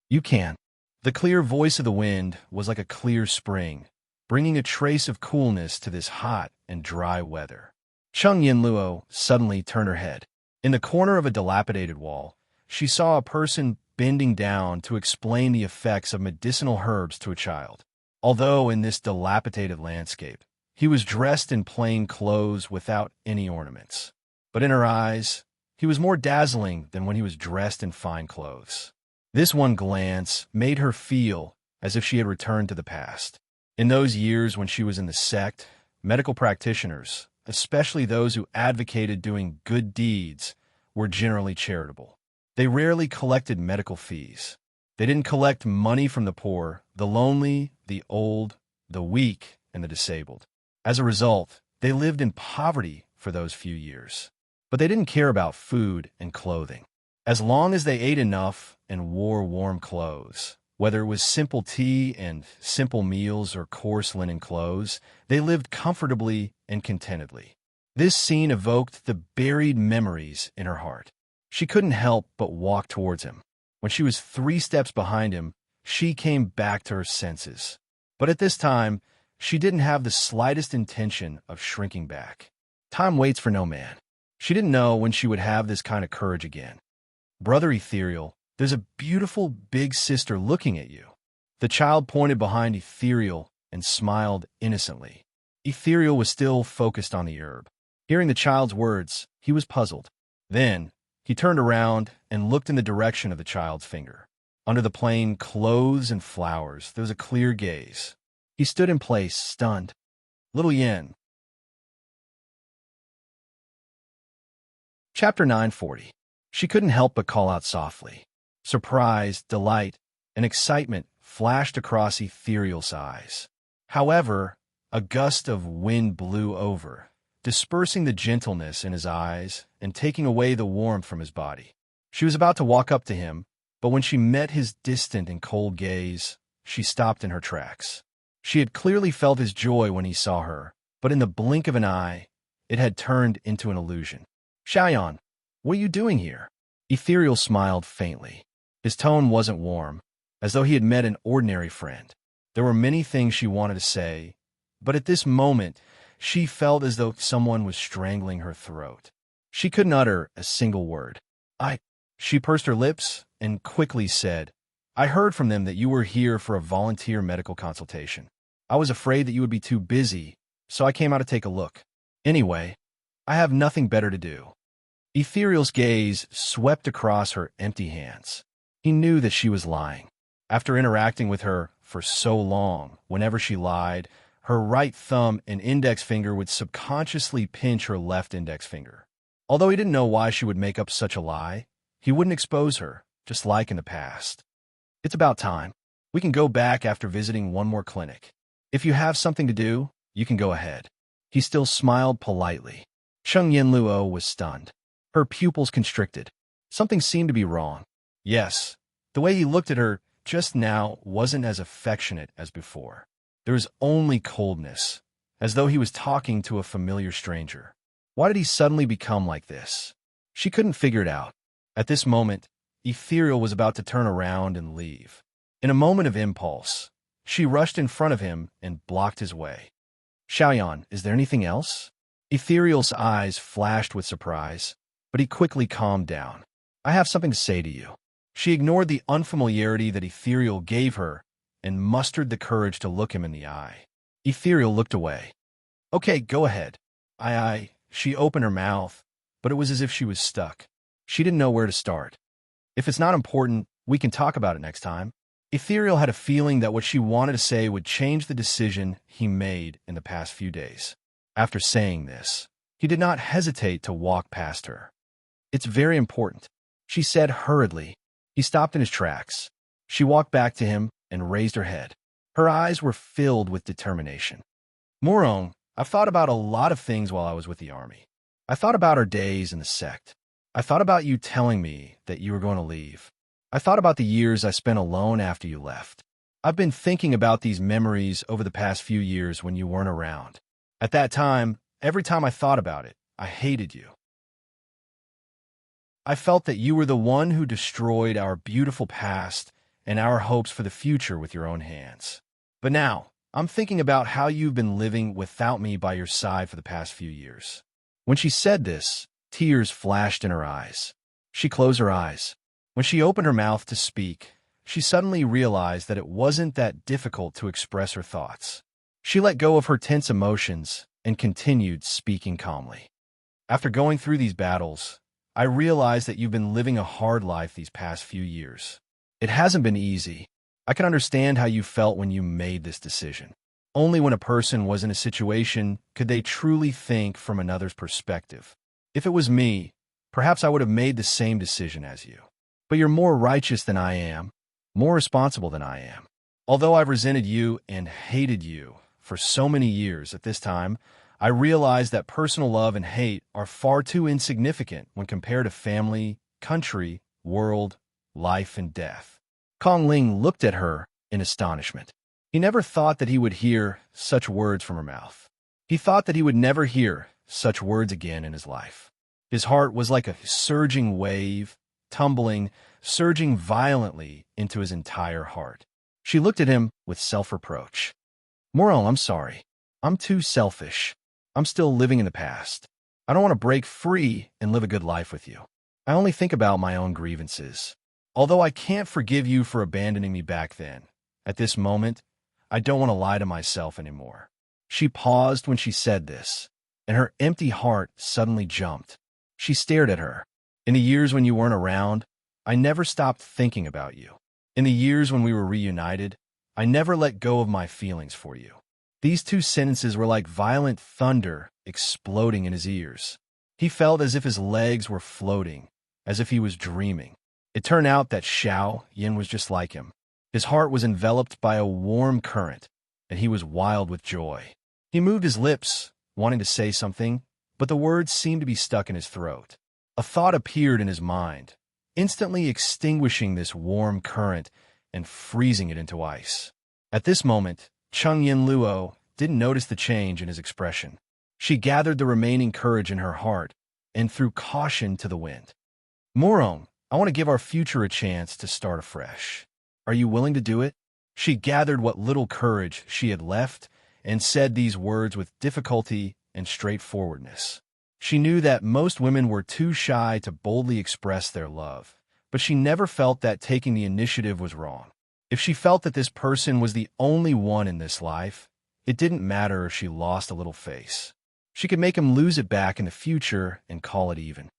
"You can." The clear voice of the wind was like a clear spring, bringing a trace of coolness to this hot and dry weather. Cheng Yinluo suddenly turned her head. In the corner of a dilapidated wall, she saw a person bending down to explain the effects of medicinal herbs to a child. Although in this dilapidated landscape, he was dressed in plain clothes without any ornaments. But in her eyes, he was more dazzling than when he was dressed in fine clothes. This one glance made her feel as if she had returned to the past. In those years when she was in the sect, medical practitioners, especially those who advocated doing good deeds, were generally charitable. They rarely collected medical fees. They didn't collect money from the poor, the lonely, the old, the weak, and the disabled. As a result, they lived in poverty for those few years. But they didn't care about food and clothing. As long as they ate enough and wore warm clothes, whether it was simple tea and simple meals or coarse linen clothes, they lived comfortably and contentedly. This scene evoked the buried memories in her heart. She couldn't help but walk towards him. When she was 3 steps behind him, she came back to her senses. But at this time, she didn't have the slightest intention of shrinking back. Time waits for no man. She didn't know when she would have this kind of courage again. "Brother Ethereal, there's a beautiful big sister looking at you." The child pointed behind Ethereal and smiled innocently. Ethereal was still focused on the herb. Hearing the child's words, he was puzzled. Then, he turned around and looked in the direction of the child's finger. Under the plain clothes and flowers, there was a clear gaze. He stood in place, stunned. Little Yen. Chapter 940. She couldn't help but call out softly. Surprise, delight, and excitement flashed across Ethereal's eyes. However, a gust of wind blew over, dispersing the gentleness in his eyes and taking away the warmth from his body. She was about to walk up to him, but when she met his distant and cold gaze, she stopped in her tracks. She had clearly felt his joy when he saw her, but in the blink of an eye, it had turned into an illusion. "Xiaoyan, what are you doing here?" Ethereal smiled faintly. His tone wasn't warm, as though he had met an ordinary friend. There were many things she wanted to say, but at this moment, she felt as though someone was strangling her throat. She couldn't utter a single word. She pursed her lips and quickly said, "I heard from them that you were here for a volunteer medical consultation. I was afraid that you would be too busy, so I came out to take a look. Anyway, I have nothing better to do. Ethereal's gaze swept across her empty hands. He knew that she was lying. After interacting with her for so long, whenever she lied, her right thumb and index finger would subconsciously pinch her left index finger. Although he didn't know why she would make up such a lie, he wouldn't expose her, just like in the past. It's about time. We can go back after visiting one more clinic. If you have something to do, you can go ahead. He still smiled politely. Cheng Yinluo was stunned. Her pupils constricted. Something seemed to be wrong. Yes, the way he looked at her just now wasn't as affectionate as before. There was only coldness, as though he was talking to a familiar stranger. Why did he suddenly become like this? She couldn't figure it out. At this moment, Ethereal was about to turn around and leave. In a moment of impulse, she rushed in front of him and blocked his way. Xiao, is there anything else? Ethereal's eyes flashed with surprise, but he quickly calmed down. I have something to say to you. She ignored the unfamiliarity that Ethereal gave her and mustered the courage to look him in the eye. Ethereal looked away. Okay, go ahead. She opened her mouth, but it was as if she was stuck. She didn't know where to start. If it's not important, we can talk about it next time. Ethereal had a feeling that what she wanted to say would change the decision he made in the past few days. After saying this, he did not hesitate to walk past her. It's very important, she said hurriedly. He stopped in his tracks. She walked back to him and raised her head. Her eyes were filled with determination. Morong, I've thought about a lot of things while I was with the army. I thought about our days in the sect. I thought about you telling me that you were going to leave. I thought about the years I spent alone after you left. I've been thinking about these memories over the past few years when you weren't around. At that time, every time I thought about it, I hated you. I felt that you were the one who destroyed our beautiful past and our hopes for the future with your own hands. But now, I'm thinking about how you've been living without me by your side for the past few years. When she said this, tears flashed in her eyes. She closed her eyes. When she opened her mouth to speak, she suddenly realized that it wasn't that difficult to express her thoughts. She let go of her tense emotions and continued speaking calmly. After going through these battles, I realize that you've been living a hard life these past few years. It hasn't been easy. I can understand how you felt when you made this decision. Only when a person was in a situation could they truly think from another's perspective. If it was me, perhaps I would have made the same decision as you. But you're more righteous than I am, more responsible than I am. Although I've resented you and hated you for so many years at this time, I realize that personal love and hate are far too insignificant when compared to family, country, world, life, and death. Kong Ling looked at her in astonishment. He never thought that he would hear such words from her mouth. He thought that he would never hear such words again in his life. His heart was like a surging wave, surging violently into his entire heart. She looked at him with self-reproach. Morel, I'm sorry. I'm too selfish. I'm still living in the past. I don't want to break free and live a good life with you. I only think about my own grievances. Although I can't forgive you for abandoning me back then, at this moment, I don't want to lie to myself anymore. She paused when she said this, and her empty heart suddenly jumped. She stared at her. In the years when you weren't around, I never stopped thinking about you. In the years when we were reunited, I never let go of my feelings for you. These two sentences were like violent thunder exploding in his ears. He felt as if his legs were floating, as if he was dreaming. It turned out that Xiao Yin was just like him. His heart was enveloped by a warm current, and he was wild with joy. He moved his lips, wanting to say something, but the words seemed to be stuck in his throat. A thought appeared in his mind, instantly extinguishing this warm current and freezing it into ice. At this moment, Cheng Yinluo didn't notice the change in his expression. She gathered the remaining courage in her heart and threw caution to the wind. Morong, I want to give our future a chance to start afresh. Are you willing to do it? She gathered what little courage she had left and said these words with difficulty and straightforwardness. She knew that most women were too shy to boldly express their love, but she never felt that taking the initiative was wrong. If she felt that this person was the only one in this life, It didn't matter if she lost a little face. She could make him lose it back in the future and call it even.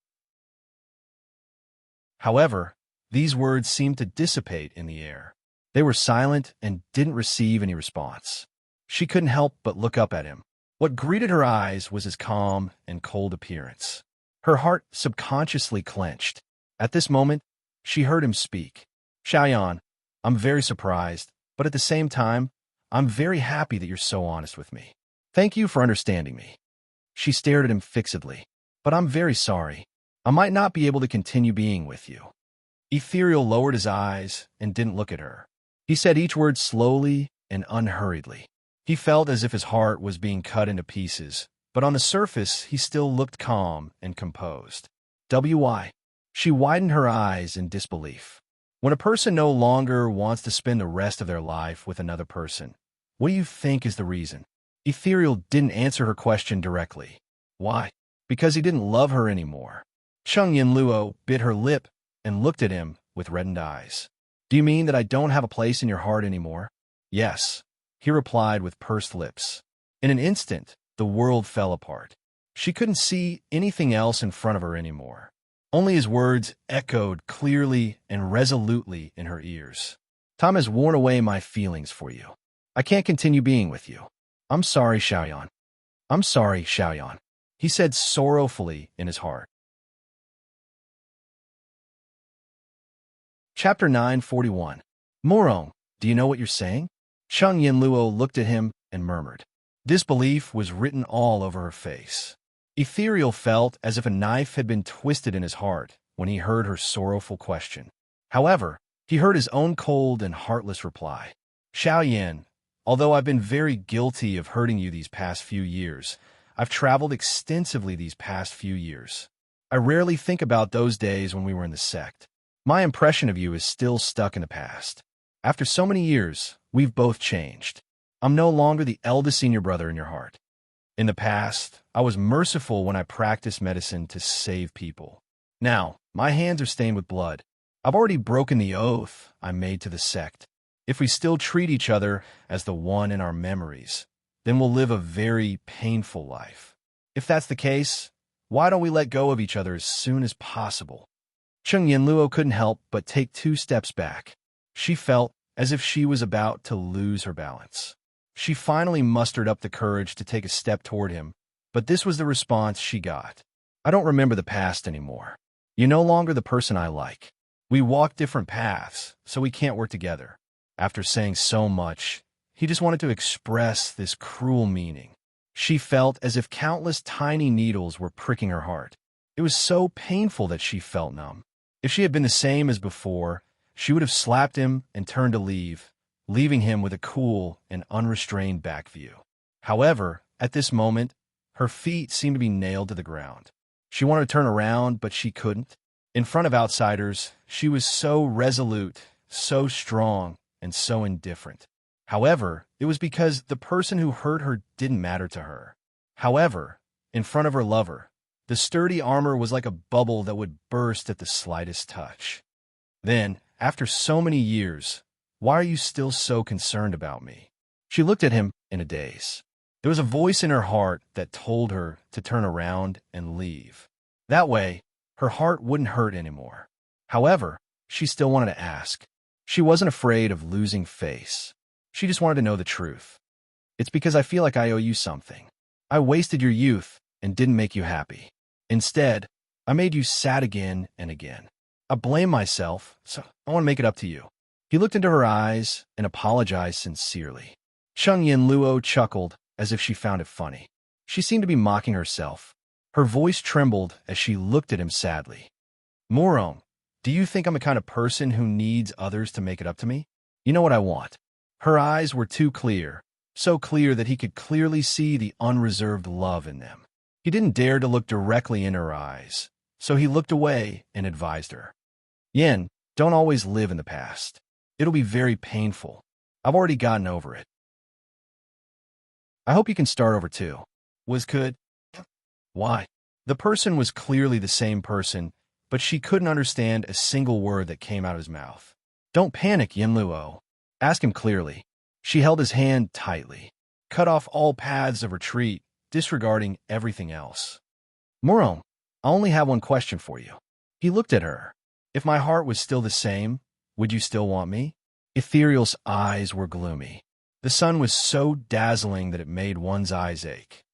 However, these words seemed to dissipate in the air. They were silent and didn't receive any response. She couldn't help but look up at him. What greeted her eyes was his calm and cold appearance. Her heart subconsciously clenched. At this moment, she heard him speak. Xiao, I'm very surprised, but at the same time, I'm very happy that you're so honest with me. Thank you for understanding me. She stared at him fixedly. But I'm very sorry. I might not be able to continue being with you. Ethereal lowered his eyes and didn't look at her. He said each word slowly and unhurriedly. He felt as if his heart was being cut into pieces, but on the surface he still looked calm and composed. Why? She widened her eyes in disbelief. When a person no longer wants to spend the rest of their life with another person, what do you think is the reason? Ethereal didn't answer her question directly. Why? Because he didn't love her anymore. Cheng Yinluo bit her lip and looked at him with reddened eyes. Do you mean that I don't have a place in your heart anymore? Yes, he replied with pursed lips. In an instant, the world fell apart. She couldn't see anything else in front of her anymore. Only his words echoed clearly and resolutely in her ears. Time has worn away my feelings for you. I can't continue being with you. I'm sorry, Xiao. I'm sorry, Xiao, he said sorrowfully in his heart. Chapter 941. Morong, do you know what you're saying? Cheng Yinluo looked at him and murmured. Disbelief was written all over her face. Ethereal felt as if a knife had been twisted in his heart when he heard her sorrowful question. However, he heard his own cold and heartless reply. Xiao, although I've been very guilty of hurting you these past few years, I've traveled extensively these past few years. I rarely think about those days when we were in the sect. My impression of you is still stuck in the past. After so many years, we've both changed. I'm no longer the eldest senior brother in your heart. In the past, I was merciful when I practiced medicine to save people. Now, my hands are stained with blood. I've already broken the oath I made to the sect. If we still treat each other as the one in our memories, then we'll live a very painful life. If that's the case, why don't we let go of each other as soon as possible? Cheng Yinluo couldn't help but take 2 steps back. She felt as if she was about to lose her balance. She finally mustered up the courage to take a step toward him, but this was the response she got. I don't remember the past anymore. You're no longer the person I like. We walk different paths, so we can't work together. After saying so much, he just wanted to express this cruel meaning. She felt as if countless tiny needles were pricking her heart. It was so painful that she felt numb. If she had been the same as before, she would have slapped him and turned to leave, leaving him with a cool and unrestrained back view. However, at this moment, her feet seemed to be nailed to the ground. She wanted to turn around, but she couldn't. In front of outsiders, she was so resolute, so strong, and so indifferent. However, it was because the person who hurt her didn't matter to her. However, in front of her lover, the sturdy armor was like a bubble that would burst at the slightest touch. Then, after so many years, why are you still so concerned about me? She looked at him in a daze. There was a voice in her heart that told her to turn around and leave. That way, her heart wouldn't hurt anymore. However, she still wanted to ask. She wasn't afraid of losing face. She just wanted to know the truth. It's because I feel like I owe you something. I wasted your youth and didn't make you happy. Instead, I made you sad again and again. I blame myself, so I want to make it up to you. He looked into her eyes and apologized sincerely. Cheng Yinluo chuckled as if she found it funny. She seemed to be mocking herself. Her voice trembled as she looked at him sadly. Morong, do you think I'm the kind of person who needs others to make it up to me? You know what I want. Her eyes were too clear, so clear that he could clearly see the unreserved love in them. He didn't dare to look directly in her eyes, so he looked away and advised her. Yen, don't always live in the past. It'll be very painful. I've already gotten over it. I hope you can start over too. Could? Why? The person was clearly the same person, but she couldn't understand a single word that came out of his mouth. Don't panic, Yinluo. Ask him clearly. She held his hand tightly. cut off all paths of retreat, disregarding everything else. Moron, I only have one question for you. He looked at her. If my heart was still the same, would you still want me? Ethereal's eyes were gloomy. The sun was so dazzling that it made one's eyes ache.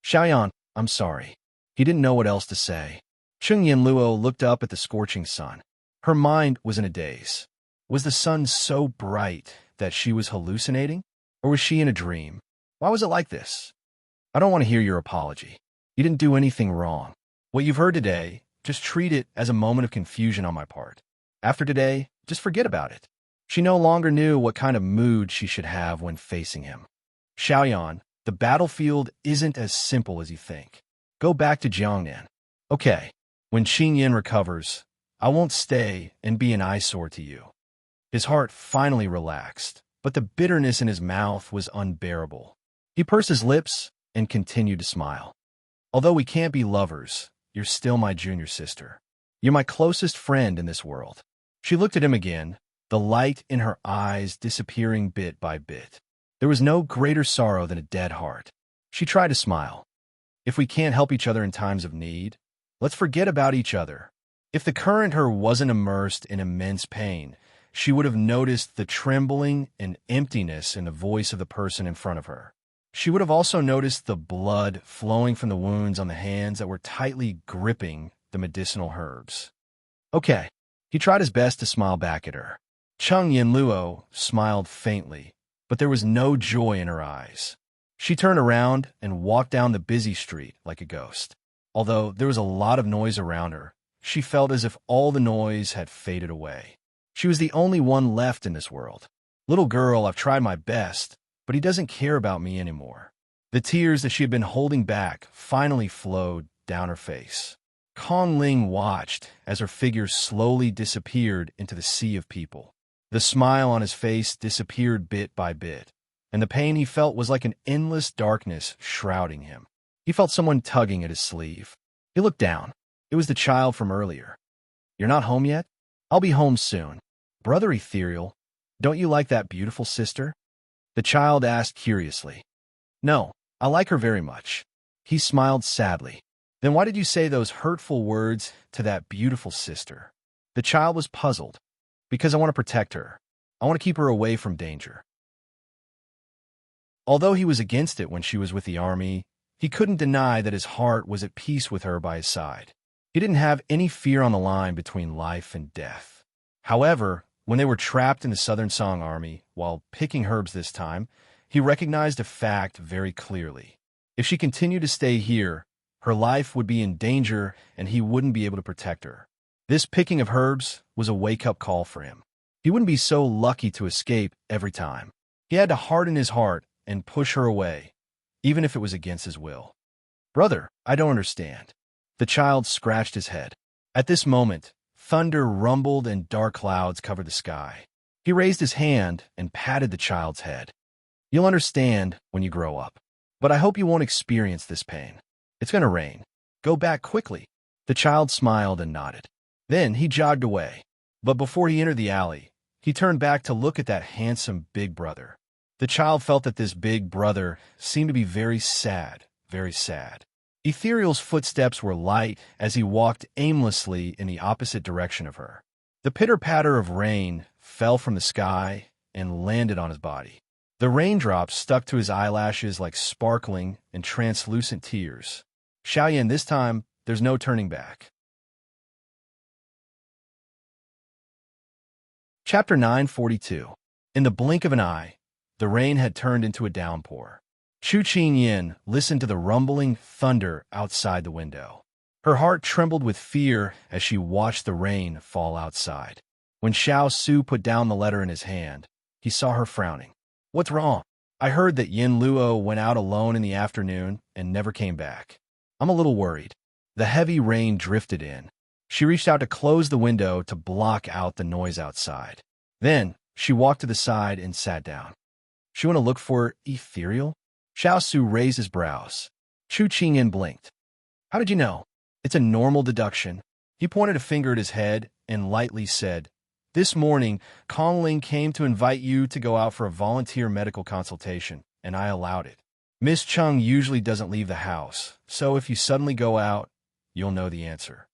Xiao, I'm sorry. He didn't know what else to say. Cheng Yinluo looked up at the scorching sun. Her mind was in a daze. Was the sun so bright that she was hallucinating? Or was she in a dream? Why was it like this? I don't want to hear your apology. You didn't do anything wrong. What you've heard today, just treat it as a moment of confusion on my part. After today, just forget about it. She no longer knew what kind of mood she should have when facing him. Xiaoyan, the battlefield isn't as simple as you think. Go back to Jiangnan. Okay, when Xingyin recovers, I won't stay and be an eyesore to you. His heart finally relaxed, but the bitterness in his mouth was unbearable. He pursed his lips and continued to smile. Although we can't be lovers, you're still my junior sister. You're my closest friend in this world. She looked at him again, the light in her eyes disappearing bit by bit. There was no greater sorrow than a dead heart. She tried to smile. If we can't help each other in times of need, let's forget about each other. If the current her wasn't immersed in immense pain, she would have noticed the trembling and emptiness in the voice of the person in front of her. She would have also noticed the blood flowing from the wounds on the hands that were tightly gripping the medicinal herbs. Okay, he tried his best to smile back at her. Cheng Yinluo smiled faintly, but there was no joy in her eyes. She turned around and walked down the busy street like a ghost. Although there was a lot of noise around her, she felt as if all the noise had faded away. She was the only one left in this world. Little girl, I've tried my best, but he doesn't care about me anymore. The tears that she had been holding back finally flowed down her face. Kong Ling watched as her figure slowly disappeared into the sea of people. The smile on his face disappeared bit by bit, and the pain he felt was like an endless darkness shrouding him. He felt someone tugging at his sleeve. He looked down. It was the child from earlier. You're not home yet? I'll be home soon. Brother Ethereal, don't you like that beautiful sister? The child asked curiously. No, I like her very much. He smiled sadly. Then why did you say those hurtful words to that beautiful sister? The child was puzzled. Because I want to protect her. I want to keep her away from danger. Although he was against it when she was with the army, he couldn't deny that his heart was at peace with her by his side. He didn't have any fear on the line between life and death. However, when they were trapped in the Southern Song Army, while picking herbs this time, he recognized a fact very clearly. If she continued to stay here, her life would be in danger and he wouldn't be able to protect her. This picking of herbs was a wake-up call for him. He wouldn't be so lucky to escape every time. He had to harden his heart and push her away, even if it was against his will. Brother, I don't understand. The child scratched his head. At this moment, thunder rumbled and dark clouds covered the sky. He raised his hand and patted the child's head. You'll understand when you grow up, but I hope you won't experience this pain. It's going to rain. Go back quickly. The child smiled and nodded. Then he jogged away. But before he entered the alley, he turned back to look at that handsome big brother. The child felt that this big brother seemed to be very sad, very sad. Ethereal's footsteps were light as he walked aimlessly in the opposite direction of her. The pitter-patter of rain fell from the sky and landed on his body. The raindrops stuck to his eyelashes like sparkling and translucent tears. Xiaoyan, this time, there's no turning back. Chapter 942. In the blink of an eye, the rain had turned into a downpour. Chu Qinyin listened to the rumbling thunder outside the window. Her heart trembled with fear as she watched the rain fall outside. When Xiao Su put down the letter in his hand, he saw her frowning. What's wrong? I heard that Yin Luo went out alone in the afternoon and never came back. I'm a little worried. The heavy rain drifted in. She reached out to close the window to block out the noise outside. Then, she walked to the side and sat down. She want to look for Ethereal? Xiao Su raised his brows. Chu Qingyin blinked. How did you know? It's a normal deduction. He pointed a finger at his head and lightly said, This morning, Kong Ling came to invite you to go out for a volunteer medical consultation, and I allowed it. Miss Chung usually doesn't leave the house, so if you suddenly go out, you'll know the answer.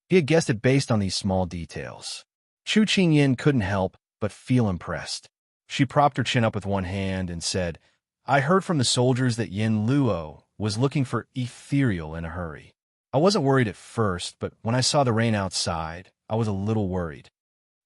He had guessed it based on these small details. Chu Qingyin couldn't help but feel impressed. She propped her chin up with one hand and said, I heard from the soldiers that Yin Luo was looking for ethereal in a hurry. I wasn't worried at first, but when I saw the rain outside, I was a little worried.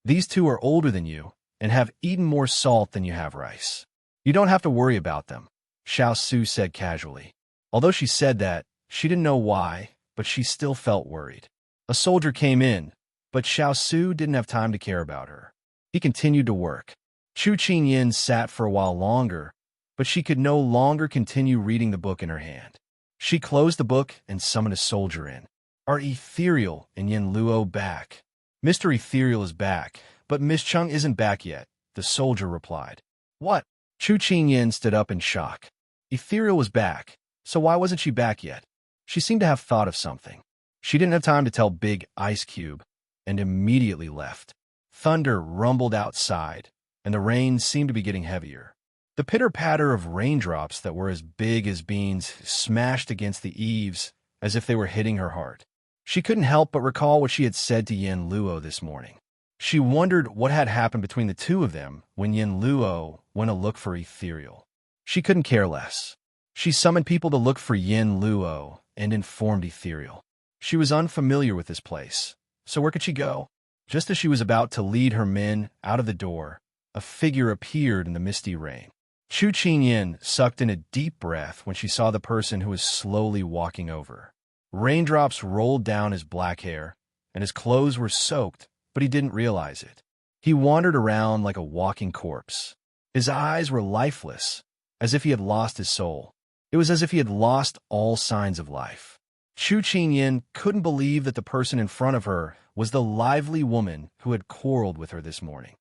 These two are older than you and have eaten more salt than you have rice. You don't have to worry about them, Xiao Su said casually. Although she said that, she didn't know why, but she still felt worried. A soldier came in, but Xiao Su didn't have time to care about her. He continued to work. Chu Qingyin sat for a while longer, but she could no longer continue reading the book in her hand. She closed the book and summoned a soldier in. Are Ethereal and Yin Luo back? Mr. Ethereal is back, but Miss Chung isn't back yet, the soldier replied. What? Chu Qingyin stood up in shock. Ethereal was back, so why wasn't she back yet? She seemed to have thought of something. She didn't have time to tell Big Ice Cube, and immediately left. Thunder rumbled outside, and the rain seemed to be getting heavier. The pitter-patter of raindrops that were as big as beans smashed against the eaves as if they were hitting her heart. She couldn't help but recall what she had said to Yin Luo this morning. She wondered what had happened between the two of them when Yin Luo went to look for Ethereal. She couldn't care less. She summoned people to look for Yin Luo and informed Ethereal. She was unfamiliar with this place, so where could she go? Just as she was about to lead her men out of the door, a figure appeared in the misty rain. Chu Qingyin sucked in a deep breath when she saw the person who was slowly walking over. Raindrops rolled down his black hair, and his clothes were soaked, but he didn't realize it. He wandered around like a walking corpse. His eyes were lifeless, as if he had lost his soul. It was as if he had lost all signs of life. Chu Qingyin couldn't believe that the person in front of her was the lively woman who had quarreled with her this morning.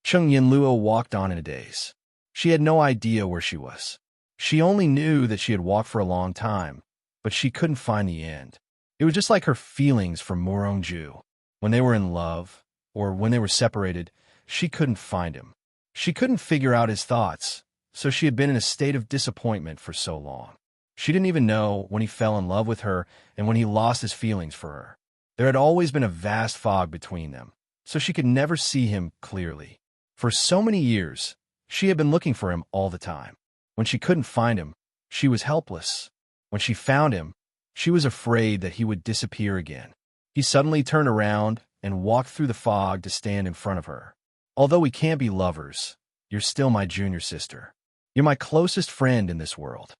Chung Yin Luo walked on in a daze. She had no idea where she was. She only knew that she had walked for a long time, but she couldn't find the end. It was just like her feelings for Morongju. When they were in love, or when they were separated, she couldn't find him. She couldn't figure out his thoughts, so she had been in a state of disappointment for so long. She didn't even know when he fell in love with her and when he lost his feelings for her. There had always been a vast fog between them, so she could never see him clearly. For so many years, she had been looking for him all the time. When she couldn't find him, she was helpless. When she found him, she was afraid that he would disappear again. He suddenly turned around and walked through the fog to stand in front of her. Although we can't be lovers, you're still my junior sister. You're my closest friend in this world.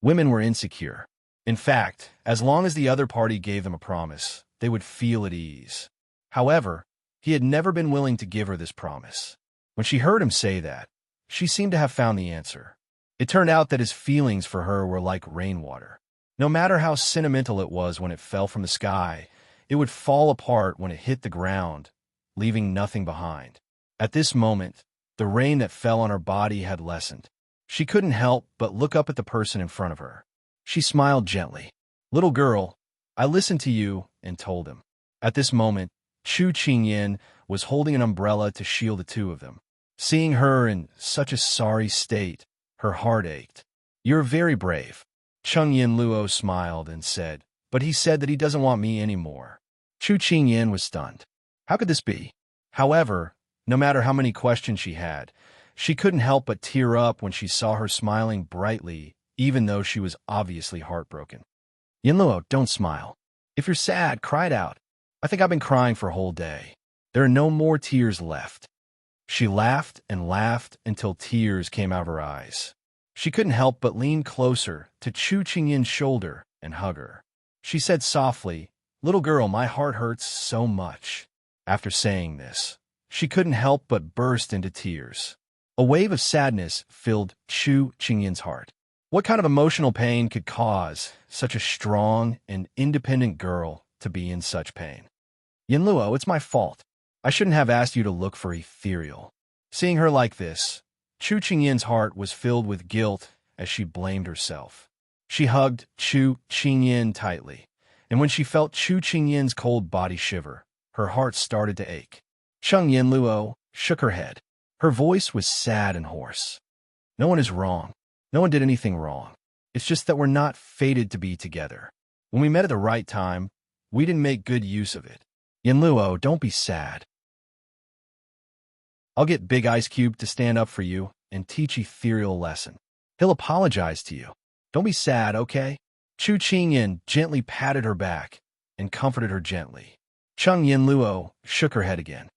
Women were insecure. In fact, as long as the other party gave them a promise, they would feel at ease. However, he had never been willing to give her this promise. When she heard him say that, she seemed to have found the answer. It turned out that his feelings for her were like rainwater. No matter how sentimental it was when it fell from the sky, it would fall apart when it hit the ground, leaving nothing behind. At this moment, the rain that fell on her body had lessened. She couldn't help but look up at the person in front of her. She smiled gently. Little girl, I listened to you and told him. At this moment, Chu Qingyin was holding an umbrella to shield the two of them. Seeing her in such a sorry state, her heart ached. You're very brave. Chung Yin Luo smiled and said, but he said that he doesn't want me anymore. Chu Qingyin was stunned. How could this be? However, no matter how many questions she had, she couldn't help but tear up when she saw her smiling brightly, even though she was obviously heartbroken. Yin Luo, don't smile. If you're sad, cry it out. I think I've been crying for a whole day. There are no more tears left. She laughed and laughed until tears came out of her eyes. She couldn't help but lean closer to Chu Qingyin's shoulder and hug her. She said softly, little girl, my heart hurts so much. After saying this, she couldn't help but burst into tears. A wave of sadness filled Chu Qingyin's heart. What kind of emotional pain could cause such a strong and independent girl to be in such pain? Yin Luo, it's my fault. I shouldn't have asked you to look for Ethereal. Seeing her like this, Chu Qingyin's heart was filled with guilt as she blamed herself. She hugged Chu Qingyin tightly, and when she felt Chu Qingyin's cold body shiver, her heart started to ache. Chung Yin Luo shook her head. Her voice was sad and hoarse. No one is wrong. No one did anything wrong. It's just that we're not fated to be together. When we met at the right time, we didn't make good use of it. Yinluo, don't be sad. I'll get Big Ice Cube to stand up for you and teach Ethereal a lesson. He'll apologize to you. Don't be sad, okay? Chu Qingyan gently patted her back and comforted her gently. Chung Yinluo shook her head again.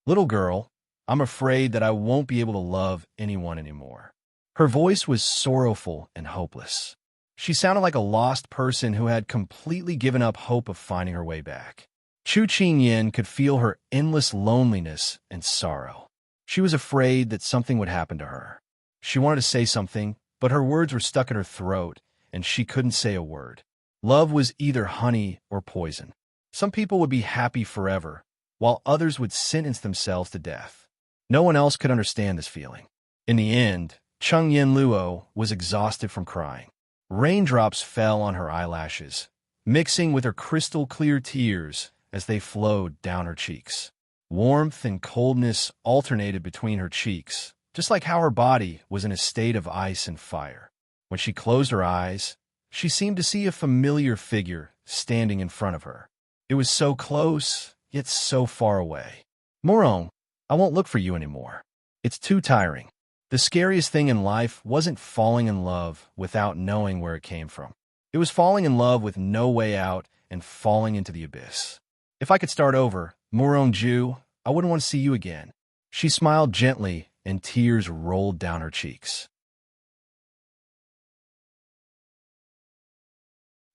Little girl, I'm afraid that I won't be able to love anyone anymore. Her voice was sorrowful and hopeless. She sounded like a lost person who had completely given up hope of finding her way back. Chu Qingyan could feel her endless loneliness and sorrow. She was afraid that something would happen to her. She wanted to say something, but her words were stuck in her throat, and she couldn't say a word. Love was either honey or poison. Some people would be happy forever, while others would sentence themselves to death. No one else could understand this feeling. In the end, Chung Yinluo was exhausted from crying. Raindrops fell on her eyelashes, mixing with her crystal-clear tears as they flowed down her cheeks. Warmth and coldness alternated between her cheeks, just like how her body was in a state of ice and fire. When she closed her eyes, she seemed to see a familiar figure standing in front of her. It was so close, yet so far away. Morong, I won't look for you anymore. It's too tiring. The scariest thing in life wasn't falling in love without knowing where it came from. It was falling in love with no way out and falling into the abyss. If I could start over, Morong Ju, I wouldn't want to see you again. She smiled gently, and tears rolled down her cheeks.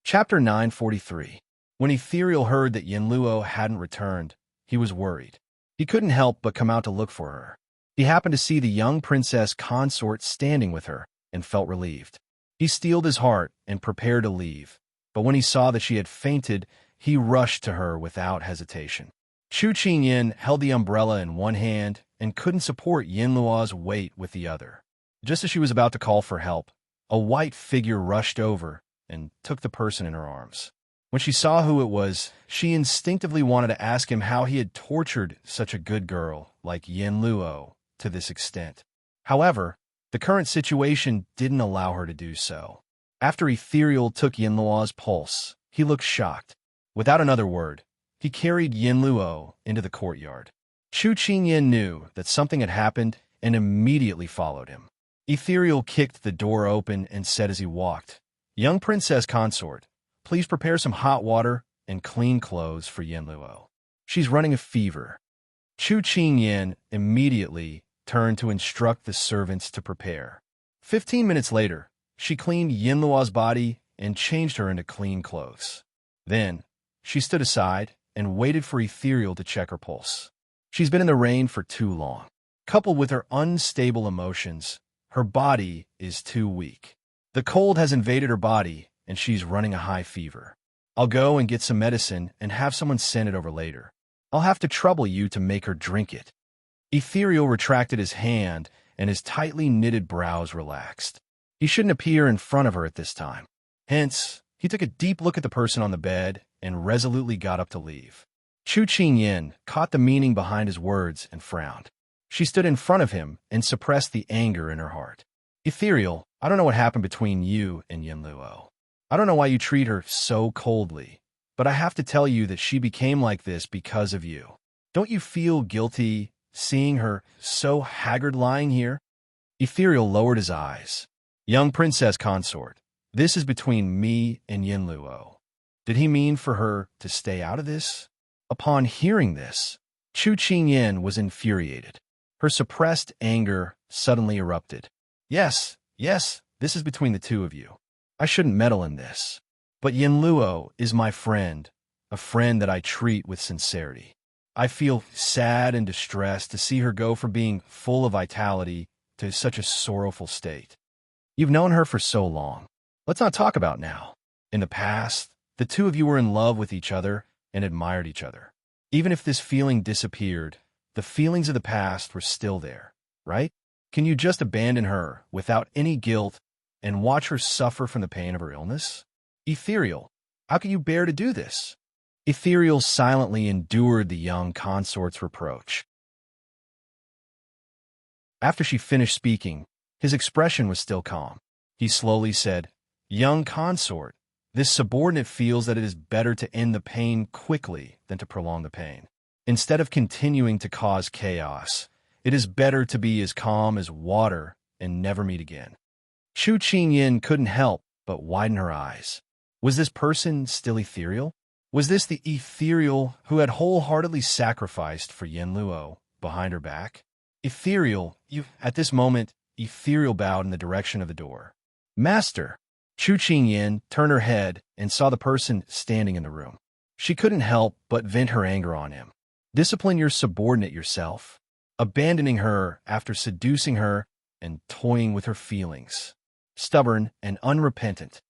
Chapter 943. When Ethereal heard that Yinluo hadn't returned, he was worried. He couldn't help but come out to look for her. He happened to see the young princess consort standing with her and felt relieved. He steeled his heart and prepared to leave, but when he saw that she had fainted, he rushed to her without hesitation. Chu Qingyan held the umbrella in one hand and couldn't support Yinluo's weight with the other. Just as she was about to call for help, a white figure rushed over and took the person in her arms. When she saw who it was, she instinctively wanted to ask him how he had tortured such a good girl like Yinluo to this extent. However, the current situation didn't allow her to do so. After Ethereal took Yinluo's pulse, he looked shocked. Without another word, he carried Yinluo into the courtyard. Chu Qingyan knew that something had happened and immediately followed him. Ethereal kicked the door open and said as he walked, "Young princess consort, please prepare some hot water and clean clothes for Yinluo. She's running a fever." Chu Qingyan immediately turned to instruct the servants to prepare. 15 minutes later, she cleaned Yinluo's body and changed her into clean clothes. Then, she stood aside and waited for Ethereal to check her pulse. She's been in the rain for too long. Coupled with her unstable emotions, her body is too weak. The cold has invaded her body, and she's running a high fever. I'll go and get some medicine and have someone send it over later. I'll have to trouble you to make her drink it. Ethereal retracted his hand, and his tightly knitted brows relaxed. He shouldn't appear in front of her at this time. Hence, he took a deep look at the person on the bed and resolutely got up to leave. Chu Qingyan caught the meaning behind his words and frowned. She stood in front of him and suppressed the anger in her heart. Ethereal, I don't know what happened between you and Yinluo. I don't know why you treat her so coldly, but I have to tell you that she became like this because of you. Don't you feel guilty seeing her so haggard lying here? Ethereal lowered his eyes. Young princess consort, this is between me and Yinluo. Did he mean for her to stay out of this? Upon hearing this, Chu Qingyan was infuriated. Her suppressed anger suddenly erupted. Yes, this is between the two of you. I shouldn't meddle in this. But Yinluo is my friend, a friend that I treat with sincerity. I feel sad and distressed to see her go from being full of vitality to such a sorrowful state. You've known her for so long. Let's not talk about now. In the past, the two of you were in love with each other and admired each other. Even if this feeling disappeared, the feelings of the past were still there, right? Can you just abandon her without any guilt and watch her suffer from the pain of her illness? Ethereal, how can you bear to do this? Ethereal silently endured the young consort's reproach. After she finished speaking, His expression was still calm. He slowly said, "Young consort, this subordinate feels that it is better to end the pain quickly than to prolong the pain. Instead of continuing to cause chaos, it is better to be as calm as water and never meet again." Chu Qingyin couldn't help but widen her eyes. Was this person still ethereal? Was this the ethereal who had wholeheartedly sacrificed for Yen Luo behind her back? Ethereal, at this moment, Ethereal bowed in the direction of the door. "Master!" Chu Qingyin turned her head and saw the person standing in the room. She couldn't help but vent her anger on him. Discipline your subordinate yourself, abandoning her after seducing her and toying with her feelings. Stubborn and unrepentant.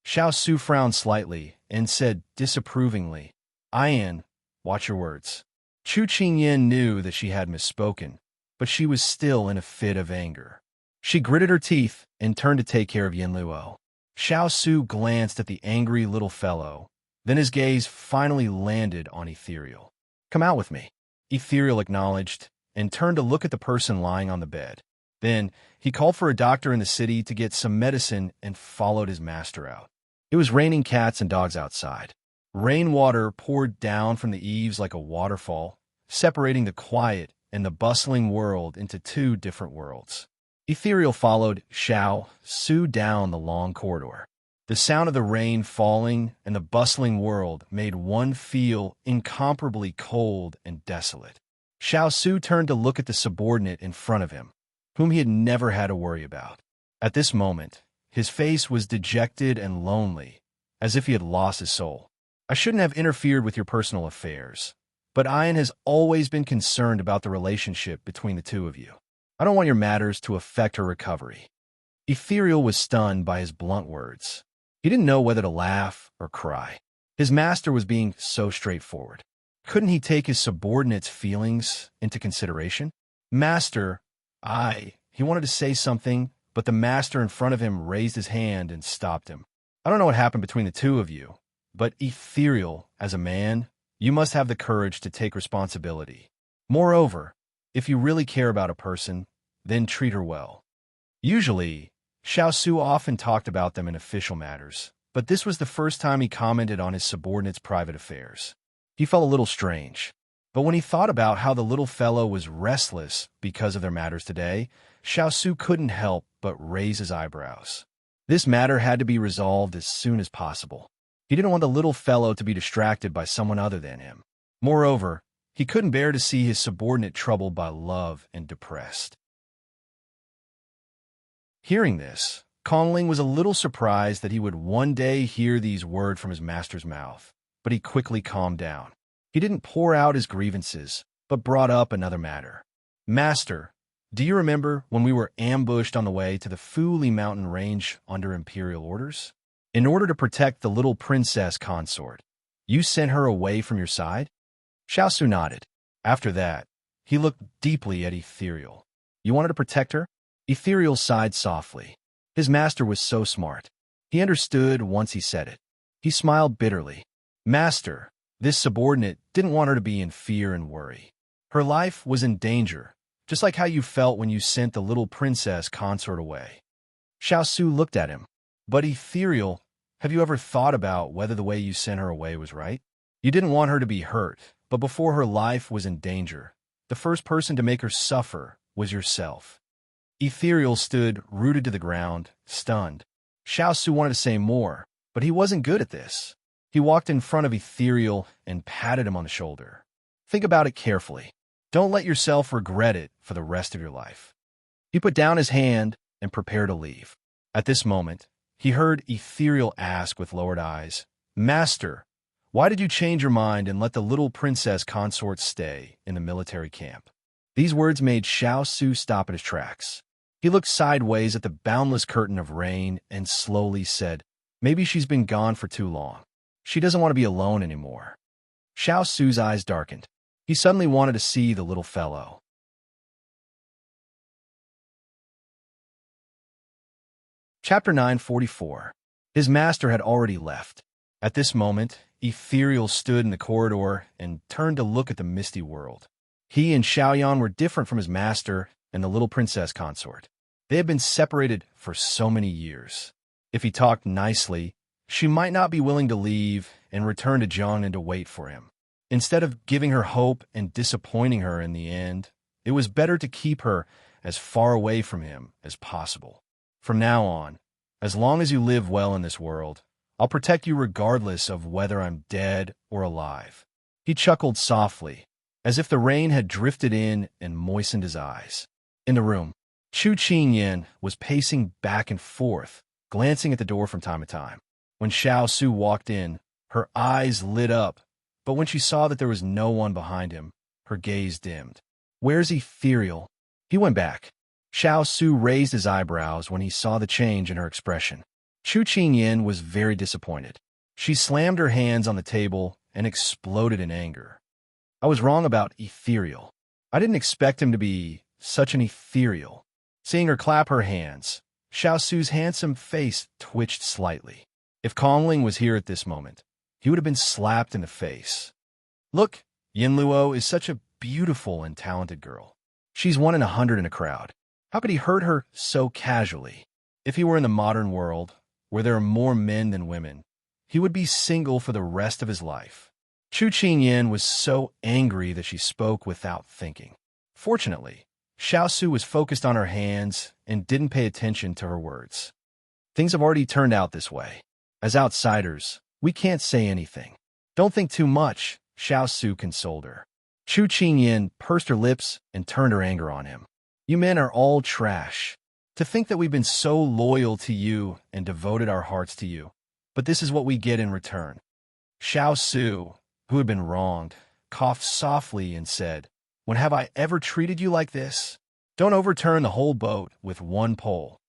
Xiao Su frowned slightly and said disapprovingly, "Ayan, watch your words." Chu Qingyin knew that she had misspoken, but she was still in a fit of anger. She gritted her teeth and turned to take care of Yen Luo. Xiao Su glanced at the angry little fellow, then his gaze finally landed on Ethereal. "Come out with me," Ethereal acknowledged, and turned to look at the person lying on the bed. Then he called for a doctor in the city to get some medicine and followed his master out. It was raining cats and dogs outside. Rainwater poured down from the eaves like a waterfall, separating the quiet and the bustling world into two different worlds. Ethereal followed Xiao Su down the long corridor. The sound of the rain falling and the bustling world made one feel incomparably cold and desolate. Xiao Su turned to look at the subordinate in front of him, whom he had never had to worry about. At this moment, his face was dejected and lonely, as if he had lost his soul. "I shouldn't have interfered with your personal affairs, but Ayan has always been concerned about the relationship between the two of you. I don't want your matters to affect her recovery." Ethereal was stunned by his blunt words. He didn't know whether to laugh or cry. His master was being so straightforward. Couldn't he take his subordinate's feelings into consideration? "Master, he wanted to say something, but the master in front of him raised his hand and stopped him. "I don't know what happened between the two of you, but Ethereal, as a man, you must have the courage to take responsibility. Moreover, if you really care about a person, then treat her well." Usually, Xiao Su often talked about them in official matters, but this was the first time he commented on his subordinate's private affairs. He felt a little strange. But when he thought about how the little fellow was restless because of their matters today, Xiao Su couldn't help but raise his eyebrows. This matter had to be resolved as soon as possible. He didn't want the little fellow to be distracted by someone other than him. Moreover, he couldn't bear to see his subordinate troubled by love and depressed. Hearing this, Kongling was a little surprised that he would one day hear these words from his master's mouth, but he quickly calmed down. He didn't pour out his grievances, but brought up another matter. "Master, do you remember when we were ambushed on the way to the Fuli mountain range under imperial orders? In order to protect the little princess consort, you sent her away from your side?" Xiao Su nodded. After that, he looked deeply at Ethereal. "You wanted to protect her?" Ethereal sighed softly. His master was so smart. He understood once he said it. He smiled bitterly. "Master, this subordinate didn't want her to be in fear and worry. Her life was in danger, just like how you felt when you sent the little princess consort away." Xiao Su looked at him. "But Ethereal, have you ever thought about whether the way you sent her away was right? You didn't want her to be hurt, but before her life was in danger, the first person to make her suffer was yourself." Ethereal stood rooted to the ground, stunned. Xiao Su wanted to say more, but he wasn't good at this. He walked in front of Ethereal and patted him on the shoulder. "Think about it carefully. Don't let yourself regret it for the rest of your life." He put down his hand and prepared to leave. At this moment, he heard Ethereal ask with lowered eyes, "Master, why did you change your mind and let the little princess consort stay in the military camp?" These words made Xiao Su stop in his tracks. He looked sideways at the boundless curtain of rain and slowly said, "Maybe she's been gone for too long. She doesn't want to be alone anymore." Xiao Su's eyes darkened. He suddenly wanted to see the little fellow. Chapter 944. His master had already left. At this moment, Ethereal stood in the corridor and turned to look at the misty world. He and Xiaoyan were different from his master and the little princess consort. They had been separated for so many years. If he talked nicely, she might not be willing to leave and return to Jiang and to wait for him. Instead of giving her hope and disappointing her in the end, it was better to keep her as far away from him as possible. From now on, as long as you live well in this world, I'll protect you regardless of whether I'm dead or alive. He chuckled softly, as if the rain had drifted in and moistened his eyes. In the room, Chu Qingyan was pacing back and forth, glancing at the door from time to time. When Xiao Su walked in, her eyes lit up, but when she saw that there was no one behind him, her gaze dimmed. "Where's Ethereal?" He went back. Xiao Su raised his eyebrows when he saw the change in her expression. Chu Qingyan was very disappointed. She slammed her hands on the table and exploded in anger. "I was wrong about Ethereal. I didn't expect him to be such an ethereal." Seeing her clap her hands, Xiao Su's handsome face twitched slightly. If Kongling was here at this moment, he would have been slapped in the face. "Look, Yin Luo is such a beautiful and talented girl. She's 1 in 100 in a crowd. How could he hurt her so casually?" If he were in the modern world, where there are more men than women, he would be single for the rest of his life. Chu Qingyan was so angry that she spoke without thinking. Fortunately, Xiao Su was focused on her hands and didn't pay attention to her words. "Things have already turned out this way. As outsiders, we can't say anything. Don't think too much," Xiao Su consoled her. Chu Qingyan pursed her lips and turned her anger on him. "You men are all trash. To think that we've been so loyal to you and devoted our hearts to you, but this is what we get in return." Xiao Su, who had been wronged, coughed softly and said, "When have I ever treated you like this? Don't overturn the whole boat with one pole.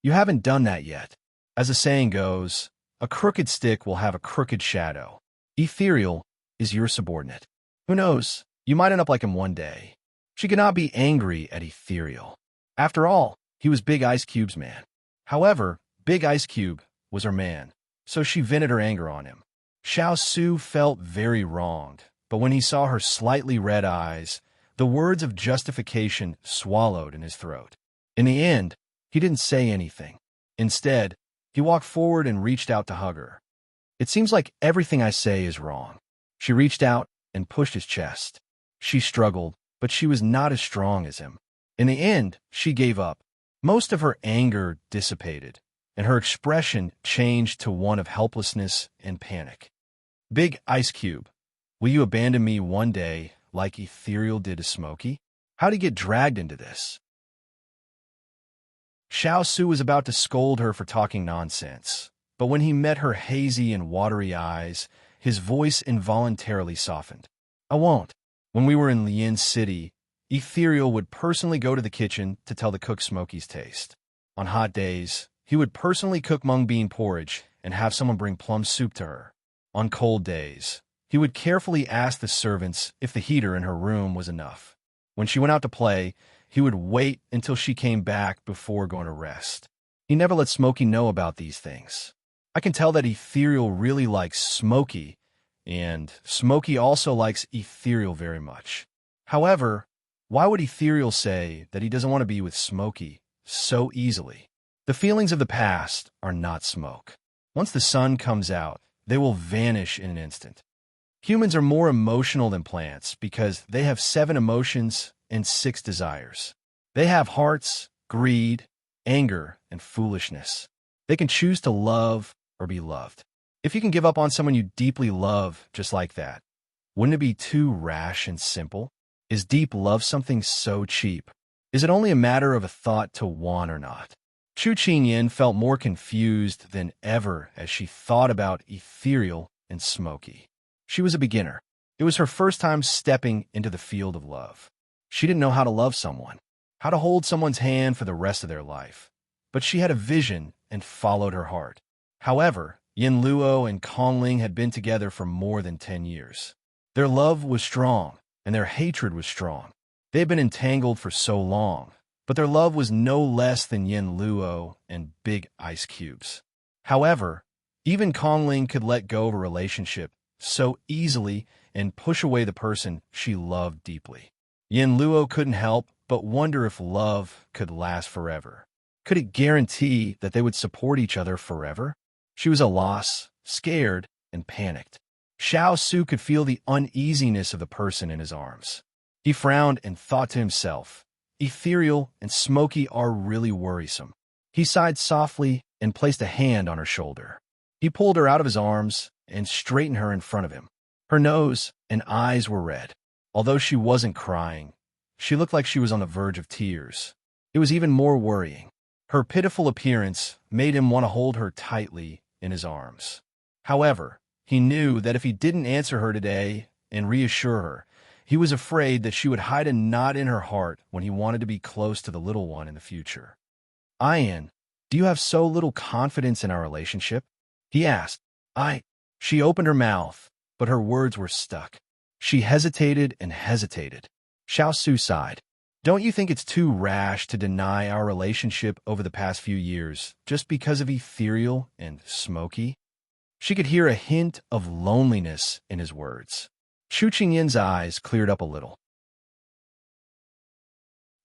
You haven't done that yet. As the saying goes, a crooked stick will have a crooked shadow. Ethereal is your subordinate. Who knows, you might end up like him one day." She could not be angry at Ethereal. After all, he was Big Ice Cube's man. However, Big Ice Cube was her man, so she vented her anger on him. Xiao Su felt very wronged, but when he saw her slightly red eyes, the words of justification swallowed in his throat. In the end, he didn't say anything. Instead, he walked forward and reached out to hug her. "It seems like everything I say is wrong." She reached out and pushed his chest. She struggled, but she was not as strong as him. In the end, she gave up. Most of her anger dissipated, and her expression changed to one of helplessness and panic. "Big Ice Cube, will you abandon me one day like Ethereal did to Smokey? How'd he get dragged into this?" Xiao Su was about to scold her for talking nonsense, but when he met her hazy and watery eyes, his voice involuntarily softened. "I won't." When we were in Lian City, Ethereal would personally go to the kitchen to tell the cook Smokey's taste. On hot days, he would personally cook mung bean porridge and have someone bring plum soup to her. On cold days, he would carefully ask the servants if the heater in her room was enough. When she went out to play, he would wait until she came back before going to rest. He never let Smokey know about these things. I can tell that Ethereal really likes Smokey, and Smokey also likes Ethereal very much. However, why would Ethereal say that he doesn't want to be with Smokey so easily? The feelings of the past are not smoke. Once the sun comes out, they will vanish in an instant. Humans are more emotional than plants because they have 7 emotions and 6 desires. They have hearts, greed, anger, and foolishness. They can choose to love or be loved. If you can give up on someone you deeply love just like that, wouldn't it be too rash and simple? Is deep love something so cheap? Is it only a matter of a thought to want or not? Chu Qingyan felt more confused than ever as she thought about Ethereal and Smokey. She was a beginner. It was her first time stepping into the field of love. She didn't know how to love someone, how to hold someone's hand for the rest of their life. But she had a vision and followed her heart. However, Yin Luo and Kongling had been together for more than 10 years. Their love was strong, and their hatred was strong. They had been entangled for so long, but their love was no less than Yin Luo and Big Ice Cube's. However, even Kongling could let go of a relationship so easily and push away the person she loved deeply. Yin Luo couldn't help but wonder if love could last forever. Could it guarantee that they would support each other forever? She was at a loss, scared, and panicked. Xiao Su could feel the uneasiness of the person in his arms. He frowned and thought to himself, ethereal and smoky are really worrisome. He sighed softly and placed a hand on her shoulder. He pulled her out of his arms and straightened her in front of him. Her nose and eyes were red. Although she wasn't crying, she looked like she was on the verge of tears. It was even more worrying. Her pitiful appearance made him want to hold her tightly in his arms. However, he knew that if he didn't answer her today and reassure her, he was afraid that she would hide a knot in her heart when he wanted to be close to the little one in the future. "Ian, do you have so little confidence in our relationship?" he asked. She opened her mouth, but her words were stuck. She hesitated and hesitated. Xiao Su sighed. "Don't you think it's too rash to deny our relationship over the past few years just because of ethereal and smoky?" She could hear a hint of loneliness in his words. Xu Qingyin's eyes cleared up a little.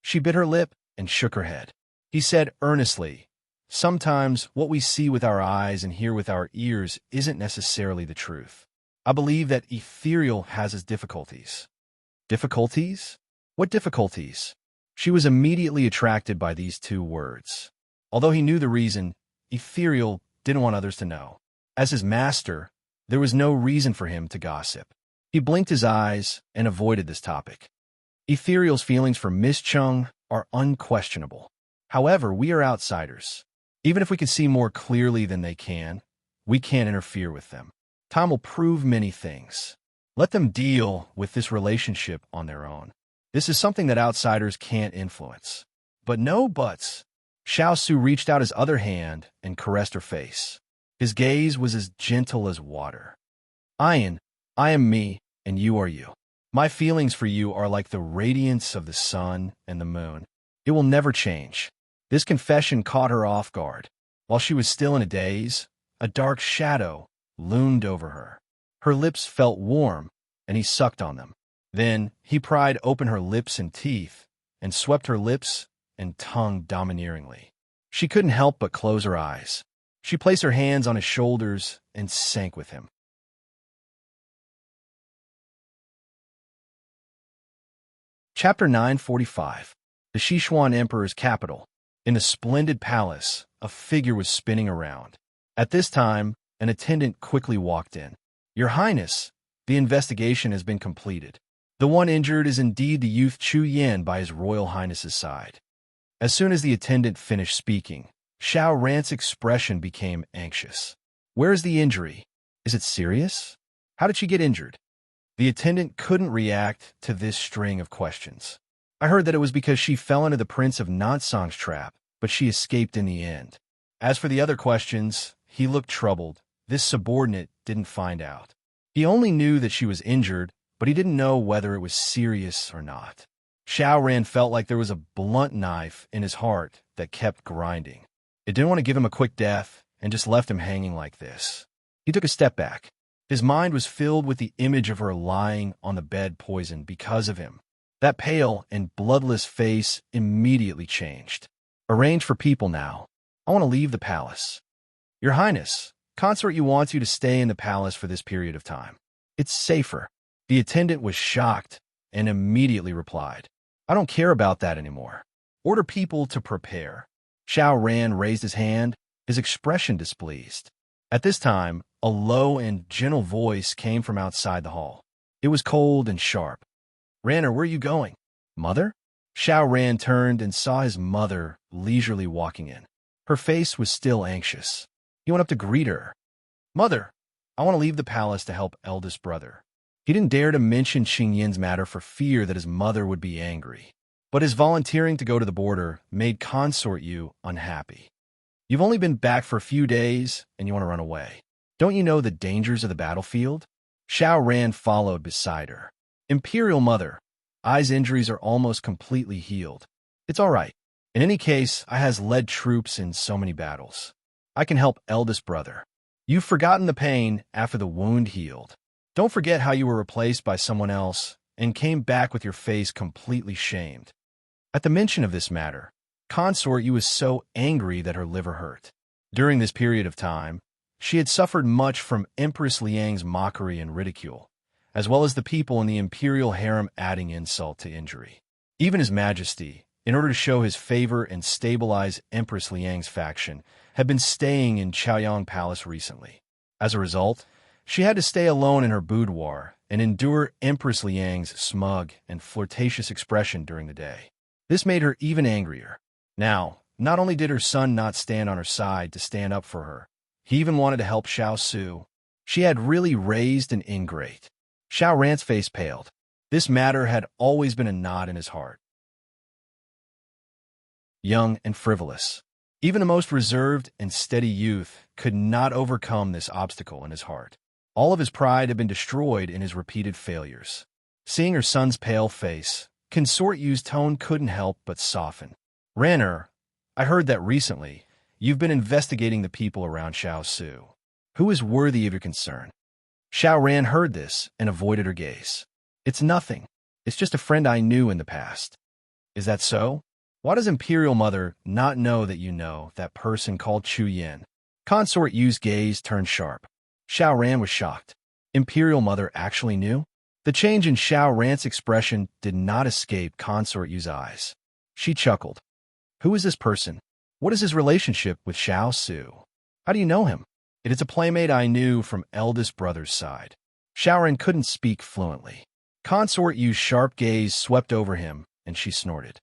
She bit her lip and shook her head. He said earnestly, "Sometimes what we see with our eyes and hear with our ears isn't necessarily the truth. I believe that ethereal has its difficulties." Difficulties? What difficulties? She was immediately attracted by these two words. Although he knew the reason, ethereal didn't want others to know. As his master, there was no reason for him to gossip. He blinked his eyes and avoided this topic. Ethereal's feelings for Miss Chung are unquestionable. However, we are outsiders. Even if we can see more clearly than they can, we can't interfere with them. Time will prove many things. Let them deal with this relationship on their own. This is something that outsiders can't influence. But no buts. Xiao Su reached out his other hand and caressed her face. His gaze was as gentle as water. "Ian, I am me, and you are you. My feelings for you are like the radiance of the sun and the moon. It will never change." This confession caught her off guard. While she was still in a daze, a dark shadow loomed over her. Her lips felt warm, and he sucked on them. Then he pried open her lips and teeth, and swept her lips and tongue domineeringly. She couldn't help but close her eyes. She placed her hands on his shoulders and sank with him. Chapter 945. The Sichuan Emperor's capital. In the splendid palace, a figure was spinning around. At this time, an attendant quickly walked in. "Your Highness, the investigation has been completed. The one injured is indeed the youth Chu Yan by His Royal Highness's side." As soon as the attendant finished speaking, Xiao Ran's expression became anxious. "Where is the injury? Is it serious? How did she get injured?" The attendant couldn't react to this string of questions. "I heard that it was because she fell into the Prince of Nansang's trap, but she escaped in the end." As for the other questions, he looked troubled. This subordinate didn't find out. He only knew that she was injured, but he didn't know whether it was serious or not. Xiao Ran felt like there was a blunt knife in his heart that kept grinding. It didn't want to give him a quick death and just left him hanging like this. He took a step back. His mind was filled with the image of her lying on the bed poisoned because of him. That pale and bloodless face immediately changed. "Arrange for people now. I want to leave the palace." "Your Highness, consort you wants you to stay in the palace for this period of time. It's safer." The attendant was shocked and immediately replied, "I don't care about that anymore. Order people to prepare." Xiao Ran raised his hand, his expression displeased. At this time, a low and gentle voice came from outside the hall. It was cold and sharp. "Ranner, where are you going?" "Mother?" Xiao Ran turned and saw his mother leisurely walking in. Her face was still anxious. He went up to greet her. "Mother, I want to leave the palace to help eldest brother." He didn't dare to mention Xingyin's matter for fear that his mother would be angry. But his volunteering to go to the border made Consort Yu unhappy. "You've only been back for a few days, and you want to run away. Don't you know the dangers of the battlefield?" Xiao Ran followed beside her. "Imperial Mother, Ai's injuries are almost completely healed. It's all right. In any case, I has led troops in so many battles. I can help eldest brother. You've forgotten the pain after the wound healed. Don't forget how you were replaced by someone else and came back with your face completely shamed." At the mention of this matter, Consort Yu was so angry that her liver hurt. During this period of time, she had suffered much from Empress Liang's mockery and ridicule, as well as the people in the imperial harem adding insult to injury. Even His Majesty, in order to show his favor and stabilize Empress Liang's faction, had been staying in Chaoyang Palace recently. As a result, she had to stay alone in her boudoir and endure Empress Liang's smug and flirtatious expression during the day. This made her even angrier. Now, not only did her son not stand on her side to stand up for her, he even wanted to help Xiao Su. She had really raised an ingrate. Xiao Ran's face paled. This matter had always been a knot in his heart. Young and frivolous. Even the most reserved and steady youth could not overcome this obstacle in his heart. All of his pride had been destroyed in his repeated failures. Seeing her son's pale face, Consort Yu's tone couldn't help but soften. Ranner, I heard that recently you've been investigating the people around Xiao Su. Who is worthy of your concern? Xiao Ran heard this and avoided her gaze. It's nothing. It's just a friend I knew in the past. Is that so? Why does Imperial Mother not know that you know that person called Chu Yin? Consort Yu's gaze turned sharp. Xiao Ran was shocked. Imperial Mother actually knew? The change in Xiao Ran's expression did not escape Consort Yu's eyes. She chuckled. Who is this person? What is his relationship with Xiao Su? How do you know him? It is a playmate I knew from eldest brother's side. Xiao Ran couldn't speak fluently. Consort Yu's sharp gaze swept over him, and she snorted.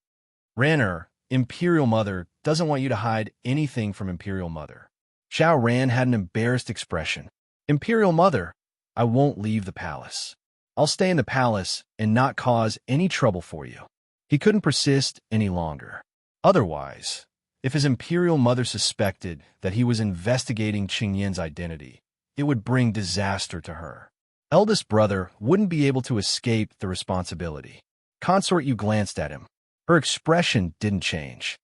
Ranner, Imperial Mother doesn't want you to hide anything from Imperial Mother. Xiao Ran had an embarrassed expression. Imperial Mother, I won't leave the palace. I'll stay in the palace and not cause any trouble for you. He couldn't persist any longer. Otherwise, if his Imperial Mother suspected that he was investigating Qing Yin's identity, it would bring disaster to her. Eldest brother wouldn't be able to escape the responsibility. Consort Yu glanced at him. Her expression didn't change.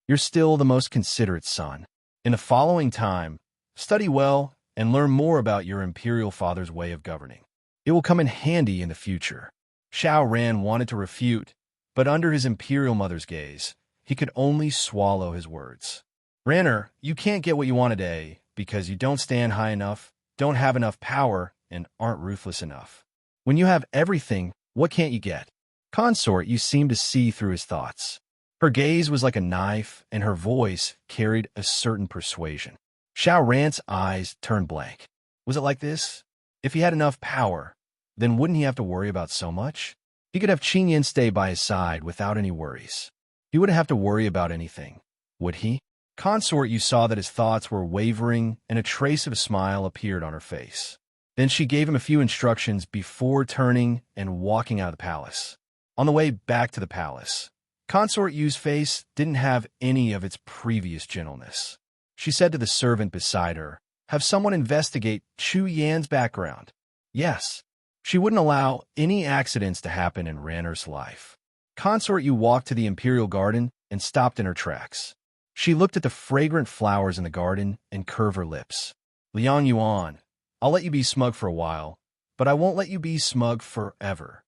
You're still the most considerate son. In the following time, study well and learn more about your Imperial father's way of governing. It will come in handy in the future. Xiao Ran wanted to refute, but under his Imperial Mother's gaze, he could only swallow his words. Ranner, you can't get what you want today because you don't stand high enough, don't have enough power, and aren't ruthless enough. When you have everything, what can't you get? Consort Yu seemed to see through his thoughts. Her gaze was like a knife, and her voice carried a certain persuasion. Xiao Ran's eyes turned blank. Was it like this? If he had enough power, then wouldn't he have to worry about so much? He could have Qing Yin stay by his side without any worries. He wouldn't have to worry about anything, would he? Consort Yu saw that his thoughts were wavering, and a trace of a smile appeared on her face. Then she gave him a few instructions before turning and walking out of the palace. On the way back to the palace, Consort Yu's face didn't have any of its previous gentleness. She said to the servant beside her, have someone investigate Chu Yan's background. Yes, she wouldn't allow any accidents to happen in Ranner's life. Consort Yu walked to the Imperial Garden and stopped in her tracks. She looked at the fragrant flowers in the garden and curved her lips. Liang Yuan, I'll let you be smug for a while, but I won't let you be smug forever.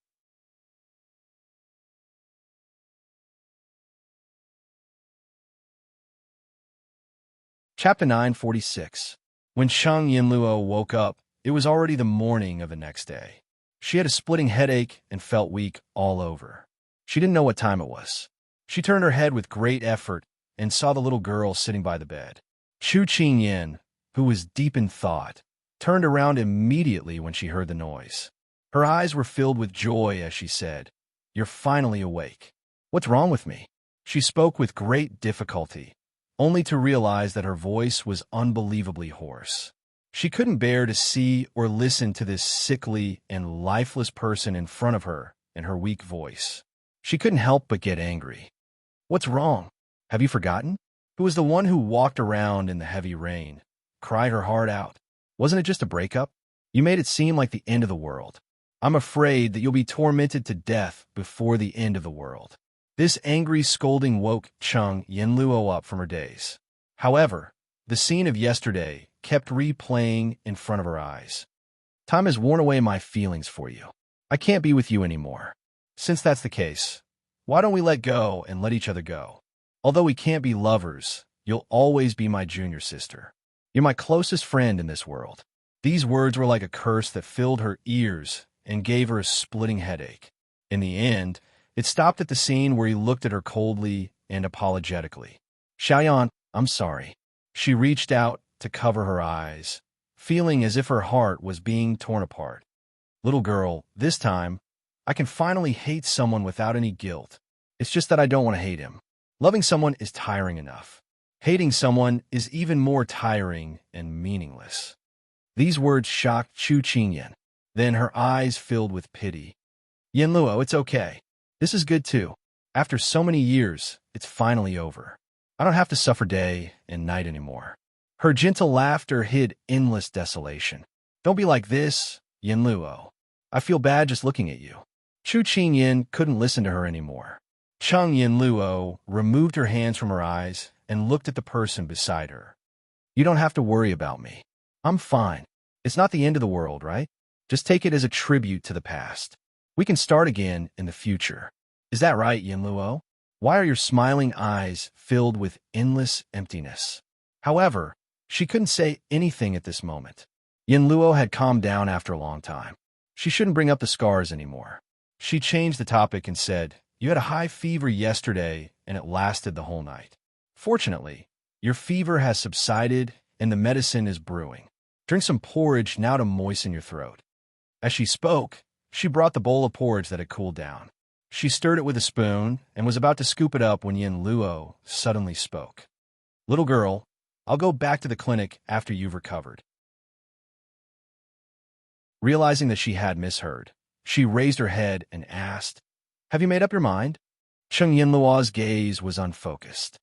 Chapter 946. When Shang Yinluo woke up, it was already the morning of the next day. She had a splitting headache and felt weak all over. She didn't know what time it was. She turned her head with great effort and saw the little girl sitting by the bed. Chu Qing Yin, who was deep in thought, turned around immediately when she heard the noise. Her eyes were filled with joy as she said, "You're finally awake. What's wrong with me?" She spoke with great difficulty, only to realize that her voice was unbelievably hoarse. She couldn't bear to see or listen to this sickly and lifeless person in front of her in her weak voice. She couldn't help but get angry. What's wrong? Have you forgotten? Who was the one who walked around in the heavy rain, cried her heart out? Wasn't it just a breakup? You made it seem like the end of the world. I'm afraid that you'll be tormented to death before the end of the world. This angry scolding woke Cheng Yinluo up from her daze. However, the scene of yesterday kept replaying in front of her eyes. Time has worn away my feelings for you. I can't be with you anymore. Since that's the case, why don't we let go and let each other go? Although we can't be lovers, you'll always be my junior sister. You're my closest friend in this world." These words were like a curse that filled her ears and gave her a splitting headache. In the end, it stopped at the scene where he looked at her coldly and apologetically. "Xiao, I'm sorry." She reached out to cover her eyes, feeling as if her heart was being torn apart. "Little girl, this time, I can finally hate someone without any guilt. It's just that I don't want to hate him. Loving someone is tiring enough. Hating someone is even more tiring and meaningless." These words shocked Chu Qingyan. Then her eyes filled with pity. "Yin Luo, it's okay. This is good too. After so many years, it's finally over. I don't have to suffer day and night anymore." Her gentle laughter hid endless desolation. "Don't be like this, Yin Luo. I feel bad just looking at you." Chu Qingyan couldn't listen to her anymore. Chung Yin Luo removed her hands from her eyes and looked at the person beside her. "You don't have to worry about me. I'm fine. It's not the end of the world, right? Just take it as a tribute to the past. We can start again in the future. Is that right, Yin Luo?" Why are your smiling eyes filled with endless emptiness? However, she couldn't say anything at this moment. Yin Luo had calmed down after a long time. She shouldn't bring up the scars anymore. She changed the topic and said, "You had a high fever yesterday, and it lasted the whole night. Fortunately, your fever has subsided, and the medicine is brewing. Drink some porridge now to moisten your throat." As she spoke, she brought the bowl of porridge that had cooled down. She stirred it with a spoon and was about to scoop it up when Yin Luo suddenly spoke. "Little girl, I'll go back to the clinic after you've recovered." Realizing that she had misheard, she raised her head and asked, "Have you made up your mind?" Chung Yin Luo's gaze was unfocused.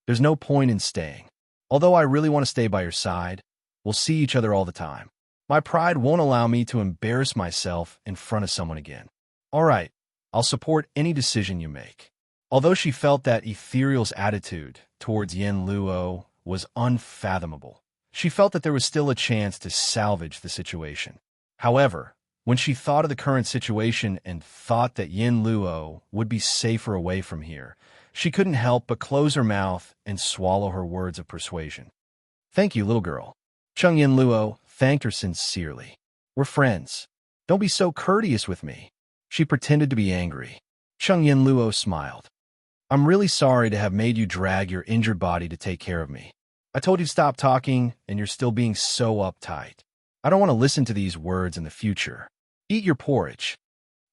"There's no point in staying. Although I really want to stay by your side, we'll see each other all the time. My pride won't allow me to embarrass myself in front of someone again. All right, I'll support any decision you make." Although she felt that Ethereal's attitude towards Yin Luo was unfathomable, she felt that there was still a chance to salvage the situation. However, when she thought of the current situation and thought that Yin Luo would be safer away from here, she couldn't help but close her mouth and swallow her words of persuasion. "Thank you, little girl." Chung Yin Luo thanked her sincerely. "We're friends. Don't be so courteous with me." She pretended to be angry. Chung Yin Luo smiled. "I'm really sorry to have made you drag your injured body to take care of me. I told you to stop talking, and you're still being so uptight. I don't want to listen to these words in the future. Eat your porridge."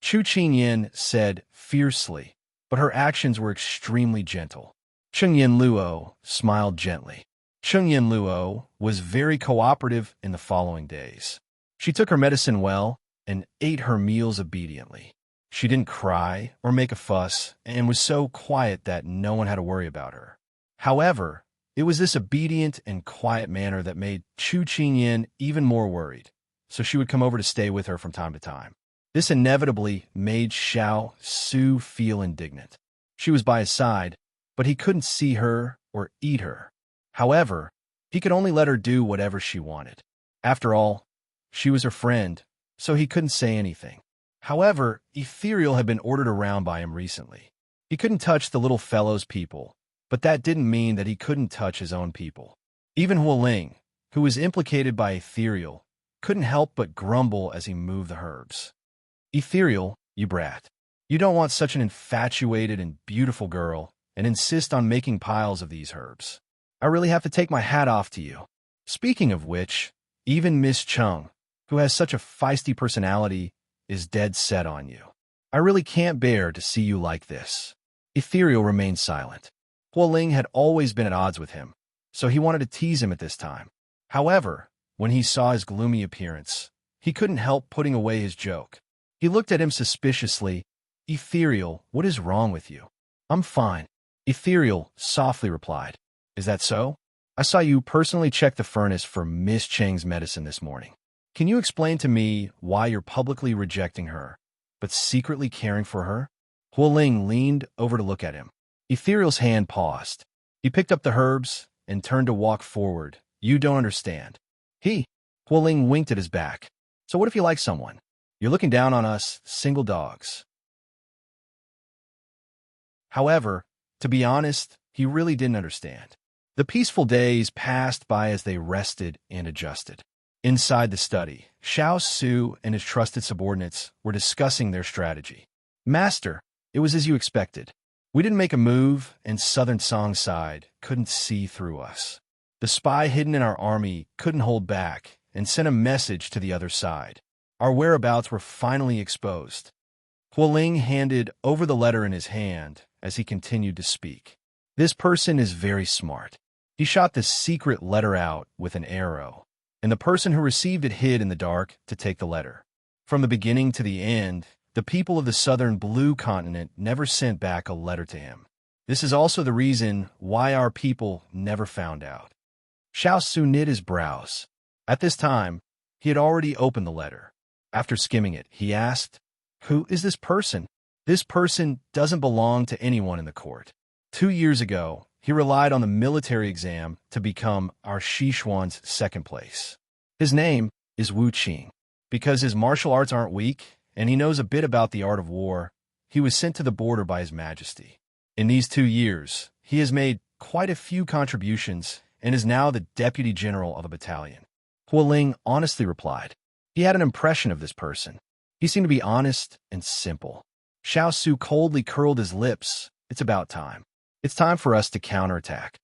Chu Qingyan said fiercely, but her actions were extremely gentle. Chung Yin Luo smiled gently. Chung Yin Luo was very cooperative in the following days. She took her medicine well and ate her meals obediently. She didn't cry or make a fuss and was so quiet that no one had to worry about her. However, it was this obedient and quiet manner that made Chu Qingyan even more worried, so she would come over to stay with her from time to time. This inevitably made Xiao Su feel indignant. She was by his side, but he couldn't see her or eat her. However, he could only let her do whatever she wanted. After all, she was her friend, so he couldn't say anything. However, Ethereal had been ordered around by him recently. He couldn't touch the little fellow's people, but that didn't mean that he couldn't touch his own people. Even Hualing, who was implicated by Ethereal, couldn't help but grumble as he moved the herbs. "Ethereal, you brat. You don't want such an infatuated and beautiful girl and insist on making piles of these herbs. I really have to take my hat off to you. Speaking of which, even Miss Chung, who has such a feisty personality, is dead set on you. I really can't bear to see you like this." Ethereal remained silent. Hualing had always been at odds with him, so he wanted to tease him at this time. However, when he saw his gloomy appearance, he couldn't help putting away his joke. He looked at him suspiciously. "Ethereal, what is wrong with you?" "I'm fine." Ethereal softly replied. "Is that so? I saw you personally check the furnace for Miss Cheng's medicine this morning. Can you explain to me why you're publicly rejecting her, but secretly caring for her?" Hualing leaned over to look at him. Ethereal's hand paused. He picked up the herbs and turned to walk forward. "You don't understand." Hualing winked at his back. "So what if you like someone? You're looking down on us, single dogs." However, to be honest, he really didn't understand. The peaceful days passed by as they rested and adjusted. Inside the study, Xiao Su and his trusted subordinates were discussing their strategy. Master, it was as you expected. We didn't make a move, and Southern Songside couldn't see through us. The spy hidden in our army couldn't hold back and sent a message to the other side. Our whereabouts were finally exposed. Hualing handed over the letter in his hand as he continued to speak. This person is very smart. He shot the secret letter out with an arrow, and the person who received it hid in the dark to take the letter. From the beginning to the end, the people of the southern blue continent never sent back a letter to him. This is also the reason why our people never found out. Xiao Su knit his brows. At this time, he had already opened the letter. After skimming it, he asked, "Who is this person?" This person doesn't belong to anyone in the court. 2 years ago, he relied on the military exam to become our Shishuan's second place. His name is Wu Qing. Because his martial arts aren't weak, and he knows a bit about the art of war, he was sent to the border by His Majesty. In these 2 years, he has made quite a few contributions and is now the deputy general of a battalion. Hualing honestly replied. He had an impression of this person. He seemed to be honest and simple. Xiao Su coldly curled his lips. It's about time. It's time for us to counterattack.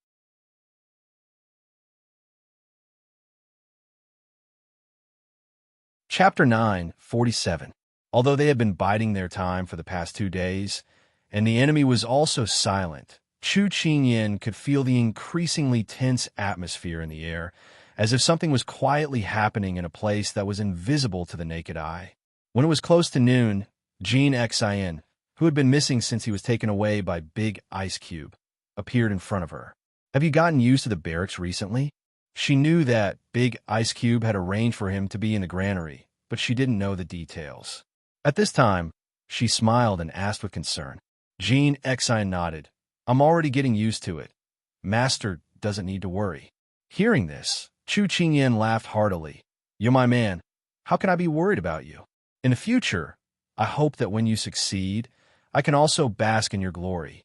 Chapter 9:47. Although they had been biding their time for the past 2 days, and the enemy was also silent, Chu Qingyan could feel the increasingly tense atmosphere in the air, as if something was quietly happening in a place that was invisible to the naked eye. When it was close to noon, Jean Xian, who had been missing since he was taken away by Big Ice Cube, appeared in front of her. Have you gotten used to the barracks recently? She knew that Big Ice Cube had arranged for him to be in the granary, but she didn't know the details. At this time, she smiled and asked with concern. Jean Xian nodded. I'm already getting used to it. Master doesn't need to worry. Hearing this, Chu Qingyan laughed heartily. You're my man. How can I be worried about you? In the future, I hope that when you succeed, I can also bask in your glory.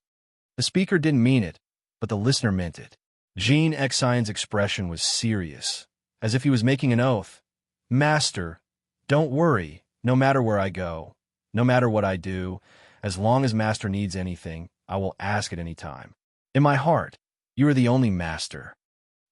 The speaker didn't mean it, but the listener meant it. Jean Xian's expression was serious, as if he was making an oath. Master, don't worry, no matter where I go, no matter what I do, as long as Master needs anything, I will ask at any time. In my heart, you are the only master.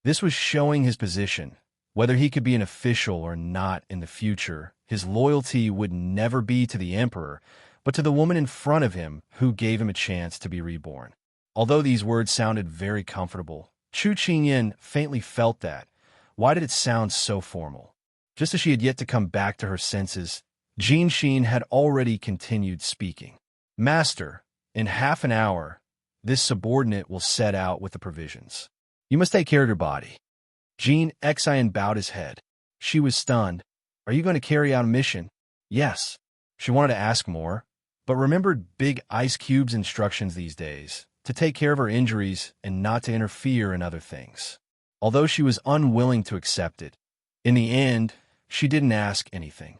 This was showing his position. Whether he could be an official or not in the future, his loyalty would never be to the emperor, but to the woman in front of him who gave him a chance to be reborn. Although these words sounded very comfortable, Chu Qingyan faintly felt that. Why did it sound so formal? Just as she had yet to come back to her senses, Jean Xin had already continued speaking. Master, in half an hour, this subordinate will set out with the provisions. You must take care of your body. Jean Xian bowed his head. She was stunned. Are you going to carry out a mission? Yes. She wanted to ask more, but remembered Big Ice Cube's instructions these days, to take care of her injuries and not to interfere in other things. Although she was unwilling to accept it, in the end, she didn't ask anything.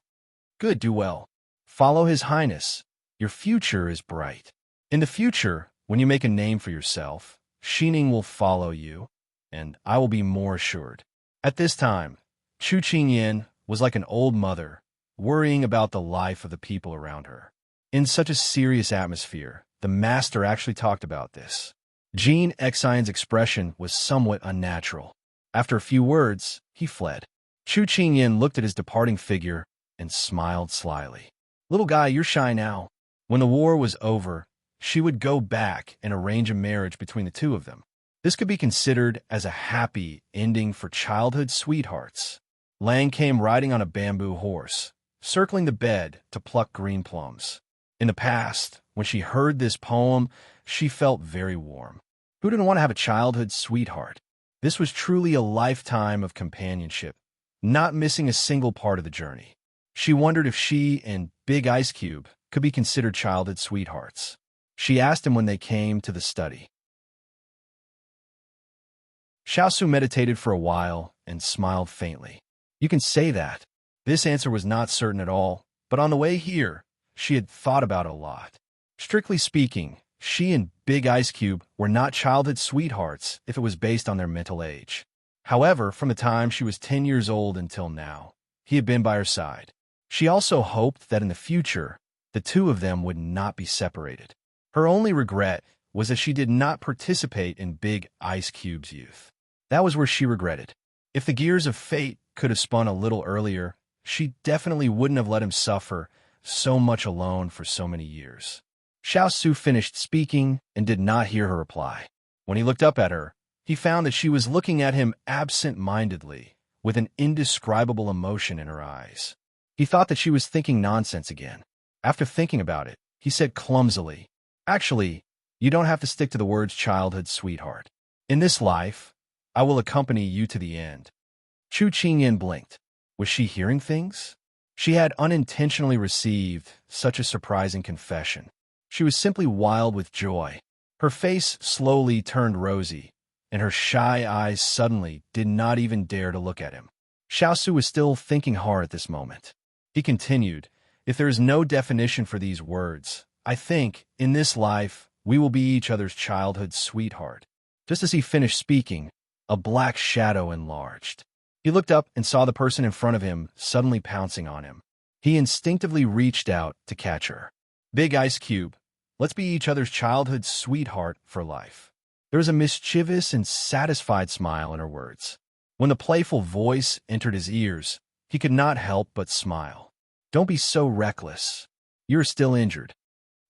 Good, do well. Follow His Highness. Your future is bright. In the future, when you make a name for yourself, Xining will follow you, and I will be more assured. At this time, Chu Qingyan was like an old mother, worrying about the life of the people around her. In such a serious atmosphere, the master actually talked about this. Jean Xian's expression was somewhat unnatural. After a few words, he fled. Chu Qingyan looked at his departing figure and smiled slyly. Little guy, you're shy now. When the war was over, she would go back and arrange a marriage between the two of them. This could be considered as a happy ending for childhood sweethearts. Lang came riding on a bamboo horse, circling the bed to pluck green plums. In the past, when she heard this poem, she felt very warm. Who didn't want to have a childhood sweetheart? This was truly a lifetime of companionship, not missing a single part of the journey. She wondered if she and Big Ice Cube could be considered childhood sweethearts. She asked him when they came to the study. Xiao Su meditated for a while and smiled faintly. You can say that. This answer was not certain at all, but on the way here, she had thought about it a lot. Strictly speaking, she and Big Ice Cube were not childhood sweethearts if it was based on their mental age. However, from the time she was 10 years old until now, he had been by her side. She also hoped that in the future, the two of them would not be separated. Her only regret was that she did not participate in Big Ice Cube's youth. That was where she regretted. If the gears of fate could have spun a little earlier, she definitely wouldn't have let him suffer so much alone for so many years. Xiao finished speaking and did not hear her reply. When he looked up at her, he found that she was looking at him absent-mindedly, with an indescribable emotion in her eyes. He thought that she was thinking nonsense again. After thinking about it, he said clumsily, "Actually, you don't have to stick to the words childhood sweetheart. In this life, I will accompany you to the end." Chu Qingyan blinked. Was she hearing things? She had unintentionally received such a surprising confession. She was simply wild with joy. Her face slowly turned rosy, and her shy eyes suddenly did not even dare to look at him. Xiao was still thinking hard at this moment. He continued, "If there is no definition for these words, I think, in this life, we will be each other's childhood sweetheart." Just as he finished speaking, a black shadow enlarged. He looked up and saw the person in front of him suddenly pouncing on him. He instinctively reached out to catch her. "Big Ice Cube, let's be each other's childhood sweetheart for life." There was a mischievous and satisfied smile in her words. When the playful voice entered his ears, he could not help but smile. "Don't be so reckless. You're still injured."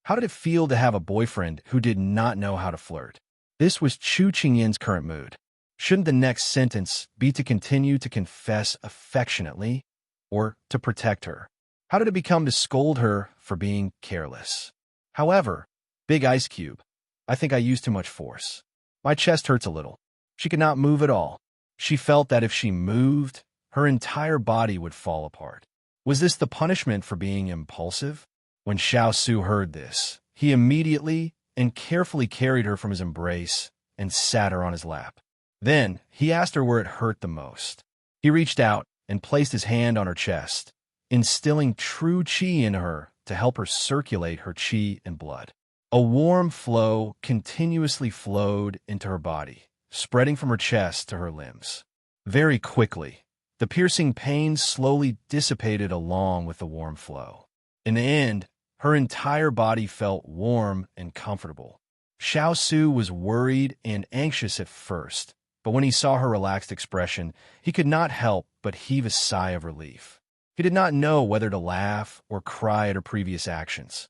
How did it feel to have a boyfriend who did not know how to flirt? This was Chu Qingyan's current mood. Shouldn't the next sentence be to continue to confess affectionately or to protect her? How did it become to scold her for being careless? However, Big Ice Cube, I think I used too much force. My chest hurts a little. She could not move at all. She felt that if she moved, her entire body would fall apart. Was this the punishment for being impulsive? When Xiao heard this, he immediately and carefully carried her from his embrace and sat her on his lap. Then he asked her where it hurt the most. He reached out and placed his hand on her chest, instilling true qi in her to help her circulate her qi and blood. A warm flow continuously flowed into her body, spreading from her chest to her limbs. Very quickly, the piercing pain slowly dissipated along with the warm flow. In the end, her entire body felt warm and comfortable. Xiao was worried and anxious at first, but when he saw her relaxed expression, he could not help but heave a sigh of relief. He did not know whether to laugh or cry at her previous actions.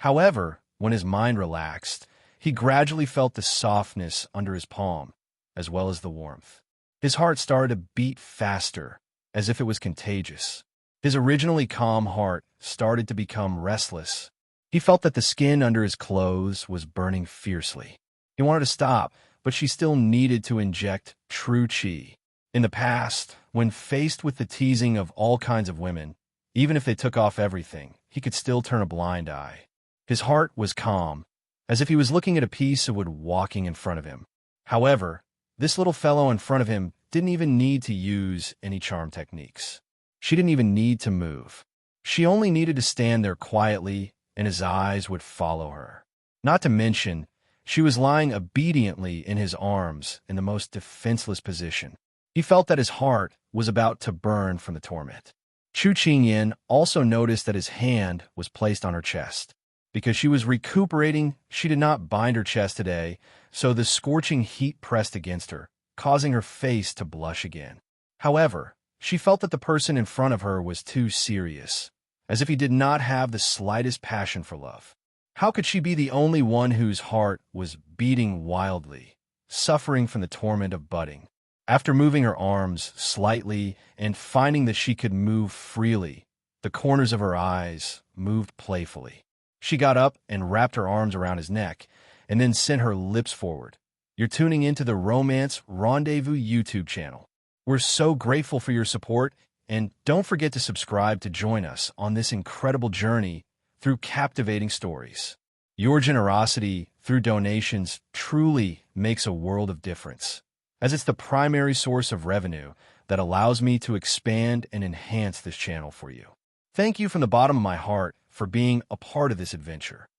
However, when his mind relaxed, he gradually felt the softness under his palm, as well as the warmth. His heart started to beat faster, as if it was contagious. His originally calm heart started to become restless. He felt that the skin under his clothes was burning fiercely. He wanted to stop, but she still needed to inject true qi. In the past, when faced with the teasing of all kinds of women, even if they took off everything, he could still turn a blind eye. His heart was calm, as if he was looking at a piece of wood walking in front of him. However, this little fellow in front of him didn't even need to use any charm techniques. She didn't even need to move. She only needed to stand there quietly, and his eyes would follow her. Not to mention, she was lying obediently in his arms in the most defenseless position. He felt that his heart was about to burn from the torment. Chu Qingyan also noticed that his hand was placed on her chest. Because she was recuperating, she did not bind her chest today, so the scorching heat pressed against her, causing her face to blush again. However, she felt that the person in front of her was too serious, as if he did not have the slightest passion for love. How could she be the only one whose heart was beating wildly, suffering from the torment of budding? After moving her arms slightly and finding that she could move freely, the corners of her eyes moved playfully. She got up and wrapped her arms around his neck, and then sent her lips forward. You're tuning into the Romance Rendezvous YouTube channel. We're so grateful for your support, and don't forget to subscribe to join us on this incredible journey through captivating stories. Your generosity through donations truly makes a world of difference, as it's the primary source of revenue that allows me to expand and enhance this channel for you. Thank you from the bottom of my heart for being a part of this adventure.